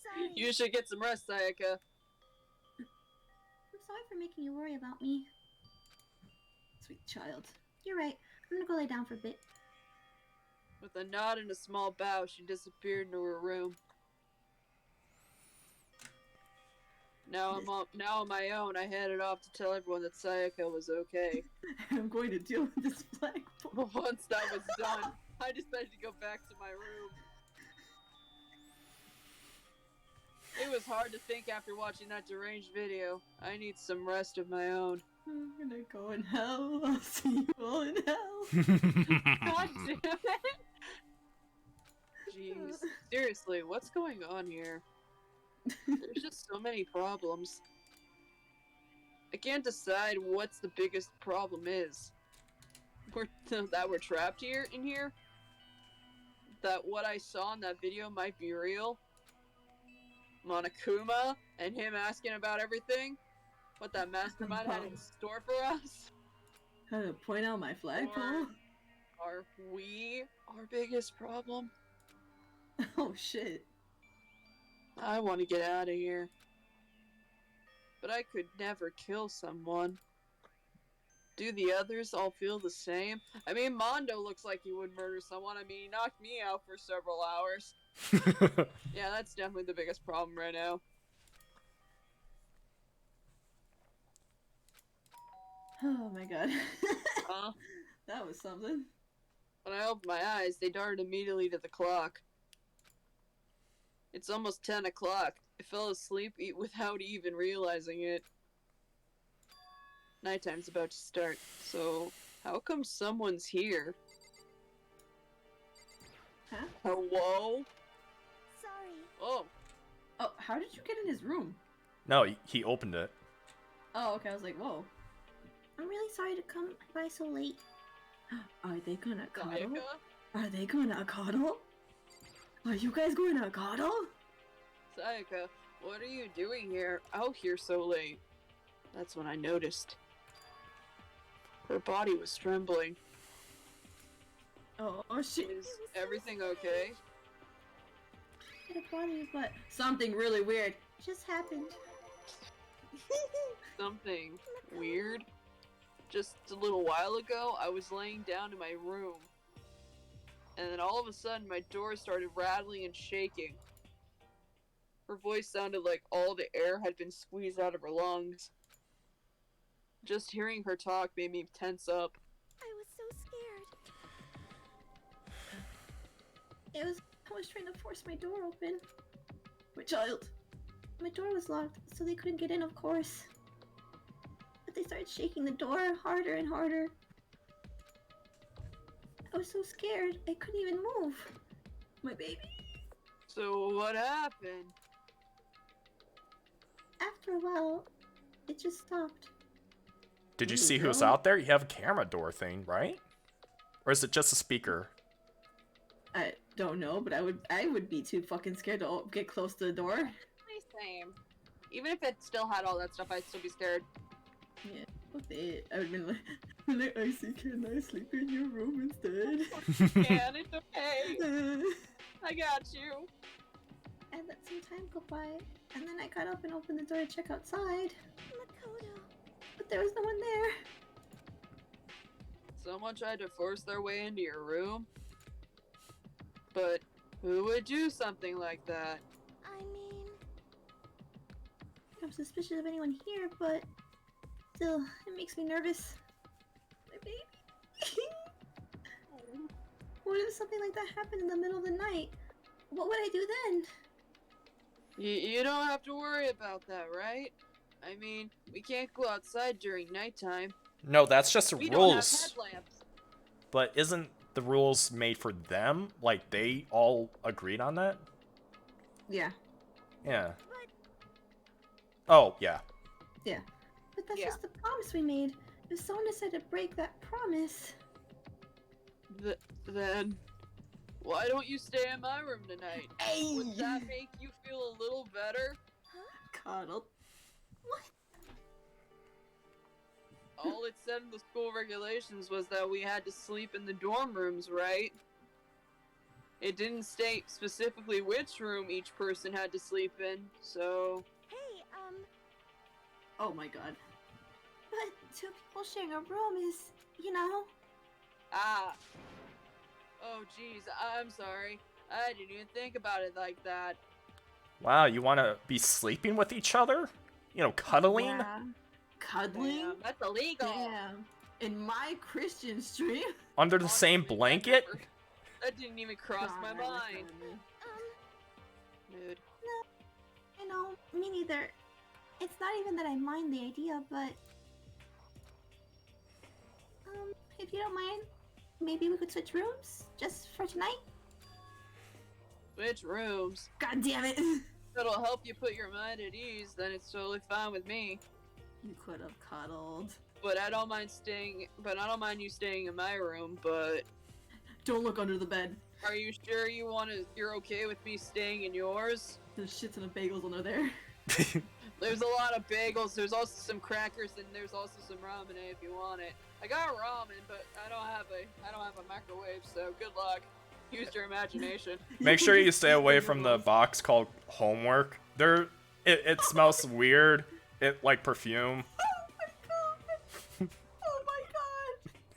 Sorry. You should get some rest, Sayaka. I'm sorry for making you worry about me. Sweet child. You're right. I'm gonna go lay down for a bit. With a nod and a small bow, she disappeared into her room. Now on my own, I headed off to tell everyone that Sayaka was okay. I'm going to deal with this flagpole. Once that was done, I decided to go back to my room. It was hard to think after watching that deranged video. I need some rest of my own. I'm gonna go in hell. I'll see you all in hell. God damn it! Jeez. Seriously, what's going on here? There's just so many problems. I can't decide what's the biggest problem is. That we're trapped in here? That what I saw in that video might be real? Monokuma and him asking about everything? What that mastermind had in store for us? How to point out my flagpole? Are we our biggest problem? Oh shit. I want to get out of here. But I could never kill someone. Do the others all feel the same? I mean, Mondo looks like he would murder someone. I mean, he knocked me out for several hours. Yeah, that's definitely the biggest problem right now. Oh my god. Huh? That was something. When I opened my eyes, they darted immediately to the clock. It's almost 10 o'clock. I fell asleep without even realizing it. Nighttime's about to start, so how come someone's here? Huh? Hello? Sorry. Oh. Oh, how did you get in his room? No, he opened it. Oh, okay, I was like, whoa. I'm really sorry to come by so late. Are they gonna cuddle? Sayaka? Are they gonna cuddle? Are you guys going to cuddle? Sayaka, what are you doing here out here so late? That's when I noticed. Her body was trembling. Oh shit. Is everything okay? Had a body, but Something really weird. it just happened. Something weird. Just a little while ago, I was laying down in my room, and then all of a sudden my door started rattling and shaking. Her voice sounded like all the air had been squeezed out of her lungs. Just hearing her talk made me tense up. I was so scared. I was trying to force my door open. My child. My door was locked, so they couldn't get in, of course. But they started shaking the door harder and harder. I was so scared, I couldn't even move. My baby. So what happened? After a while, it just stopped. Did you see who's out there? You have a camera door thing, right? Or is it just a speaker? I don't know, but I would be too fucking scared to get close to the door. Same. Even if it still had all that stuff, I'd still be scared. Yeah, with it, I would've been like, Icy, can I sleep in your room instead? Can, it's okay. I got you. I let some time go by, and then I got up and opened the door to check outside. Makoto. But there was no one there. Someone tried to force their way into your room? But who would do something like that? I mean... I'm suspicious of anyone here, but still, it makes me nervous. My baby. What if something like that happened in the middle of the night? What would I do then? You don't have to worry about that, right? I mean, we can't go outside during nighttime. No, that's just the We rules. don't have headlamps. But isn't the rules made for them? Like, they all agreed on that? Yeah. Yeah. Oh, yeah. Yeah. But that's just the promise we made. If someone decided to break that promise... Then... why don't you stay in my room tonight? Hey! Would that make you feel a little better? Cuddle. All it said in the school regulations was that we had to sleep in the dorm rooms, right? It didn't state specifically which room each person had to sleep in, so... Hey, Oh my god. But two people sharing a room is, you know... Ah. Oh, jeez, I'm sorry. I didn't even think about it like that. Wow, you want to be sleeping with each other? You know, cuddling? Yeah. Cuddling? Damn, that's illegal. Damn. In my Christian stream? Under the same blanket? That didn't even cross my mind. Mood. No, I know, me neither. It's not even that I mind the idea, but... if you don't mind, maybe we could switch rooms? Just for tonight? Switch rooms. God damn it! It'll help you put your mind at ease, then it's totally fine with me. You could have cuddled. But I don't mind you staying in my room, but... Don't look under the bed. Are you sure you're okay with me staying in yours? There's shit ton of bagels under there. There's a lot of bagels, there's also some crackers, and there's also some ramen if you want it. I got ramen, but I don't have a microwave, so good luck. Use your imagination. Make sure you stay away from the box called homework. It smells weird. It like perfume. Oh my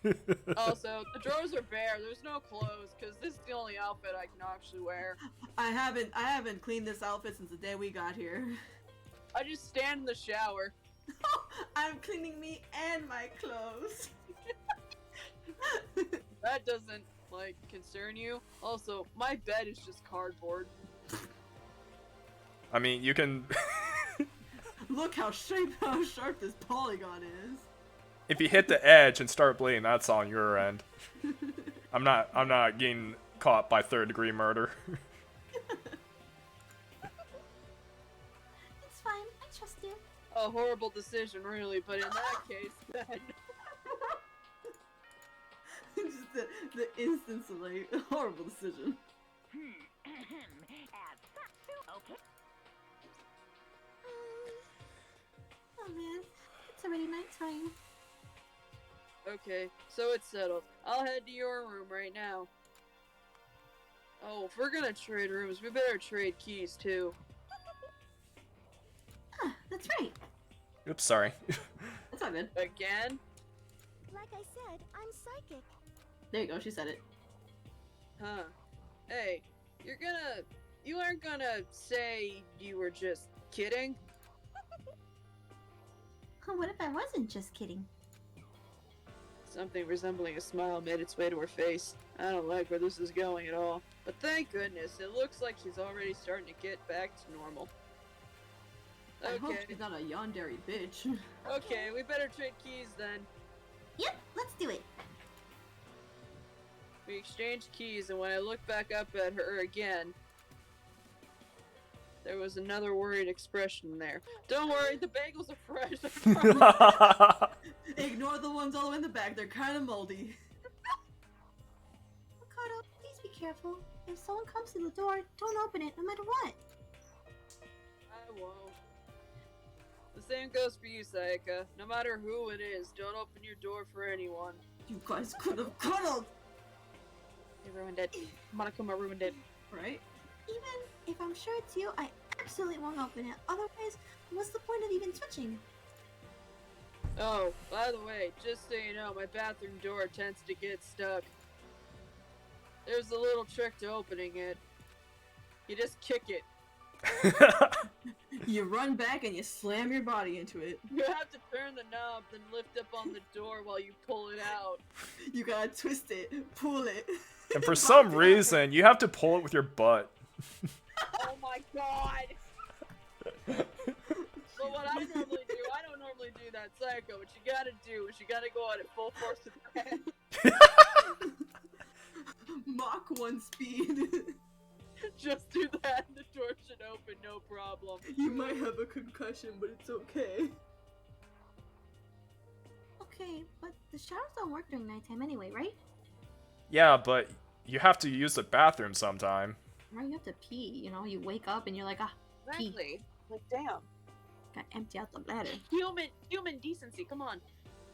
god! Also, the drawers are bare. There's no clothes because this is the only outfit I can actually wear. I haven't cleaned this outfit since the day we got here. I just stand in the shower. I'm cleaning me and my clothes. That doesn't like concern you. Also, my bed is just cardboard. I mean, you can. Look how sharp this polygon is. If you hit the edge and start bleeding, that's on your end. I'm not getting caught by third-degree murder. It's fine, I trust you. A horrible decision, really, but in that case, then... Just the instance of like a horrible decision. Okay. Oh man, it's already nighttime. Okay, so it's settled. I'll head to your room right now. Oh, if we're gonna trade rooms, we better trade keys too. Ah, that's right. Oops, sorry. That's not good. Again? Like I said, I'm psychic. There you go, she said it. Huh. Hey, you aren't gonna say you were just kidding? What if I wasn't just kidding? Something resembling a smile made its way to her face. I don't like where this is going at all. But thank goodness, it looks like she's already starting to get back to normal. I hope Okay, she's not a yandere bitch. okay, we better trade keys then. Yep, let's do it. We exchanged keys, and when I looked back up at her again, there was another worried expression there. Don't worry, the bagels are fresh. Ignore the ones all the way in the back, they're kind of moldy. Makoto, please be careful. If someone comes to the door, don't open it, no matter what. I won't. The same goes for you, Sayaka. No matter who it is, don't open your door for anyone. You guys could have cuddled! You ruined it. Monokuma ruined it. Right? Even if I'm sure it's you, I absolutely won't open it. Otherwise, what's the point of even switching? Oh, by the way, just so you know, my bathroom door tends to get stuck. There's a little trick to opening it. You just kick it. You run back and you slam your body into it. You have to turn the knob, then lift up on the door while you pull it out. You gotta twist it, pull it. And for some reason, you have to pull it with your butt. Oh my god! But what I normally do, I don't normally do that, Psycho. What you gotta do is you gotta go out at full force with your hand. Mach 1 speed. Just do that and the door should open, no problem. You might have a concussion, but it's okay. Okay, but the showers don't work during nighttime anyway, right? Yeah, but you have to use the bathroom sometime. Right, you have to pee, you know? You wake up and you're like, pee. Exactly. Like, damn. Gotta empty out the bladder. Human decency, come on.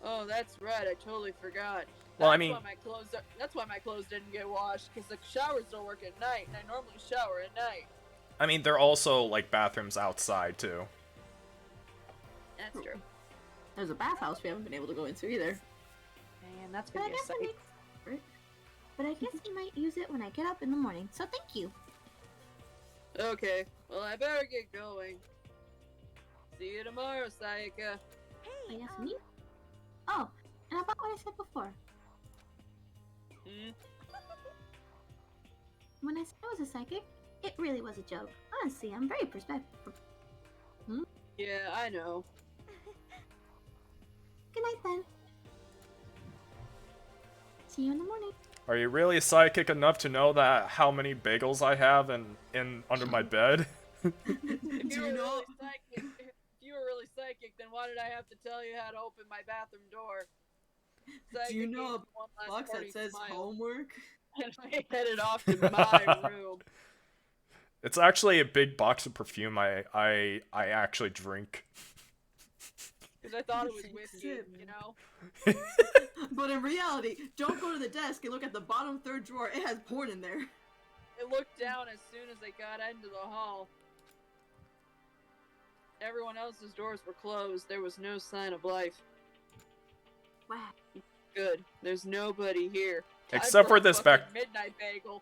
Oh, that's right, I totally forgot. Well, I That's mean- that's why my clothes didn't get washed, because the showers don't work at night, and I normally shower at night. I mean, there are also, like, bathrooms outside, too. That's true. There's a bathhouse we haven't been able to go into either. Man, that's But gonna I be a guess sight. But I guess I might use it when I get up in the morning, so thank you. Okay, well, I better get going. See you tomorrow, Sayaka. I guess me? Oh, and about what I said before. Hmm? When I said I was a psychic, it really was a joke. Honestly, I'm very perspective. Yeah, I know. Good night then. See you in the morning. Are you really psychic enough to know that how many bagels I have in under my bed? If you were really psychic, then why did I have to tell you how to open my bathroom door? Do you Psychic know gave a me one last box party that says smile, homework? And I headed off to my room. It's actually a big box of perfume I actually drink. Because I thought it was whiskey, you know? But in reality, don't go to the desk and look at the bottom third drawer. It has porn in there. I looked down as soon as I got into the hall. Everyone else's doors were closed. There was no sign of life. Wow. Good. There's nobody here. Except for this back. Midnight bagel.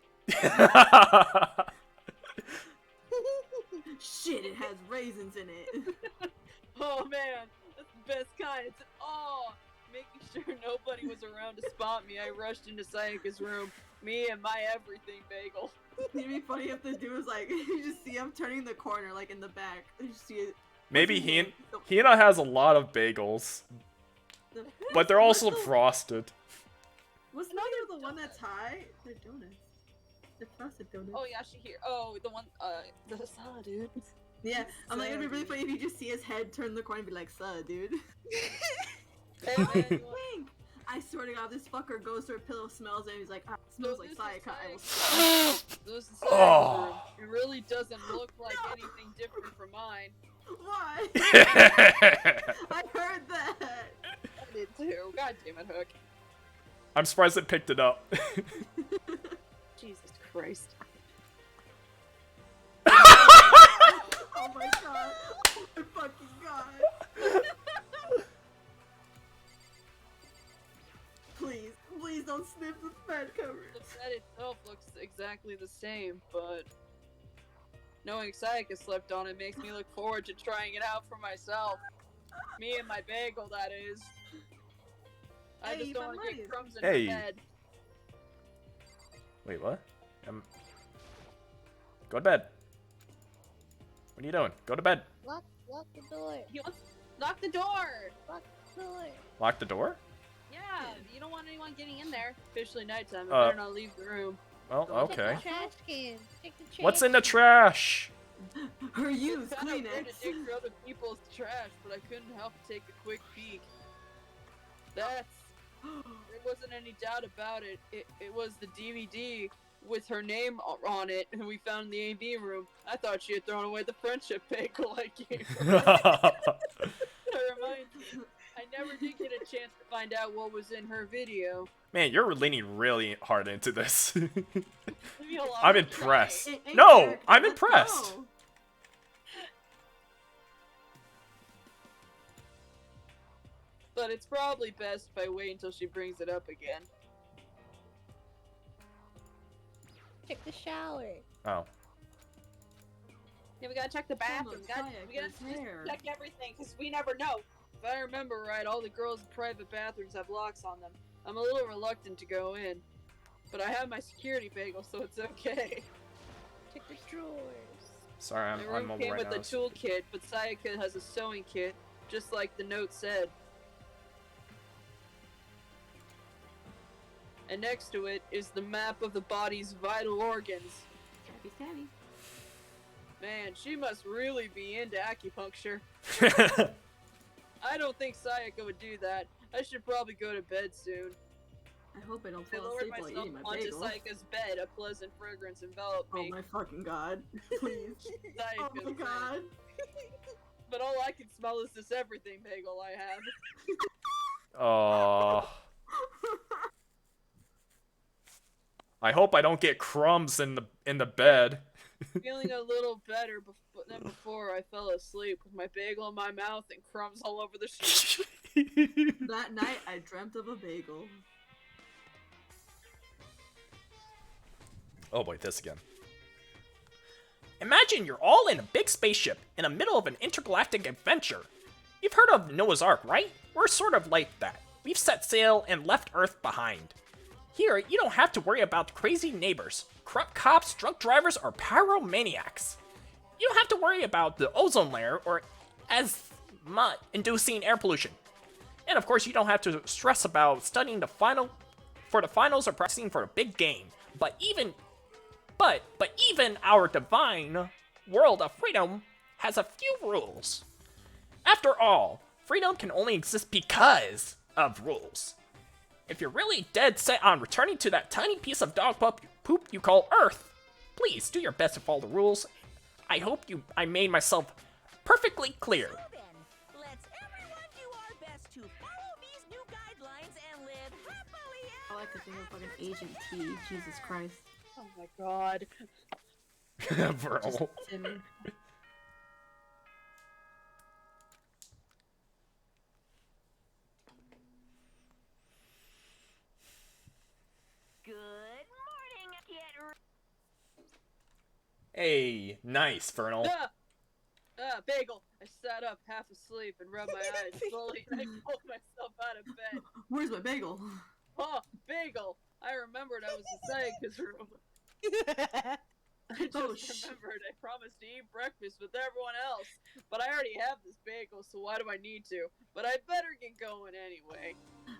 Shit, it has raisins in it. Oh man, that's the best kind. It's making sure nobody was around to spot me. I rushed into Sayaka's room. Me and my everything bagel. It'd be funny if the dude was like, you just see him turning the corner, like in the back. You just see it. Maybe Hina has a lot of bagels, but they're also frosted. Was neither the one that's high? They're donuts. They're frosted donuts. Oh yeah, she here. Oh, the one, the saw, dude. Yeah, I'm like, it'd be really funny if you just see his head turn the corner and be like, "Suh, dude." Hey, What do man, you think? I swear to God, this fucker goes to her pillow, smells it, and he's like, it smells like Sayaka. I will This is Sayaka's Oh. room. It really doesn't look like anything different from mine. Why? I heard that. I did too. God damn it, Hook. I'm surprised it picked it up. Jesus Christ. Oh my God. Oh my fucking God. bed The covers. bed itself looks exactly the same, but knowing Sayaka slept on it makes me look forward to trying it out for myself. Me and my bagel, that is. I Hey, just you don't found want to get money. crumbs in Hey. her bed. Wait, what? Go to bed. What are you doing? Go to bed. Lock the door. Lock the door! Lock the door. Lock the door? Yeah, you don't want anyone getting in there. Officially nighttime. Uh, I better not leave the room. Well, okay. Check the trash can. Check the trash What's in the can. trash? Her used It's kind of weird to Kleenex. dig through other people's trash, but I couldn't help but take a quick peek. There wasn't any doubt about it. It was the DVD with her name on it, and we found in the AV room. I thought she had thrown away the friendship bagel I gave her. That reminds me, I never did get a chance to find out what was in her video. Man, you're leaning really hard into this. Leave me alone, I'm trying. impressed. Hey, No, Eric, I'm let's impressed. go. But it's probably best if I wait until she brings it up again. Check the shower. Oh. Yeah, we gotta check the bathroom. We gotta Sayaka's just hair. check everything, because we never know. If I remember right, all the girls' private bathrooms have locks on them. I'm a little reluctant to go in. But I have my security bagel, so it's okay. Check the drawers. Sorry, My I'm room mobile came right with now. a toolkit, but Sayaka has a sewing kit, just like the note said. And next to it is the map of the body's vital organs. Stabby, stabby. Man, she must really be into acupuncture. I don't think Sayaka would do that. I should probably go to bed soon. I hope I don't I fall lowered asleep while myself eating my onto bagel. Sayaka's bed. A pleasant fragrance enveloped Oh me. my fucking god. Please. Oh Sayaka's my bed. god. But all I can smell is this everything bagel I have. Oh. I hope I don't get crumbs in the bed. Feeling a little better than before, I fell asleep with my bagel in my mouth and crumbs all over the sheet. That night, I dreamt of a bagel. Oh boy, this again. Imagine you're all in a big spaceship in the middle of an intergalactic adventure. You've heard of Noah's Ark, right? We're sort of like that. We've set sail and left Earth behind. Here, you don't have to worry about crazy neighbors, corrupt cops, drunk drivers, or pyromaniacs. You don't have to worry about the ozone layer or asthma-inducing air pollution. And of course, you don't have to stress about studying for the finals or practicing for a big game. But even our divine world of freedom has a few rules. After all, freedom can only exist because of rules. If you're really dead set on returning to that tiny piece of dog poop you call Earth, please do your best to follow the rules. I hope I made myself perfectly clear. So then, let's everyone do our best to follow these new guidelines and live happily I like to think of fucking Agent T. Jesus Christ. Oh my god. Bro. Timmy. Good morning. Get Hey, nice, Vernal. Bagel. I sat up half asleep and rubbed my eyes slowly and I pulled myself out of bed. Where's my bagel? Oh, Bagel! I remembered I was in Sayaka's room. I just remembered I promised to eat breakfast with everyone else. But I already have this bagel, so why do I need to? But I better get going anyway.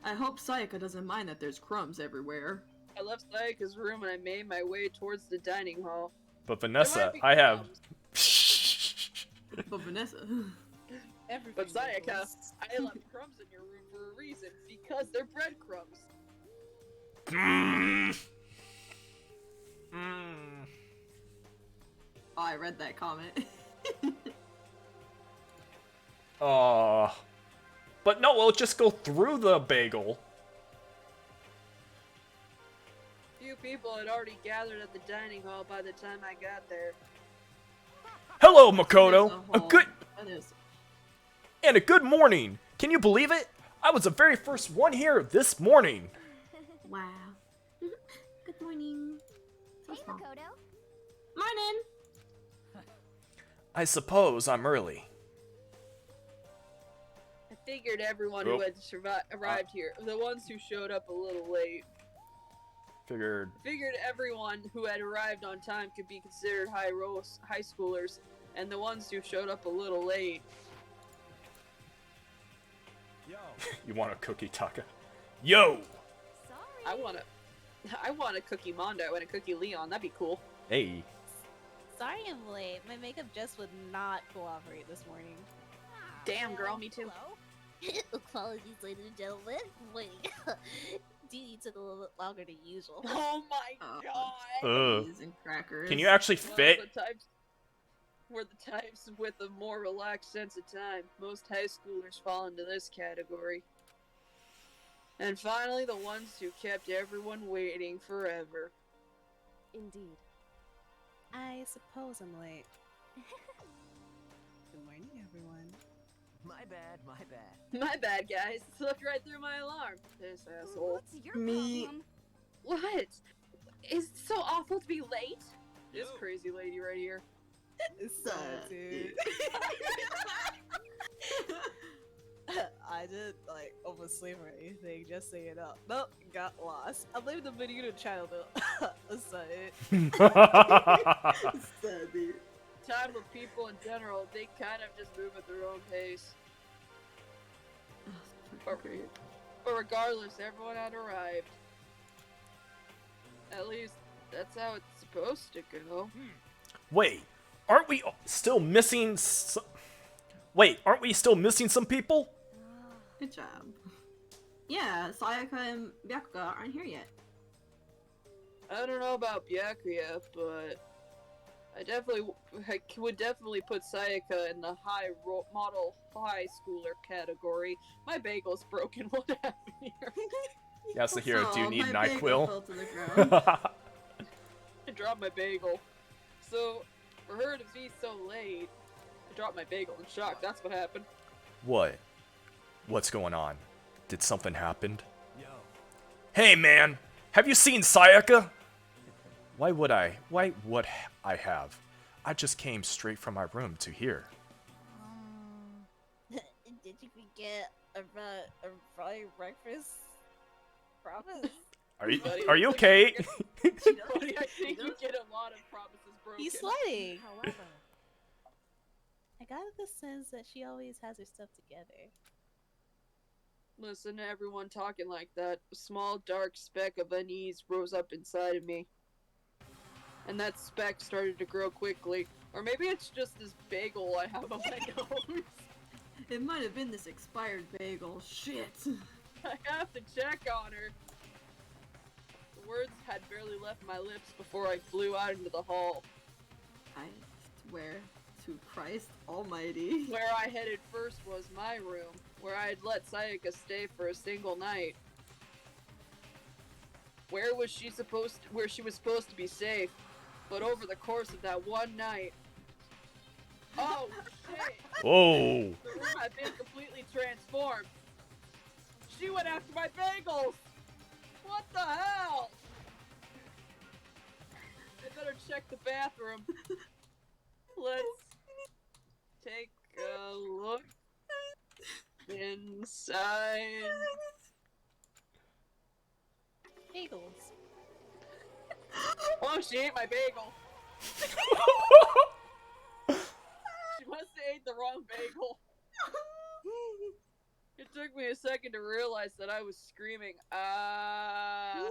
I hope Sayaka doesn't mind that there's crumbs everywhere. I left Sayaka's room and I made my way towards the dining hall. But There Vanessa, might be I have. But Vanessa. But Sayaka, I left crumbs in your room for a reason. Because they're breadcrumbs. Oh, I read that comment. Aw. But no, we'll just go through the bagel. Few people had already gathered at the dining hall by the time I got there. Hello, Makoto. A That good is. and a good morning. Can you believe it? I was the very first one here this morning. Wow. Morning. So Hey, small. Makoto. Morning. I suppose I'm early. I figured everyone who had arrived here, the ones who showed up a little late, Figured. figured everyone who had arrived on time could be considered high schoolers, and the ones who showed up a little late. You want a cookie, Taka? Yo! I want a Cookie Mondo and a Cookie Leon. That'd be cool. Hey. Sorry I'm late. My makeup just would not cooperate this morning. Damn, girl, me too. Apologies, ladies and gentlemen. Wait. Duty took a little bit longer than usual. Oh my god! Ugh. Cheese and crackers. Can you actually fit? We're the types with a more relaxed sense of time. Most high schoolers fall into this category. And finally, the ones who kept everyone waiting forever. Indeed. I suppose I'm late. Good morning, everyone. My bad, my bad. My bad, guys. Slipped right through my alarm. This asshole. What's your problem? What? Is it so awful to be late? This crazy lady right here. Dude. I didn't oversleep or anything, just so you know. Nope, got lost. I blame the video channel though. Time with people in general, they kind of just move at their own pace. But regardless, everyone had arrived. At least, that's how it's supposed to go. Wait, aren't we still missing Wait, aren't we still missing some people? Good job. Yeah, Sayaka and Byakuya aren't here yet. I don't know about Byakuya, but I would definitely put Sayaka in the model high schooler category. My bagel's broken. What happened here? Yes, the hero. Do you need my bagel fell NyQuil? to the ground. I dropped my bagel. So, for her to be so late, I dropped my bagel in shock. That's what happened. What? What's going on? Did something happen? Hey man, have you seen Sayaka? Why would I have? I just came straight from my room to here. Did you forget about a Friday breakfast? Promise? Are you okay? Buddy, I think you get a lot of promises broken. He's sweating. However, I got the sense that she always has her stuff together. Listen to everyone talking like that. A small dark speck of unease rose up inside of me. And that speck started to grow quickly. Or maybe it's just this bagel I have on my nose. It might have been this expired bagel. Shit. I have to check on her. The words had barely left my lips before I flew out into the hall. I swear to Christ almighty. Where I headed first was my room, where I had let Sayaka stay for a single night. Where she was supposed to be safe, but over the course of that one night... Oh, shit! Whoa! The room had been completely transformed. She went after my bagels! What the hell? I better check the bathroom. Let's take a look inside. Bagels. Oh, she ate my bagel. She must have ate the wrong bagel. It took me a second to realize that I was screaming, ah,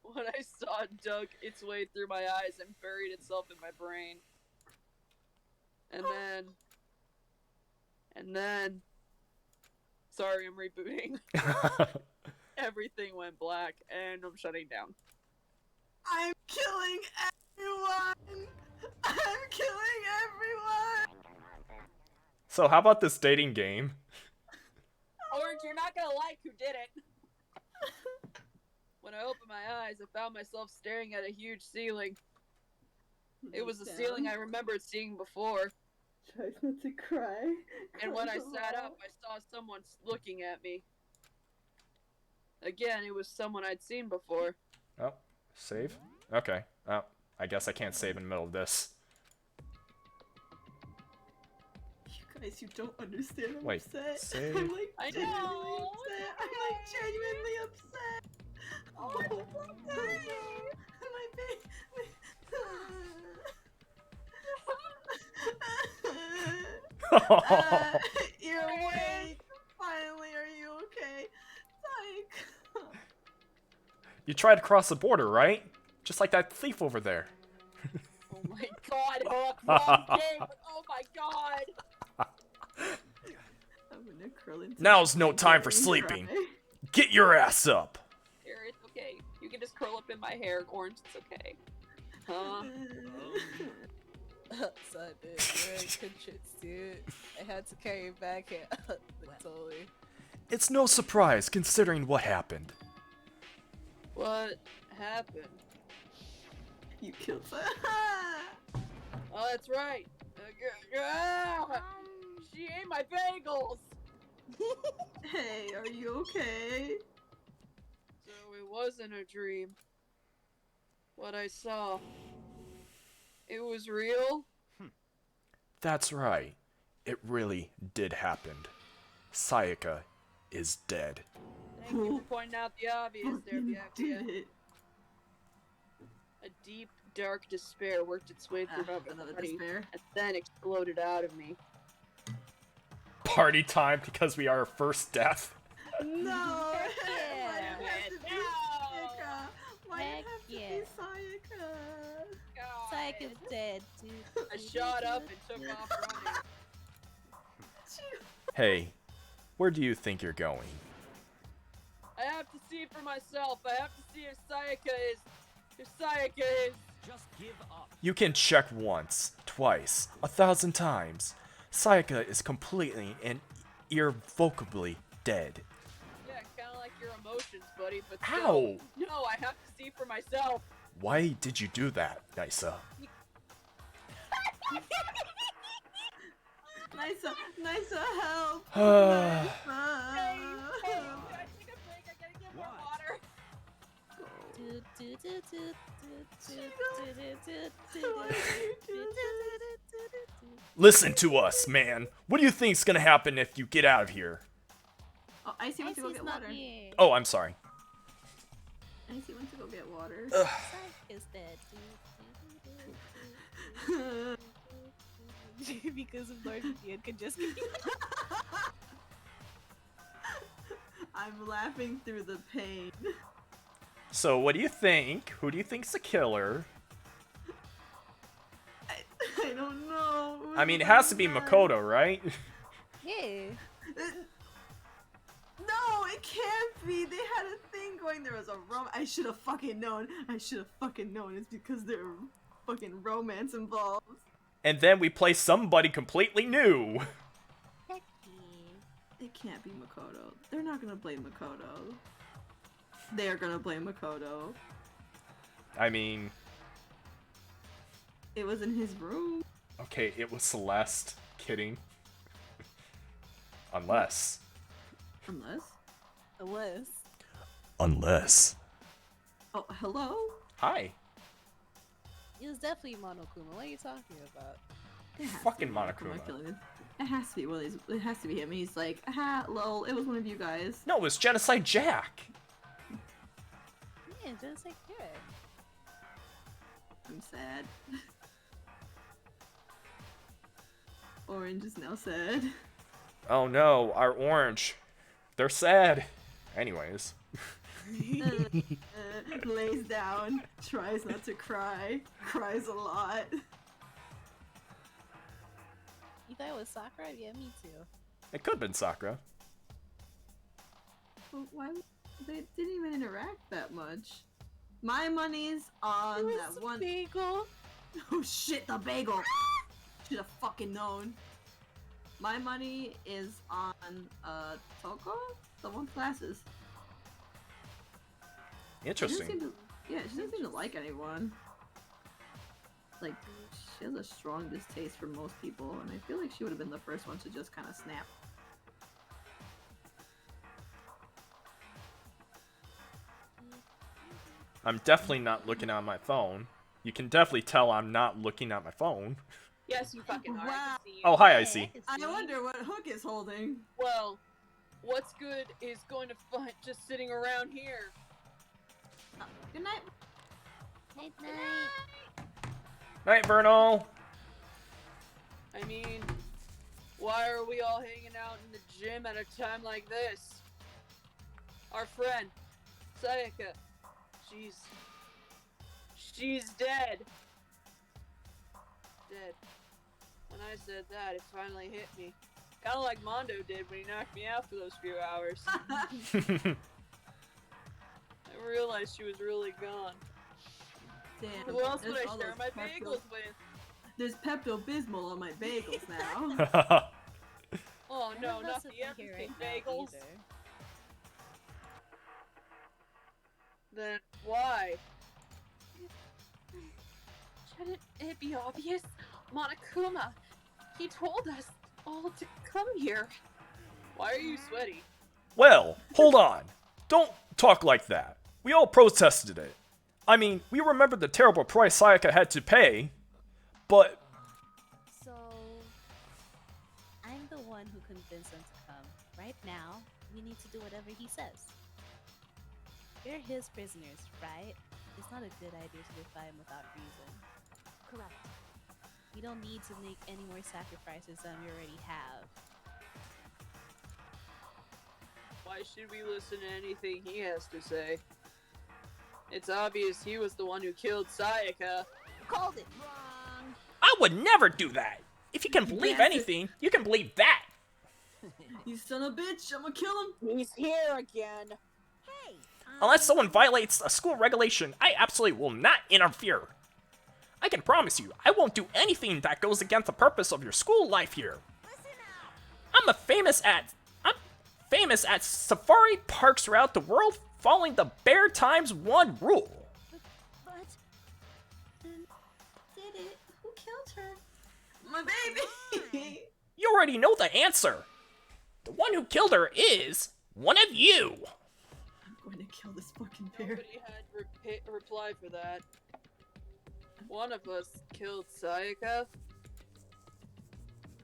when I saw it dug its way through my eyes and buried itself in my brain. And then, sorry, I'm rebooting. Everything went black, and I'm shutting down. I'm killing everyone! I'm killing everyone! So how about this dating game? Orange, you're not gonna like who did it. When I opened my eyes, I found myself staring at a huge ceiling. It was a ceiling I remembered seeing before. Try not to cry. And when I sat up, I saw someone looking at me. Again, it was someone I'd seen before. Oh, Save? Okay. Oh, I guess I can't save in the middle of this. You guys, you don't understand. I'm Wait, upset. save? I'm like I genuinely know. upset. I'm like genuinely upset. Oh, dang. My baby. You're awake. Finally, are you okay? Psych. You tried to cross the border, right? Just like that thief over there. Oh my god, Hook, wrong game! Oh my god! I'm gonna curl into Now's no my time for bed and sleeping. cry. Get your ass up. Here, it's okay. You can just curl up in my hair, Orange, it's okay. Huh? Son, dude, you're in good shit, dude. I had to carry you back here. Totally. It's no surprise considering what happened. What happened? You killed her. Oh, that's right. She ate my bagels! Hey, are you okay? So it wasn't a dream. What I saw. It was real? That's right. It really did happen. Sayaka is dead. Thank you for pointing out the obvious there, Byakuya. A deep, dark despair worked its way through my another body despair. and then exploded out of me. Party time because we are our first death. No! Yeah. Why did it have to be Heck Sayaka? Sayaka's dead, dude. I shot up and took off running. Hey, where do you think you're going? I have to see for myself. I have to see if Sayaka is. If Sayaka is. Just give up. You can check once, twice, 1,000 times. Sayaka is completely and irrevocably dead. Yeah, kind of like your emotions, buddy. But Ow! still, no, I have to see for myself. Why did you do that, Nisa? Nisa, help! Hey, can I take a break? I gotta get more water. Listen to us, man. What do you think's gonna happen if you get out of here? Oh, Icy went to go Icy's get not water. here. Oh, I'm sorry. Icy went to go get water. Sayaka's dead, Ugh. dude. Because of Lord Ian could just I'm laughing through the pain. So, what do you think? Who do you think's the killer? I don't know. I mean, it has to be Makoto, right? Yeah. No, it can't be. They had a thing going. There was a I should have fucking known. I should have fucking known. It's because there's fucking romance involved. And then we play somebody completely new. It can't be Makoto. They're not gonna blame Makoto. They're gonna blame Makoto. I mean, It was in his room. okay, it was Celeste. Kidding. Unless. Unless. Oh, hello? Hi. It was definitely Monokuma. What are you talking about? Fucking Monokuma. It has to be one of these. It has to be him. And he's like, aha, lol, it was one of you guys. No, it was Genocide Jack. Yeah, just like good. I'm sad. Orange is now sad. Oh no, our orange. They're sad. Anyways. Lays down, tries not to cry, cries a lot. You thought it was Sakura? Yeah, me too. It could have been Sakura. But why? They didn't even interact that much. My money's on that one bagel. Oh shit, the bagel! Should have fucking known. My money is on Toko, the one with glasses. Interesting. She doesn't seem to like anyone. Like, she has a strong distaste for most people, and I feel like she would have been the first one to just kind of snap. I'm definitely not looking at my phone. You can definitely tell I'm not looking at my phone. Yes, you fucking are. I can see you. Oh, hi, Icy. I wonder what Hook is holding. Well, what's good is going to find just sitting around here. Good night. Good night. Night, Vernal. I mean, why are we all hanging out in the gym at a time like this? Our friend, Sayaka, she's dead. Dead. When I said that, it finally hit me. Kinda like Mondo did when he knocked me out for those few hours. I realized she was really gone. Damn. Who else would there's I all share those my bagels with? There's Pepto-Bismol on my bagels now. Oh no, None of not us the would be here empathy right now bagels. either. Then why? Shouldn't it be obvious? Monokuma, he told us all to come here. Why are you sweaty? Well, hold on. Don't talk like that. We all protested it. I mean, we remember the terrible price Sayaka had to pay, but... So, I'm the one who convinced him to come. Right now, we need to do whatever he says. We're his prisoners, right? It's not a good idea to defy him without reason. Correct. We don't need to make any more sacrifices than we already have. Why should we listen to anything he has to say? It's obvious he was the one who killed Sayaka. Called it wrong. I would never do that! If you can believe anything, you can believe that! You son of a bitch, I'm gonna kill him. He's here again. Hey. Unless someone violates a school regulation, I absolutely will not interfere. I can promise you, I won't do anything that goes against the purpose of your school life here. I'm famous at safari parks throughout the world following the Bear Times 1 rule. But did it? Who killed her? My baby. You already know the answer. The one who killed her is one of you. I'm going to kill this fucking bear. Nobody had reply for that. One of us killed Sayaka.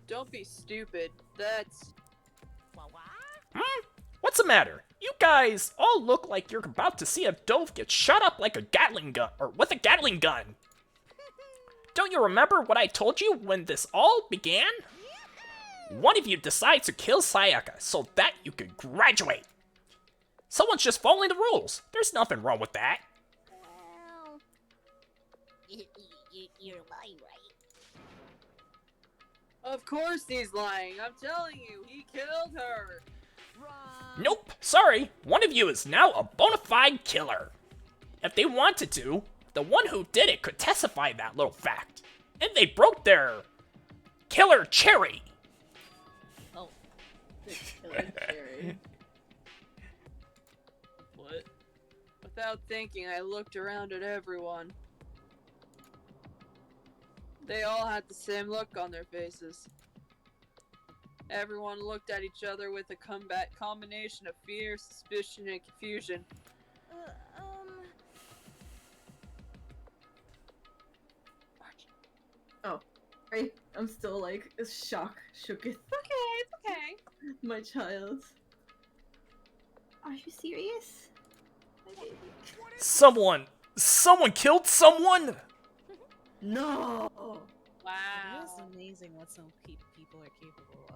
Don't be stupid. That's... What's the matter? You guys all look like you're about to see a dove get shot up like a Gatling gun, or with a Gatling gun. Don't you remember what I told you when this all began? One of you decides to kill Sayaka so that you can graduate. Someone's just following the rules. There's nothing wrong with that. Well, you're lying, right? Of course he's lying. I'm telling you, he killed her. Nope, sorry. One of you is now a bona fide killer. If they wanted to, the one who did it could testify that little fact. And they broke their killer cherry. Oh. What? Without thinking, I looked around at everyone. They all had the same look on their faces. Everyone looked at each other with a combination of fear, suspicion, and confusion. Oh, right. I'm still like shooketh. Okay, it's okay. My child. Are you serious? Someone killed someone? No. Wow. It is amazing what some people are capable of.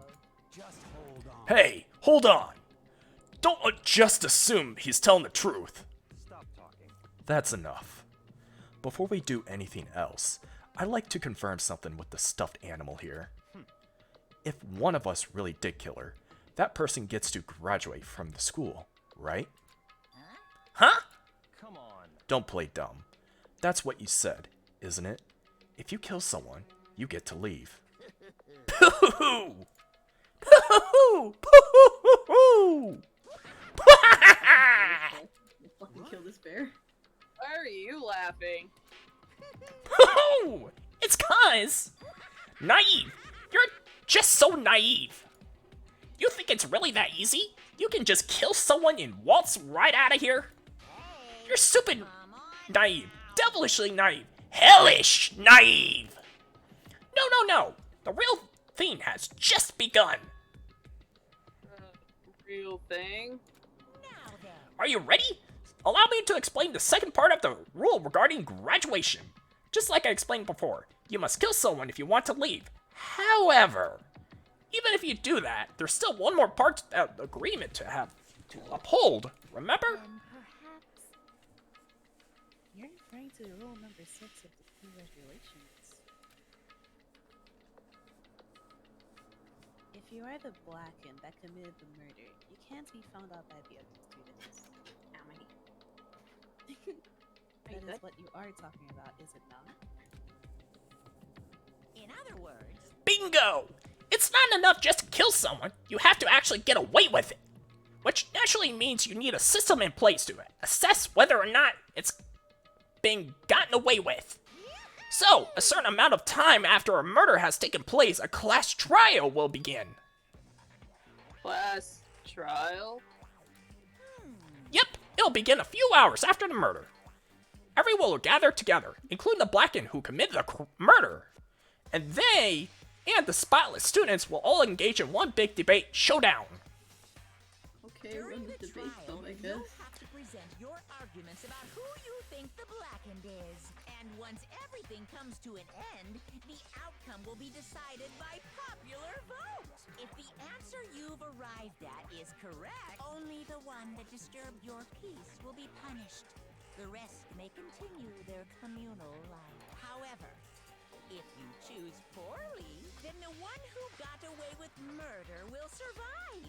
Just hold on. Hey, hold on. Don't just assume he's telling the truth. Stop talking. That's enough. Before we do anything else, I'd like to confirm something with the stuffed animal here. If one of us really did kill her, that person gets to graduate from the school, right? Huh? Come on. Don't play dumb. That's what you said, isn't it? If you kill someone, you get to leave. Pooh! Pooh! Pooh! Fucking kill this bear. Why are you laughing? Oh, it's cause naive. You're just so naive. You think it's really that easy? You can just kill someone and waltz right out of here? You're stupid. naive, devilishly naive, hellish naive. No. The real thing has just begun. Real thing? Are you ready? Allow me to explain the second part of the rule regarding graduation. Just like I explained before, you must kill someone if you want to leave. However, even if you do that, there's still one more part to that agreement to have to uphold, remember? Perhaps you're referring to rule number 6 of the key regulations. If you are the Blacken that committed the murder, you can't be found out by the other students. That is what you are talking about, is it not? In other words, Bingo! It's not enough just to kill someone, you have to actually get away with it. Which naturally means you need a system in place to assess whether or not it's being gotten away with. So, a certain amount of time after a murder has taken place, a class trial will begin. Class trial? Yep, it'll begin a few hours after the murder. Everyone will gather together, including the Blacken who committed the murder. And they and the spotless students will all engage in one big debate showdown. Okay, run the debate club, I guess. you'll have to present your arguments about who you think the Blackened is. And once everything comes to an end, the outcome will be decided by popular vote. If the answer you've arrived at is correct, only the one that disturbed your peace will be punished. The rest may continue their communal life. However, if you choose poorly, then the one who got away with murder will survive.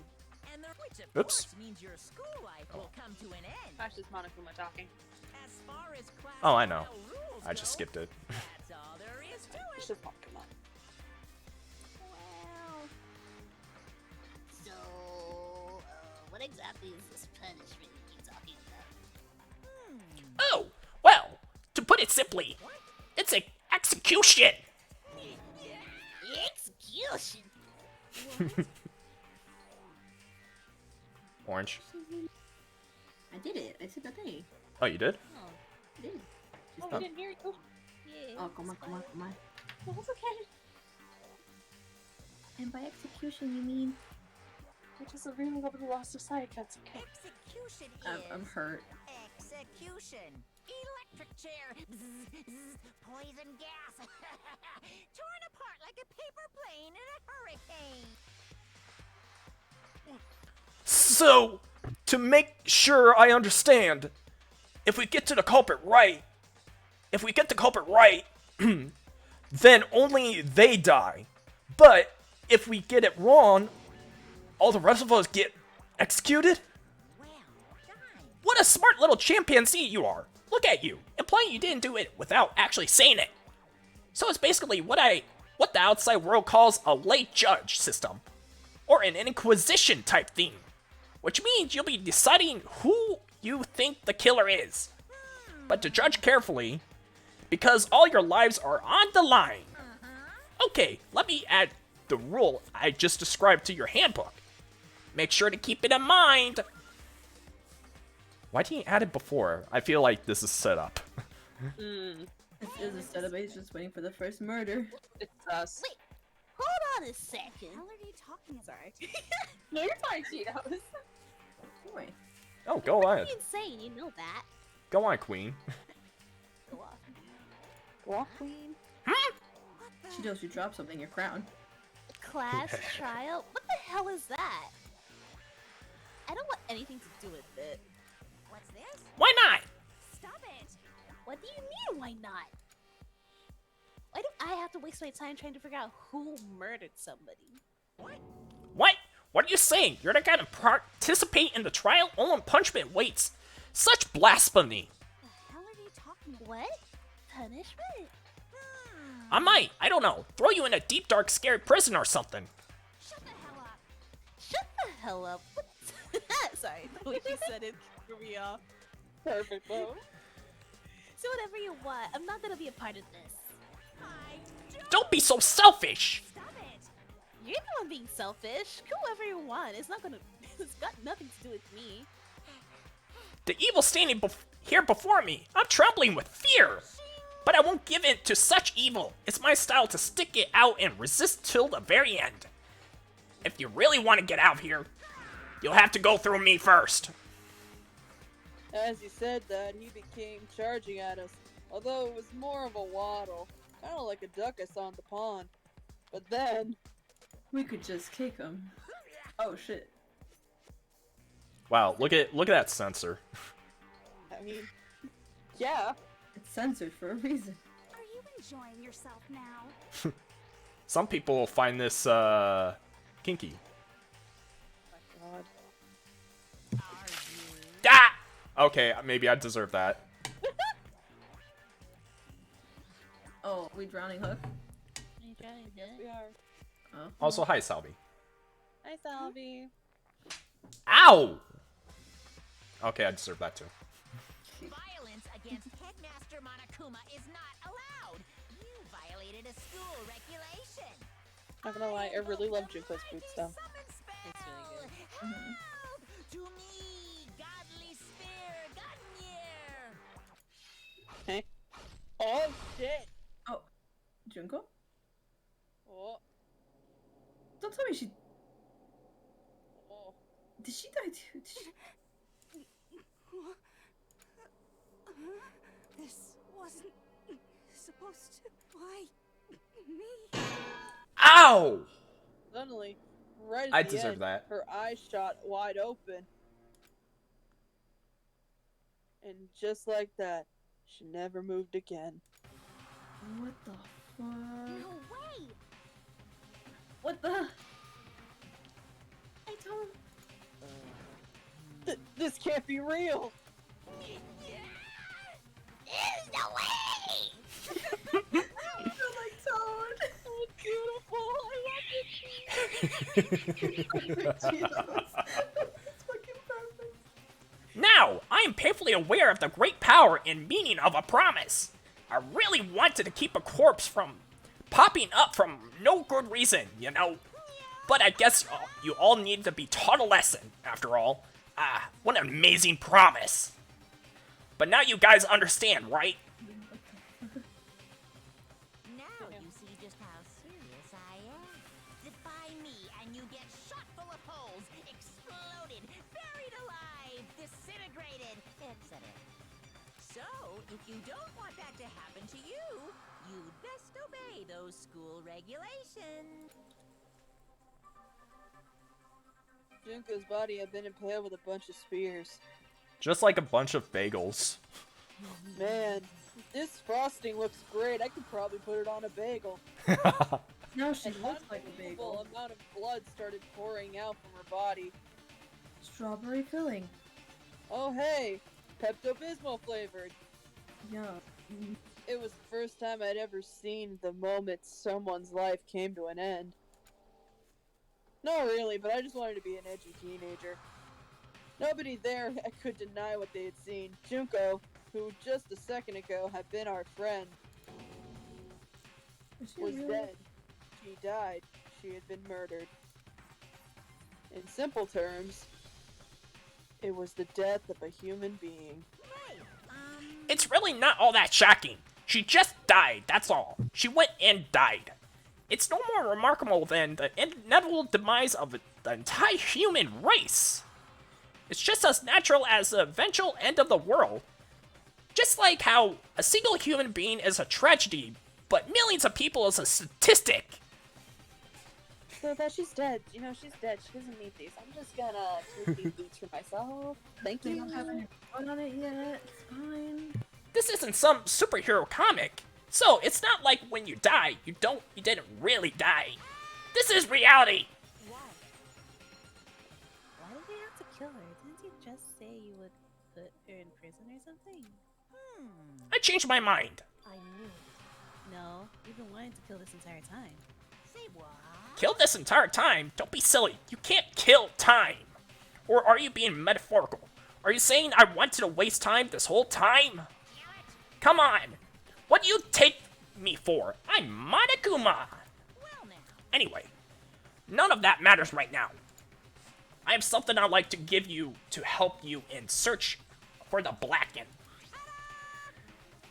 And which of course means your school life will come to an end. Gosh, this Monokuma talking. As far as class Oh, I know. rules I just skipped it. that's all there is to It's it. just Monokuma. Well, so what exactly is this punishment you're talking about? Oh, well, to put it simply, it's an execution. Execution. Orange. I did it. I said the thing. Oh, you did? I did. Oh, Oh. I didn't hear you. Yeah. Oh, come on. No, it's okay. And by execution, you mean I just really love the lost of sight. That's okay. Execution I'm is hurt. execution. Electric chair. Bzz, bzz, poison gas. Torn apart like a paper plane in a hurricane. So, to make sure I understand, if we get the culprit right, then only they die. But if we get it wrong, all the rest of us get executed? What a smart little chimpanzee you are. Look at you, implying you didn't do it without actually saying it. So it's basically what the outside world calls a late judge system, or an inquisition type thing, which means you'll be deciding who you think the killer is. But to judge carefully, because all your lives are on the line. Okay, let me add the rule I just described to your handbook. Make sure to keep it in mind. Why didn't you add it before? I feel like this is set up. It is a setup. He's just waiting for the first murder. It's us. Wait, hold on a second. What are you talking about? Sorry. No, you're fine, Cheetos. Boy. Oh, go on. You're insane, you know that. Go on, Queen. Go off. Walk queen. Cheetos, you dropped something in your crown. Class trial? What the hell is that? I don't want anything to do with it. What's this? Why not? Stop it. What do you mean, why not? Why do I have to waste my time trying to figure out who murdered somebody? What? What are you saying? You're not gonna participate in the trial? Only punishment waits. Such blasphemy. The hell are you talking about? What? Punishment? I might, I don't know, throw you in a deep, dark, scary prison or something. Shut the hell up. Shut the hell up. What? Sorry, the way you said it threw me off. Perfect, bro. So whatever you want, I'm not gonna be a part of this. Don't be so selfish. Stop it. You're the one being selfish. Whoever you want. It's not gonna. It's got nothing to do with me. The evil standing here before me. I'm trembling with fear. But I won't give in to such evil. It's my style to stick it out and resist till the very end. If you really want to get out of here, you'll have to go through me first. As he said that, he became charging at us, although it was more of a waddle, kind of like a duck I saw in the pond. But then... We could just kick him. Oh shit. Wow, look at that sensor. I mean, yeah. It's censored for a reason. Are you enjoying yourself now? Some people will find this, kinky. Oh my god. Ah! Okay, maybe I deserve that. Oh, we drowning Hook? Yes, we are. Oh. Also, hi, Salvi. Hi, Salvi. Ow! Okay, I deserve that too. Violence against Headmaster Monokuma is not allowed. You violated a school regulation. Not gonna lie, I really love Junko's boots though. It's really good. Help to me, godly spear, Gungnir. Okay. Oh shit! Oh, Junko? Oh. Don't tell me she... Oh. Did she die too? Did she... This wasn't supposed to. Why me? Ow! Suddenly, right at I the deserve end, that. her eyes shot wide open. And just like that, she never moved again. What the fuck? No way! What the? I don't... This can't be real! There's no way! I feel like Toad. Oh, beautiful! I love Cheetos. That's fucking perfect. Now, I am painfully aware of the great power and meaning of a promise. I really wanted to keep a corpse from popping up from no good reason, you know? But I guess you all need to be taught a lesson, after all. Ah, what an amazing promise. But now you guys understand, right? Now you see just how serious I am. Defy me and you get shot full of holes, exploded, buried alive, disintegrated, etc. So, if you don't want that to happen to you, you'd best obey those school regulations. Junko's body had been impaled with a bunch of spears. Just like a bunch of bagels. Man, this frosting looks great. I could probably put it on a bagel. Now she An looks like a unbelievable bagel. amount of blood started pouring out from her body. Strawberry filling. Oh hey, Pepto-Bismol flavored. Yeah. It was the first time I'd ever seen the moment someone's life came to an end. Not really, but I just wanted to be an edgy teenager. Nobody there could deny what they had seen. Junko, who just a second ago had been our friend, was dead. She died. She had been murdered. In simple terms, it was the death of a human being. It's really not all that shocking. She just died, that's all. She went and died. It's no more remarkable than the inevitable demise of the entire human race. It's just as natural as the eventual end of the world. Just like how a single human being is a tragedy, but millions of people is a statistic. So that she's dead. You know, she's dead. She doesn't need these. I'm just gonna keep these boots for myself. Thank They you. don't have any blood on it yet. It's fine. This isn't some superhero comic. So it's not like when you die, you didn't really die. This is reality. Why? Why did you have to kill her? Didn't you just say you would put her in prison or something? I changed my mind. I knew it. No, you've been wanting to kill this entire time. Say what? Kill this entire time? Don't be silly. You can't kill time. Or are you being metaphorical? Are you saying I wanted to waste time this whole time? Come on. What do you take me for? I'm Monokuma. Well now. Anyway, none of that matters right now. I have something I'd like to give you to help you in search for the Blacken.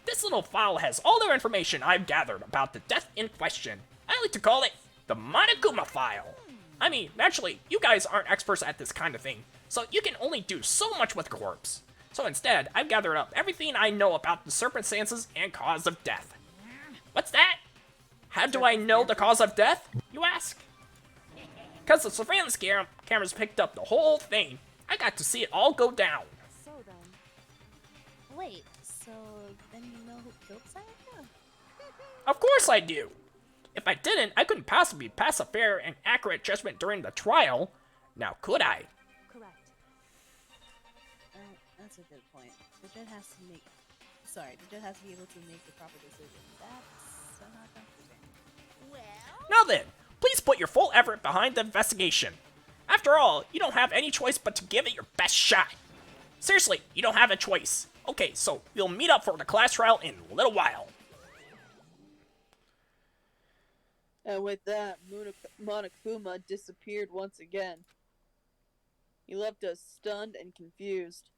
This little file has all the information I've gathered about the death in question. I like to call it the Monokuma file. I mean, naturally, you guys aren't experts at this kind of thing, so you can only do so much with a corpse. So instead, I've gathered up everything I know about the circumstances and cause of death. What's that? How do I know the cause of death, you ask? Because the surveillance cameras picked up the whole thing. I got to see it all go down. So then, wait, so then you know who killed Sayaka? Of course I do. If I didn't, I couldn't possibly pass a fair and accurate judgment during the trial. Now could I? Correct. That's a good point. The judge has to make. Sorry, the judge has to be able to make the proper decision. That's not comforting. Well, Now then, please put your full effort behind the investigation. After all, you don't have any choice but to give it your best shot. Seriously, you don't have a choice. Okay, so we'll meet up for the class trial in a little while. And with that, Monokuma disappeared once again. He left us stunned and confused.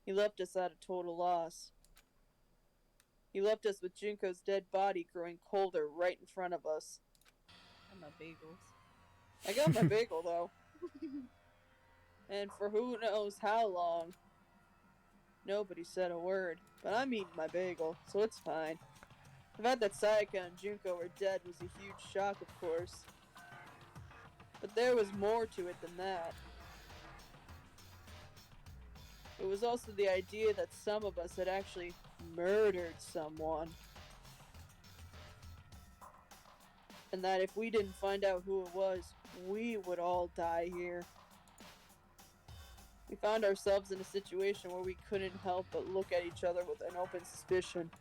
He left us at a total loss. He left us with Junko's dead body growing colder right in front of us. And my bagels. I got my bagel though. And for who knows how long. Nobody said a word, but I'm eating my bagel, so it's fine. The fact that Sayaka and Junko were dead was a huge shock, of course. But there was more to it than that. It was also the idea that some of us had actually murdered someone. And that if we didn't find out who it was, we would all die here. We found ourselves in a situation where we couldn't help but look at each other with an open suspicion.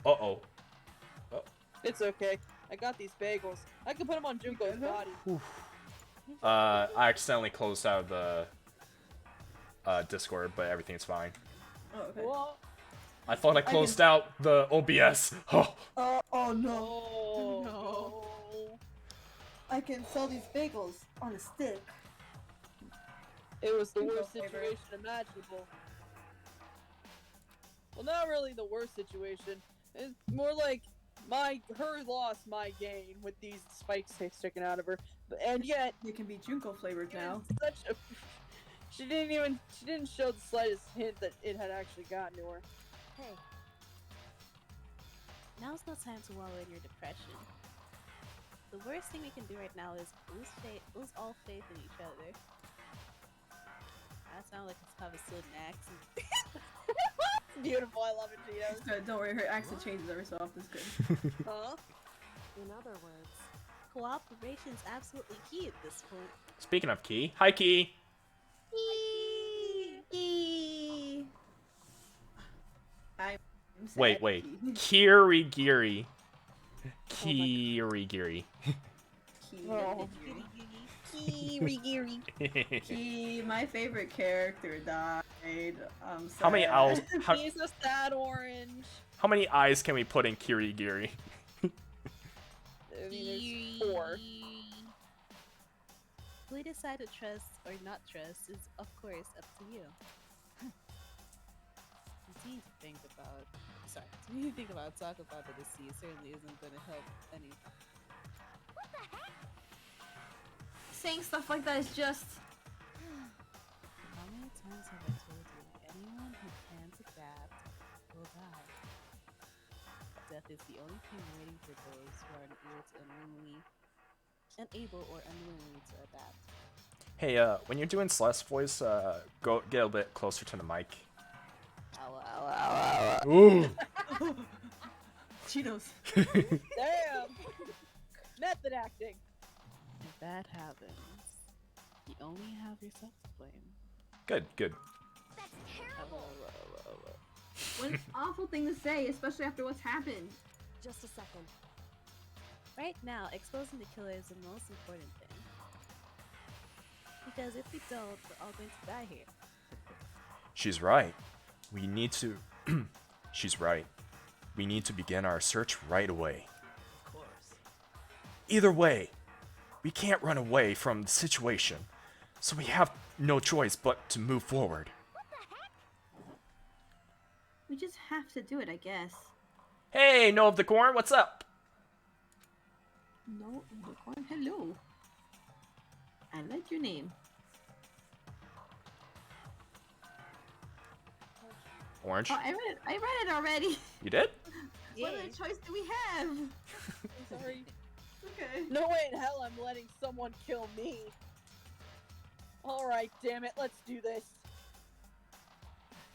Uh-oh. It's okay. I got these bagels. I can put them on Junko's body. I accidentally closed out the Discord, but everything's fine. Oh, okay. What? I thought I closed out the OBS. Oh. Oh no. Oh, No. I can sell these bagels on a stick. It was the Junko worst flavor. situation imaginable. Well, not really the worst situation. It's more like her loss, my gain, with these spikes sticking out of her. And yet, They can be Junko flavored now. such a she didn't show the slightest hint that it had actually gotten to her. Hey. Now's no time to wallow in your depression. The worst thing we can do right now is lose all faith in each other. That sounds like it's have a certain accent. Beautiful, I love it, Cheetos. Good, don't worry, her accent changes every so often. It's good. Huh? In other words, cooperation is absolutely key at this point. Speaking of Key, hi Key. I'm sad. Wait. Kirigiri. Kirigiri. Oh. He, my favorite character, died. I'm sad. How many owls? He's a sad orange. How many eyes can we put in Kirigiri? I mean, there's 4. Who you decide to trust or not trust is, of course, up to you. Continue to think about talk about the deceased certainly isn't going to help any. What the heck? Saying stuff like that is just. How many times have I told you, anyone who can't adapt will die? Death is the only thing waiting for those who are unable or unwilling to adapt. Hey, when you're doing Celeste voice, go get a bit closer to the mic. Ooh. Cheetos. Damn! Method acting. If that happens, you only have yourself to blame. Good. That's terrible. What an awful thing to say, especially after what's happened. Just a second. Right now, exposing the killer is the most important thing. Because if we don't, we're all going to die here. She's right. We need to... She's right. We need to begin our search right away. Of course. Either way, we can't run away from the situation. So we have no choice but to move forward. We just have to do it, I guess. Hey, No of the Corn, what's up? No, unicorn, hello. I like your name. Orange? Oh, I read it already. You did? What other choice do we have? I'm sorry. Okay. No way in hell I'm letting someone kill me. Alright, damn it, let's do this.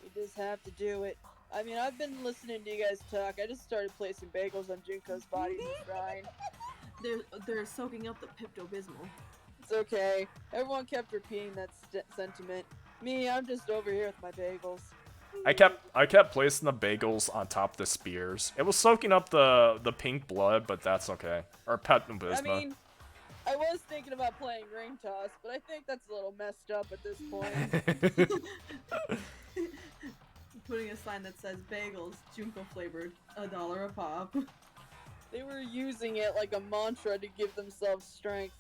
We just have to do it. I mean, I've been listening to you guys talk. I just started placing bagels on Junko's body in the shrine. They're soaking up the Pepto-Bismol. It's okay. Everyone kept repeating that sentiment. Me, I'm just over here with my bagels. I kept placing the bagels on top of the spears. It was soaking up the pink blood, but that's okay. Or Pepto-Bismol. I mean, I was thinking about playing ring toss, but I think that's a little messed up at this point. Putting a sign that says bagels, Junko flavored, $1 a pop. They were using it like a mantra to give themselves strength.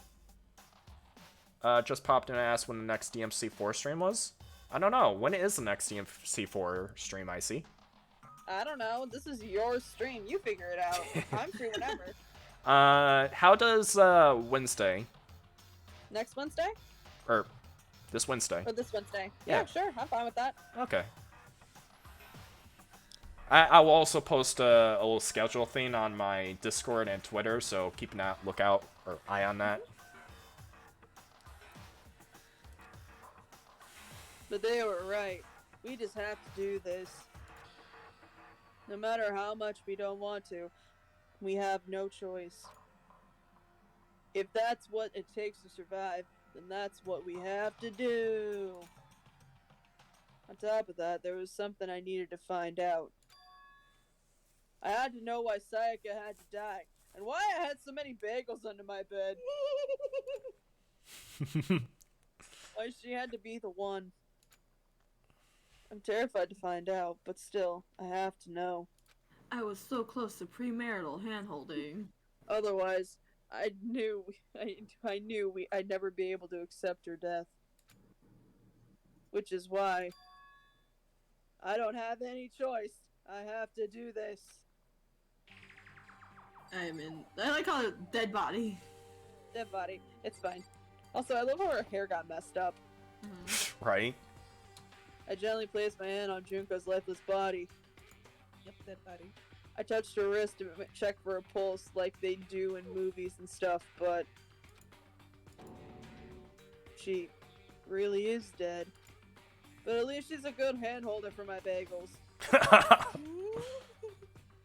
Just popped in and asked when the next DMC4 stream was. I don't know. When is the next DMC4 stream, Icy? I don't know. This is your stream. You figure it out. I'm free whenever. How does Wednesday? Next Wednesday? Or this Wednesday? Or this Wednesday? Yeah. Yeah, sure. I'm fine with that. Okay. I will also post a little schedule thing on my Discord and Twitter, so keep an lookout or eye on that. But they were right. We just have to do this. No matter how much we don't want to, we have no choice. If that's what it takes to survive, then that's what we have to do. On top of that, there was something I needed to find out. I had to know why Sayaka had to die, and why I had so many bagels under my bed. Why she had to be the one. I'm terrified to find out, but still, I have to know. I was so close to premarital handholding. Otherwise, I'd never be able to accept her death. Which is why I don't have any choice. I have to do this. I like how dead body. Dead body. It's fine. Also, I love how her hair got messed up. Right? I gently placed my hand on Junko's lifeless body. Yep, dead body. I touched her wrist to check for a pulse like they do in movies and stuff, but she really is dead. But at least she's a good hand holder for my bagels.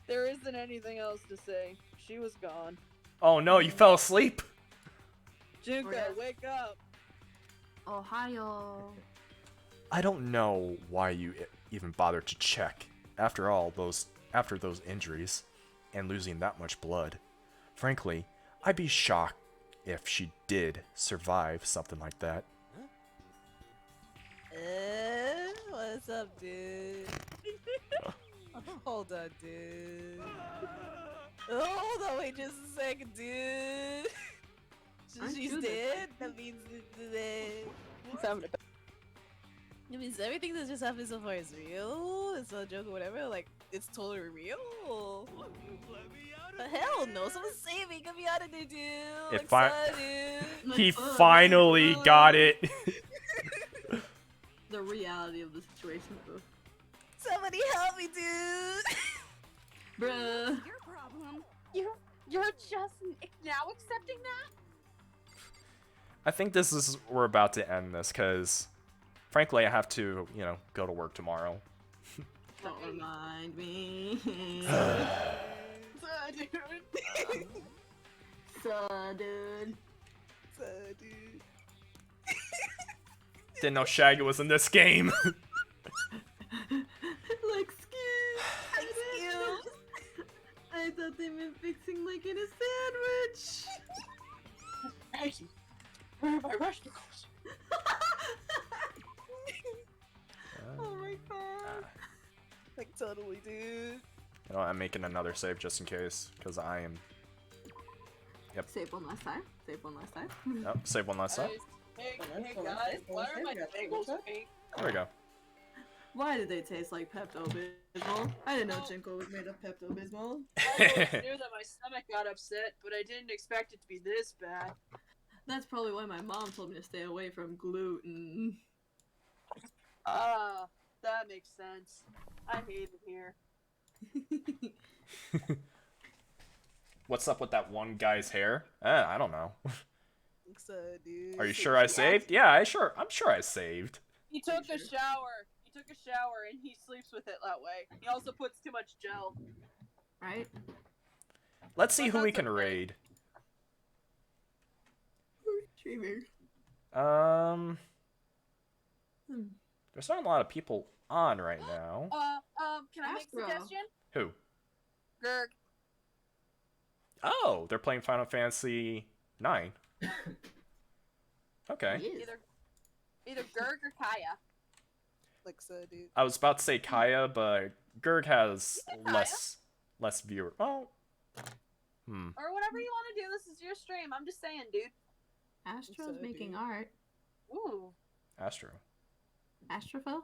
There isn't anything else to say. She was gone. Oh no, you fell asleep? Junko, wake up! Ohio. I don't know why you even bothered to check. After all, after those injuries and losing that much blood. Frankly, I'd be shocked if she did survive something like that. What's up, dude? Hold on, dude. Hold on, wait just a second, dude. She's dead? That means it means everything that just happened so far is real? It's not a joke or whatever? Like, it's totally real? But hell no, someone save me! Get me out of there, dude! He finally got it! The reality of the situation, bro. Somebody help me, dude! Bruh. Your problem. You're just now accepting that? I think we're about to end this, because frankly I have to, go to work tomorrow. Don't remind me. Dude. Didn't know Shaggy was in this game. Like, excuse. I thought they meant fixing like in a sandwich. Hey, where are my vegetables? Oh my god. Like, totally, dude. I'm making another save just in case, because I am... Yep. Save one last time. Save one last time. Yep, save one last time. Hey guys, why are my bagels pink? There we go. Why did they taste like Pepto-Bismol? I didn't know Jinko was made of Pepto-Bismol. I always knew that my stomach got upset, but I didn't expect it to be this bad. That's probably why my mom told me to stay away from gluten. Ah, that makes sense. I hate it here. What's up with that one guy's hair? I don't know. So, dude. Are you sure I saved? Yeah, I'm sure I saved. He took a shower. He took a shower and he sleeps with it that way. He also puts too much gel. Right? Let's see who we can raid. Streamer. There's not a lot of people on right now. Can I make a suggestion? Who? Gurg. Oh, they're playing Final Fantasy 9. Okay. Either Gurg or Kaya. Like so, dude. I was about to say Kaya, but Gurg has less viewer. Oh. Or whatever you want to do. This is your stream. I'm just saying, dude. Astro's making art. Ooh. Astro. Astrophil?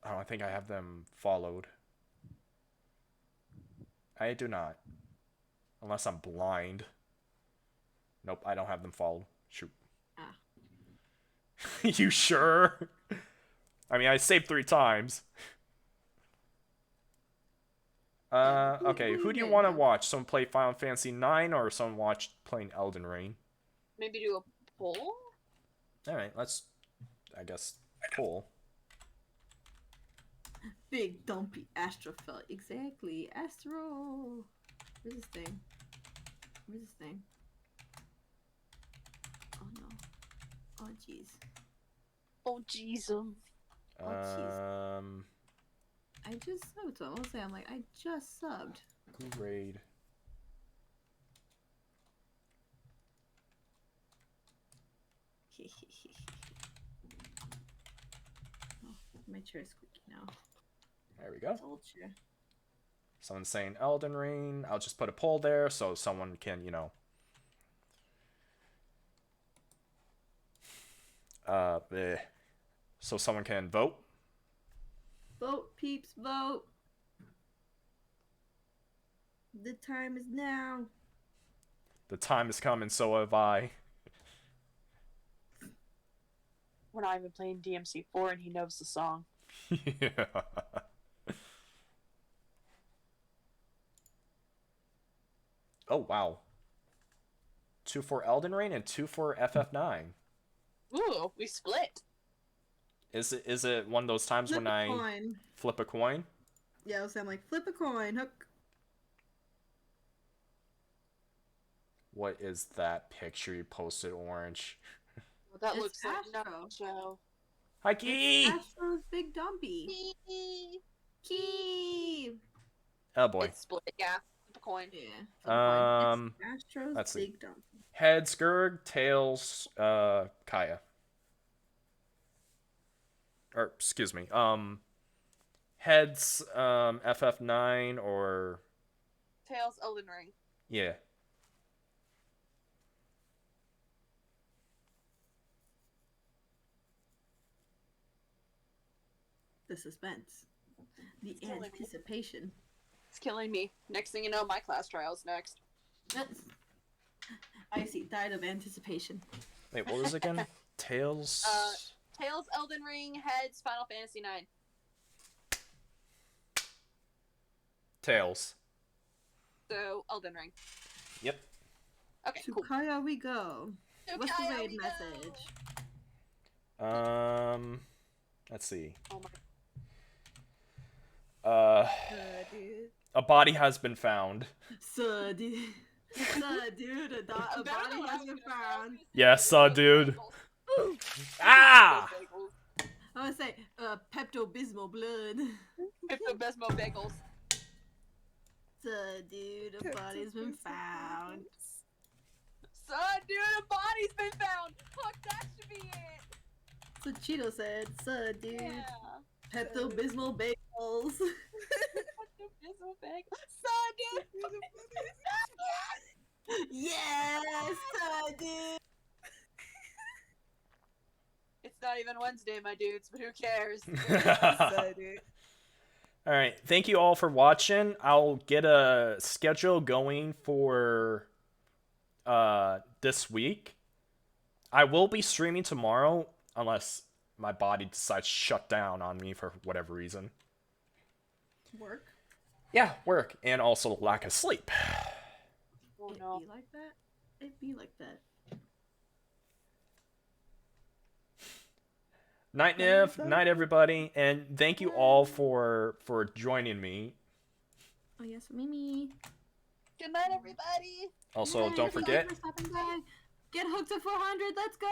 I don't think I have them followed. I do not. Unless I'm blind. Nope, I don't have them followed. Shoot. Ah. You sure? I mean, I saved 3 times. Okay, who do you want to watch? Someone play Final Fantasy 9 or someone watch playing Elden Ring? Maybe do a poll? Alright, let's, I guess, poll. Big dumpy Astrophil. Exactly. Astro. Where's this thing? Where's this thing? Oh no. Oh jeez. Oh jeez. I just subbed, so I won't say I'm like, I just subbed. Who raid? Oh, my chair's squeaky now. There we go. Old chair. Someone's saying Elden Ring. I'll just put a poll there so someone can, you know. So someone can vote. Vote, peeps, vote. The time is now. The time is coming, so have I. We're not even playing DMC4 and he knows the song. Yeah. Oh, wow. 2 for Elden Ring and 2 for FF9. Ooh, we split. Is it one of those times Flip when a I coin. flip a coin? Yeah, I was saying like flip a coin, hook. What is that picture you posted, Orange? Well, that It's looks like Astro. Nacho. Hi, Key! Astro's big dumpy. Key. Oh boy. It's split, yeah. Flip a coin. Yeah. It's Astro's let's see. big dumpy. Heads, Gurg, tails, Kaya. Or, excuse me, heads, FF9 or... Tails, Elden Ring. Yeah. The suspense. The killing me. anticipation. It's killing me. Next thing you know, my class trial's next. I see. Died of anticipation. Wait, what was it again? Tails? Tails, Elden Ring, Heads, Final Fantasy 9. Tails. So, Elden Ring. Yep. Okay, To cool. Kaya we go. To What's Kaya the raid we message? Let's see. Oh my. Dude. A body has been found. So, dude. Dude, a body has been found. Yes, dude. Ah! I want to say, Pepto-Bismol blood. Pepto-Bismol bagels. So, dude, a body's been found. Son, dude, a body's been found! Fuck, that should be it! So Cheeto said, so, dude. Yeah. Pepto-Bismol bagels. Pepto-Bismol bagels. Son, dude! Yes, so, dude. not even Wednesday, my dudes, but who cares? All right, thank you all for watching. I'll get a schedule going for this week. I will be streaming tomorrow unless my body decides to shut down on me for whatever reason. Work. Yeah, work and also lack of sleep. Oh It no. be like that. It be like that. Night, Niv. Night, everybody, and thank you all for joining me. Oh yes, Mimi. Good night, everybody. Also, don't forget. Get hooked to 400. Let's go.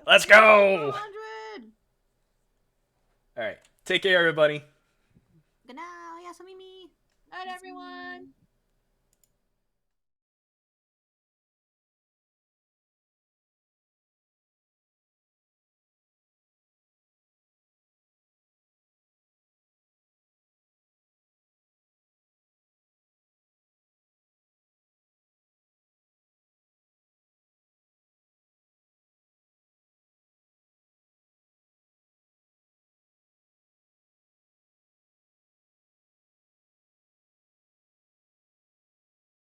Let's go. 400. All right, take care, everybody. Good night. Oh yes, Mimi. Night, everyone.